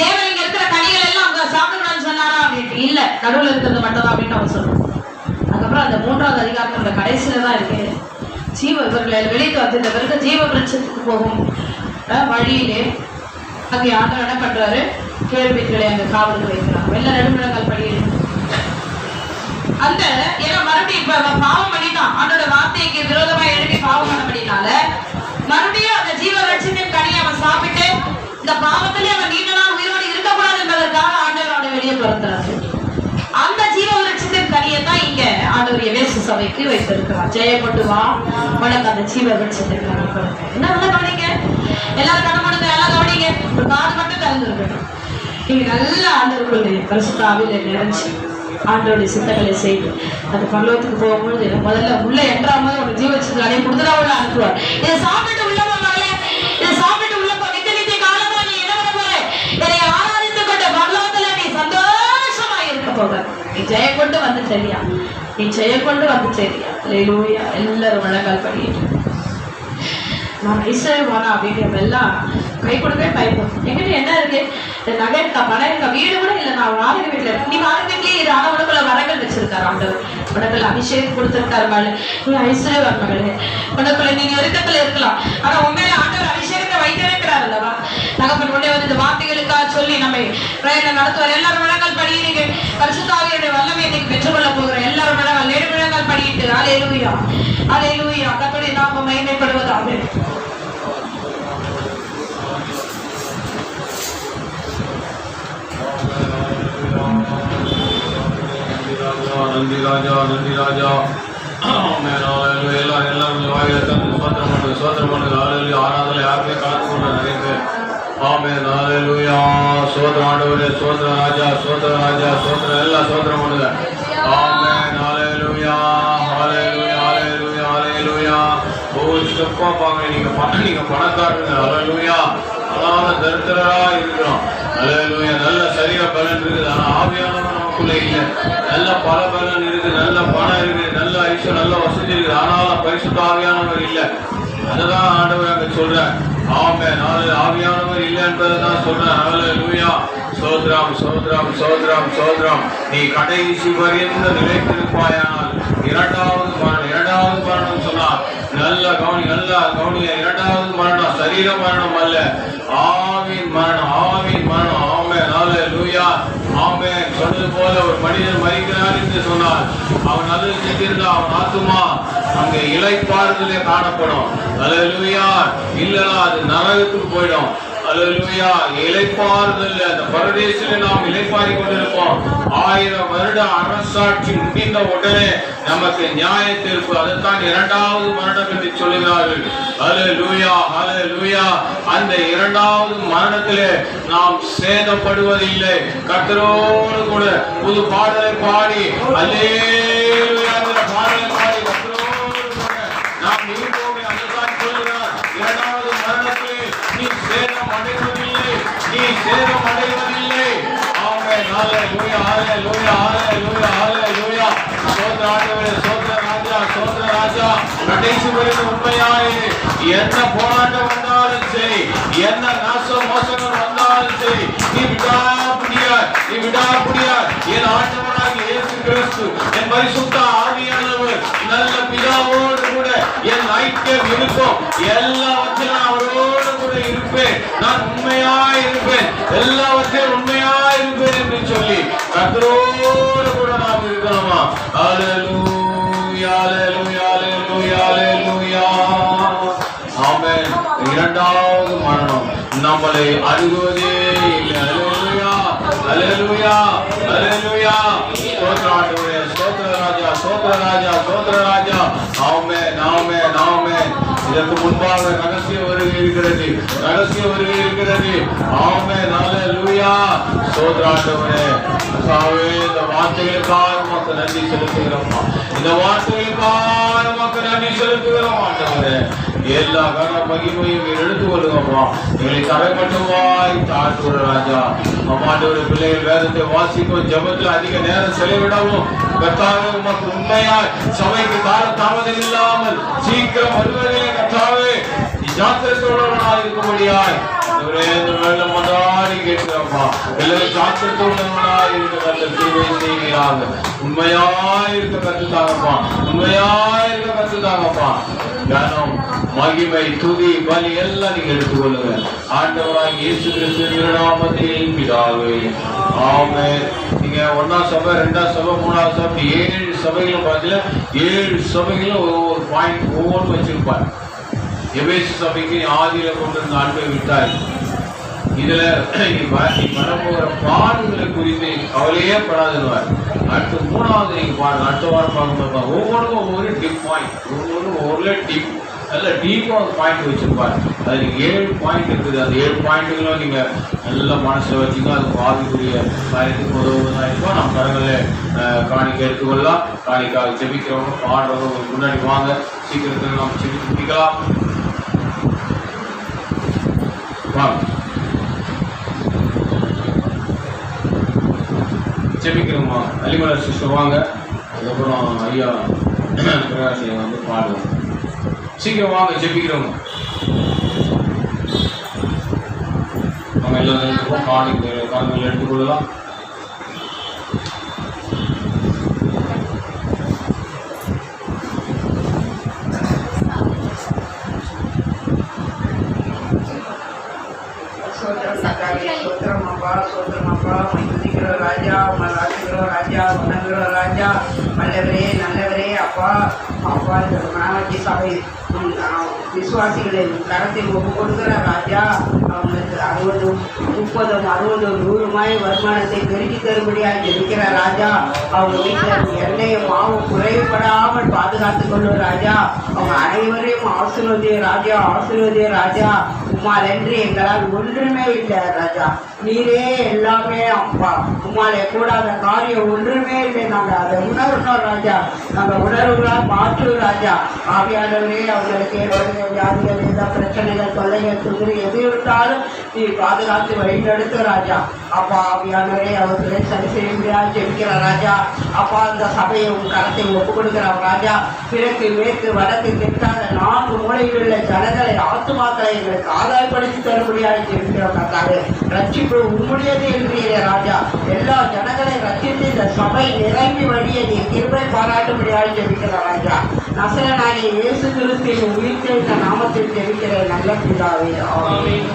தேவன் இங்க இருக்கிற கனிகள் எல்லாம் அவங்க சாப்பிடணும்னு சொன்னாரா அப்படின்ட்டு. இல்ல, நடுவில் இருக்கிறது மட்டும் தான் அப்படின்னு அவன் சொல்றான். அதுக்கப்புறம் அந்த 3வது அதிகாரத்தோட கடைசியில தான் இருக்கு, இவர்களை வெளியிட்டு வந்து இந்த பிறகு ஜீவ விருட்சத்துக்கு போகும் வழியிலே அங்கே ஆண்டவர் என்ன பண்றாரு, கேள்விகளை அங்க காவலுக்கு வைக்கிறார். வெள்ள நெடுமிழங்கள் படியில அந்த ஏன்னா மறுபடியும் இப்ப பாவம் பண்ணிட்டான், அவனோட வார்த்தைக்கு விரோதமா எழுப்பி பாவம் பண்ண பண்ணினால மறுபடியும் அந்த ஜீவ விருட்சத்தின் கனியை அவன் சாப்பிட்டு இந்த பாவத்திலே அவன் நீண்ட நாள் உயிரோடு இருக்கக்கூடாது என்பதற்காக ஆண்டவர் அவனை வெளியே துரத்துறாரு. அந்த ஜீவ விருட்சத்தின் கனியை தான் இங்க ஆண்டவர் எபேசு சபைக்கு வைத்திருக்கிறார். ஜெயப்பட்டு வா, உனக்கு அந்த ஜீவ விருட்சத்தின் கனி கொடுக்க. என்ன நல்லா கவனிங்க, எல்லாரும் கண்ண பண்ணுங்க, எல்லாம் கவனிங்க, ஒரு காது மட்டும் திறந்து இருக்கட்டும். நீங்க நல்ல ஆண்டவர்களுடைய பரிசுத்த ஆவியில நிறைஞ்சு ஆண்டவருடைய சித்தங்களை செய்து அந்த பரலோகத்துக்கு போகும்போது முதல்ல உள்ள என்றாமல் ஒரு ஜீவ விருட்சத்தின் கனியை கொடுத்துட்டா உள்ள அனுப்புவார். இதை சாப்பிட்டு உள்ள மகளே, இதை சாப்பிட்டு உள்ள நித்திய காலமா நீ என்ன பண்ண போற, என்னை ஆராதித்துக் கொண்ட பரலோகத்துல நீ சந்தோஷமா இருக்க போக. நீ ஜெயம் கொண்டு வந்து சரியா, நீ ஜெயம் கொண்டு வந்து சரியா. அல்லேலூயா. எல்லாரும் வழங்கால் படியிட்டு நான் இஸ்ரவேல்வானா அப்படிங்கிறவங்க எல்லாம் கை கொடுக்கவே பயப்படும். எங்கிட்ட என்ன இருக்கு, நகை இருக்கா, பணம் இருக்கா, வீடு கூட இல்லை, நான் வாடகை வீட்டுல இருக்கு. நீ வாடகை வீட்லயே இரு, ஆனா உனக்குள்ள வரங்கள் வச்சிருக்காரு ஆண்டவர், உனக்குள்ள அபிஷேகம் கொடுத்திருக்காரு மகளே, நீ ஐஸ்வர்யவான் மகளே, உனக்குள்ள நீங்க இறுக்கத்துல இருக்கலாம், ஆனா உண்மையில ஆண்டவர் அபிஷேகத்தை வைத்திருக்கிறார் அல்லவா. தகப்பன் உடனே வந்து இந்த வார்த்தைகளுக்காக சொல்லி நம்ம பிரயணம் நடத்துவார். எல்லாரும் வழங்கல் படிக்கிறீங்க, பரிசுத்த ஆவியுடைய வல்லமை இன்னைக்கு பெற்றுக்கொள்ள போகிறோம். எல்லாரும் வழங்கல் படிக்கிட்டு அல்லேலூயா, அல்லேலூயா. கர்த்தருடைய நாமம் மகிமைப்படுவதாக. நன்றி ராஜா, நன்றி ராஜா. எல்லாரும் வாயில தந்து சோதனை பண்ணுங்க. ஆராதனை யாருமே கலந்து கொள்ள நிறைய பேர். ஆமென். ஹல்லேலூயா. சோதரம் ஆண்டவரே, சோதரம் ராஜா, சோதரம் ராஜா, சோதரம் எல்லாம் சோதரம் பண்ணுங்க. ஆமென். ஹல்லேலூயா, ஹல்லேலூயா, ஹல்லேலூயா, ஹல்லேலூயா. ஒவ்வொரு ஸ்டெப்பா பாருங்க, நீங்க பணக்காரங்க. ஹல்லேலூயா. அதான் தரித்திரரா இருக்கிறோம். ஹல்லேலூயா. நல்ல சரீர பலன் இருக்குது, ஆனா ஆவியானவன் நமக்குள்ள இல்லை. நல்ல பல பலன் இருக்கு, நல்ல பணம் இருக்கு, நல்ல ஐஸ்வர்யம், நல்ல வசதி இருக்குது, ஆனாலும் பரிசுத்த ஆவியானவர் இல்லை. அதுதான் ஆண்டவர் அங்க சொல்றேன். ஆமென். ஆவியானவர் இல்லை என்பதை தான் சொல்றேன். ஹல்லேலூயா. சோத்ரம், சோத்ரம், சோத்ரம், சோத்ரம். நீ கடைசி பரியந்த நிலைத்திருப்பாயானால் இரண்டாவது மரணம் சொன்னார். நல்ல கவனி, நல்லா கவனிய. இரண்டாவது மரணம் சரீர மரணம் அல்ல, ஆவின் மரணம், ஆவின் மரணம். ஆமென். ஹல்லேலூயா. ஆமென். சொன்னது போல ஒரு மனிதன் மரிக்கிறார் என்று சொன்னார், அவன் நல்லது செஞ்சிருந்தா அவன் ஆத்துமா அங்கே இளைப்பாறுதலே காணப்படும். ஹல்லேலூயா. இல்லைன்னா அது நரகத்துக்கு போயிடும். அல்லேலூயா. இளைப்பாறுதல் அந்த பரதேசிலே நாம் இளைப்பாறி கொண்டிருப்போம். 1000 வருட அரசாட்சி முடிந்த உடனே நமக்கு நியாய தீர்ப்பு. அதைத்தான் இரண்டாவது மரணம் என்று சொல்லுகிறார்கள். அல்லேலூயா, அல்லேலூயா. அந்த இரண்டாவது மரணத்திலே நாம் சேதப்படுவதில்லை. கர்த்தரோடு கூட புது பாடலை பாடி அல்லேலூயா பாடலை பாடி கர்த்தரோடு கூட நாம் இருப்போமே. அதைத்தான் சொல்லுகிறார். இரண்டாவது மரணத்திலே நீ சேதம் அடைவதில்லை, நீ சேதம் அடைவதில்லை. ஆமென். ஹல்லேலூயா, ஹல்லேலூயா, ஹல்லேலூயா, ஹல்லேலூயா. சோதர ஆண்டவரே, சோதர ராஜா, சோதர ராஜா. கடைசி வரைக்கும் உண்மையாயிரு. என்ன போராட்டம் வந்தாலும் சரி, என்ன நாசம் மோசங்கள் வந்தாலும் சரி, நீ விடா முடியாது, நீ விடா முடியாது. என் ஆண்டவராகிய இயேசு கிறிஸ்து, என் பரிசுத்த ஆவியானவர், நல்ல பிதாவோடு கூட என் ஐக்கியம் இருக்கும். எல்லாவற்றிலும் அவரோடு கூட இருப்பேன். நான் உண்மையாய் இருப்பேன், எல்லாவற்றையும் உண்மையாய் இருப்பேன் என்று சொல்லி கர்த்தரோடு கூட நாம் இருக்கணுமா? அல்லேலூயா, அல்லேலூயா, அல்லேலூயா, அல்லேலூயா. ஆமென். இரண்டாவது மரணம் நம்மளை அணுகுவதே இல்லை. அல்லேலூயா, அல்லேலூயா, அல்லேலூயா. ஸ்தோத்திர ஆண்டவரே, ஸ்தோத்திர ராஜா, ஸ்தோத்திர ராஜா, ஸ்தோத்திர ராஜா. ஆமென், ஆமென், ஆமென். இதற்கு முன்பாக ரகசிய வருகை இருக்கிறது, ரகசிய வருகை இருக்கிறது. ஆமென். அல்லேலூயா. ஸ்தோத்திர ஆண்டவரே, இந்த வார்த்தைகளுக்காக உமக்கு நன்றி செலுத்துகிறோம். இந்த வார்த்தைகளுக்காக உமக்கு நன்றி செலுத்துகிறோம் ஆண்டவரே. எல்லா கன மகிமையும் எடுத்து கொள்ளுங்கப்பா. எங்களை தரை மட்டுமாய் தாழ்த்துற ராஜா. அம்மாண்டவர பிள்ளைகள் வேதத்தை வாசிக்கும், ஜபத்தில் அதிக நேரம் செலவிடவும் கர்த்தாவே உமக்கு உண்மையாய் சபைக்கு தாமதம் இல்லாமல் சீக்கிரம் வருவதிலே கர்த்தாவே ஜாத்திரத்தோடவனாய் இருக்கும்படியாய் வெள்ளம் மன்றாடி கேட்கிறப்பா. எல்லாரும் ஜாத்திரத்தோடவனாய் இருக்க கர்த்தர் கிருபை செய்வீராக. உண்மையாய் இருக்க கற்றுத்தாங்கப்பா. உண்மையாய் இருக்க கற்றுத்தாங்கப்பா. கனம் மகிமை துதி பலி எல்லாம் நீங்க எடுத்துக்கொள்ளுங்க. ஆண்டவராய் இயேசு கிறிஸ்துவின் நாமத்தில் பிதாவே ஆமென். நீங்க 1ஆம் சபை, 2ஆம் சபை, 3ஆம் சபை 7 சபைகளும் பார்த்தீங்கன்னா 7 சபைகளும் ஒவ்வொரு பாயிண்ட் ஒவ்வொன்று வச்சிருப்பார். எபேசு சபைக்கு ஆதியில கொண்டு இருந்த அன்பை விட்டாய். இதுல நீ வரப்போகிற பாடுகளை குறித்து கவலையே படாதுவார். அடுத்து 3வது நீங்க பாருங்க. அடுத்த வாரம் பார்க்கும்போது ஒவ்வொன்றுக்கும் ஒவ்வொரு டிப் பாயிண்ட், ஒவ்வொன்றும் ஒவ்வொரு டிப் நல்ல டீப்பா ஒரு பாயிண்ட் வச்சிருப்பாரு. அது 7 பாயிண்ட் இருக்குது. அந்த 7 பாயிண்ட்டுகளும் நீங்க நல்ல மனசுல வச்சுங்க. அது பாதிக்குரிய காரியத்துக்கு உதவுவதாக இருக்கும். நம்ம கரங்களில் காணிக்க எடுத்துக்கொள்ளலாம். காணிக்காக ஜெபிக்கிறவங்க பாடுறவங்க முன்னாடி வாங்க. சீக்கிரத்தில் நம்ம செபித்து முடிக்கலாம். வாங்க ஜெபிக்கிறோமா. அலிமலர் சிஸ்டர் வாங்க. அதுக்கப்புறம் ஐயா பிரகாஷ் வந்து பாடுவோம். சீக்கிரம் வாங்க ஜெபிக்கிறோங்க. நம்ம எல்லாரும் காணிக்கை எடுத்துக்கொள்ளலாம். ராஜா, ராஜா, ராஜா, நல்லவரே நல்லவரே அப்பா அப்பா. இந்த சபை விசுவாசிகளின் கரத்தில் ஒப்பு கொடுக்கிற ராஜா, அவங்களுக்கு 60, 30, 60, 100 வருமானத்தை பெருக்கி தரும்படியாக இருக்கிற ராஜா. அவங்க வீட்டில் எண்ணெயும் மாவும் குறைவுபடாமல் பாதுகாத்துக் கொள்ளும் ராஜா. அவங்க அனைவரையும் ஆசீர்வதிய ராஜா, ஆசீர்வதிய ராஜா. உம்மால் என்று எங்களால் ஒன்றுமே இல்லை ராஜா. நீரே எல்லாமே அப்பா. உம்மாலே கூடாத காரியம் ஒன்றுமே இல்லை. நாங்கள் அதை உணர்றோம் ராஜா. நாங்கள் உணர்வுகளால் மாற்றுவோம் ராஜா. ஆவியானவரே, அவங்களுக்கு ஏற்படுகிற வியாதிகள், எந்த பிரச்சனைகள், தொல்லைகள், துதிரி எது இருந்தாலும் நீ பாதுகாத்து வழிநடத்து ராஜா. அப்பா ஆவியானவரே, அவர்களை சரி செய்ய முடியாது ஜெபிக்கிற ராஜா. அப்பா அந்த சபையை உன் கரத்தை ஒப்பு கொடுக்கிற ராஜா. கிழக்கு மேற்கு வடக்கு தெற்காக 4 மூலையில் உள்ள ஜனங்களை, ஆத்துமாக்களை எங்களுக்கு ஆதாயப்படுத்தி தரும்படியாக ஜெபிக்கிற கர்த்தாவே. ரட்சிப்பு உம்முடையது என்கிறீரே ராஜா. எல்லா ஜனங்களை ரட்சித்து இந்த சபை நிரம்பி வழியை நீ கிருபை பாராட்டும்படியாக ஜெபிக்கிற ராஜா. நசரனாகிய இயேசு கிறிஸ்துவின் உயிர்த்தெழுந்த நாமத்தில் ஜெபிக்கிற நல்ல பிதாவே ஆமென்.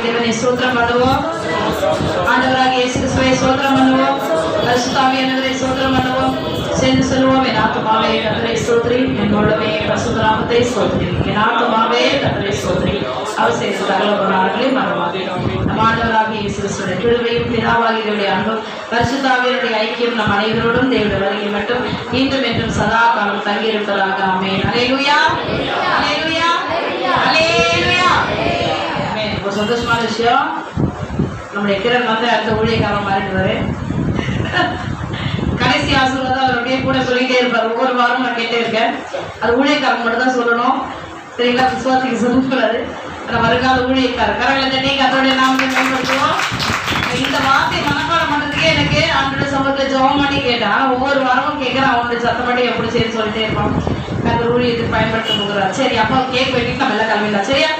தேவனை ஸ்தோத்திரம் பண்ணுவோம். ஆண்டவராகிய இயேசு கிறிஸ்துவை ஸ்தோத்திரம் பண்ணுவோம். பரிசுத்த ஆவியானவரை ஸ்தோத்திரம் பண்ணுவோம். சேர்ந்து சொல்லுவோம். என் ஆத்துமாவே கர்த்தரை ஸ்தோத்திரி, என் உள்ளமே பரிசுத்த நாமத்தை ஸ்தோத்திரி. என் ஆத்துமாவே கர்த்தரை ஸ்தோத்திரி, அவர் செய்த சகல உபகாரங்களையும் மறவாதே. நம் ஆண்டவராகிய இயேசு கிறிஸ்துவின் கிருபையும் பிதாவாகிய அன்பும் பரிசுத்த ஆவியானவருடைய ஐக்கியம் நம் அனைவரோடும் தேவனுடைய வருகை மட்டும் இன்றும் என்றும் சதா காலம் தங்கியிருப்பதாக. ஆமென். அல்லேலூயா, அல்லேலூயா, அல்லேலூயா. ஒரு சந்தோஷமான விஷயம், நம்முடைய கிரண் வந்து அடுத்த ஊழியக்காரன் மாறிடுவாரு. கடைசி ஆசீர்வாதம் அவர் அப்படியே கூட சொல்லிட்டே இருப்பார். ஒவ்வொரு வாரமும் நான் கேட்டே இருக்கேன். அது ஊழியக்காரன் மட்டும் தான் சொல்லணும், சரிங்களா? விசுவாசிக்கு சொல்லக்கூடாது. அந்த வருங்கால ஊழியக்காரர் கரங்களை தட்டி கர்த்தருடைய நாமத்தை மேம்படுத்துவோம். இந்த வார்த்தை மனப்பாடம் பண்றதுக்கே எனக்கு ஆண்டோட சமூகத்தில் ஜெபம் பண்ணி கேட்டேன். ஒவ்வொரு வாரமும் கேட்கிறேன், அவனுடைய சத்தப்படி எப்படி செய்ய சொல்லிட்டே இருப்பான். கர்த்தர் ஊழியத்துக்கு பயன்படுத்த போகிறார். சரி, அப்பா கேக் வெட்டிட்டு நம்ம எல்லாம் கிளம்பிடலாம், சரியா?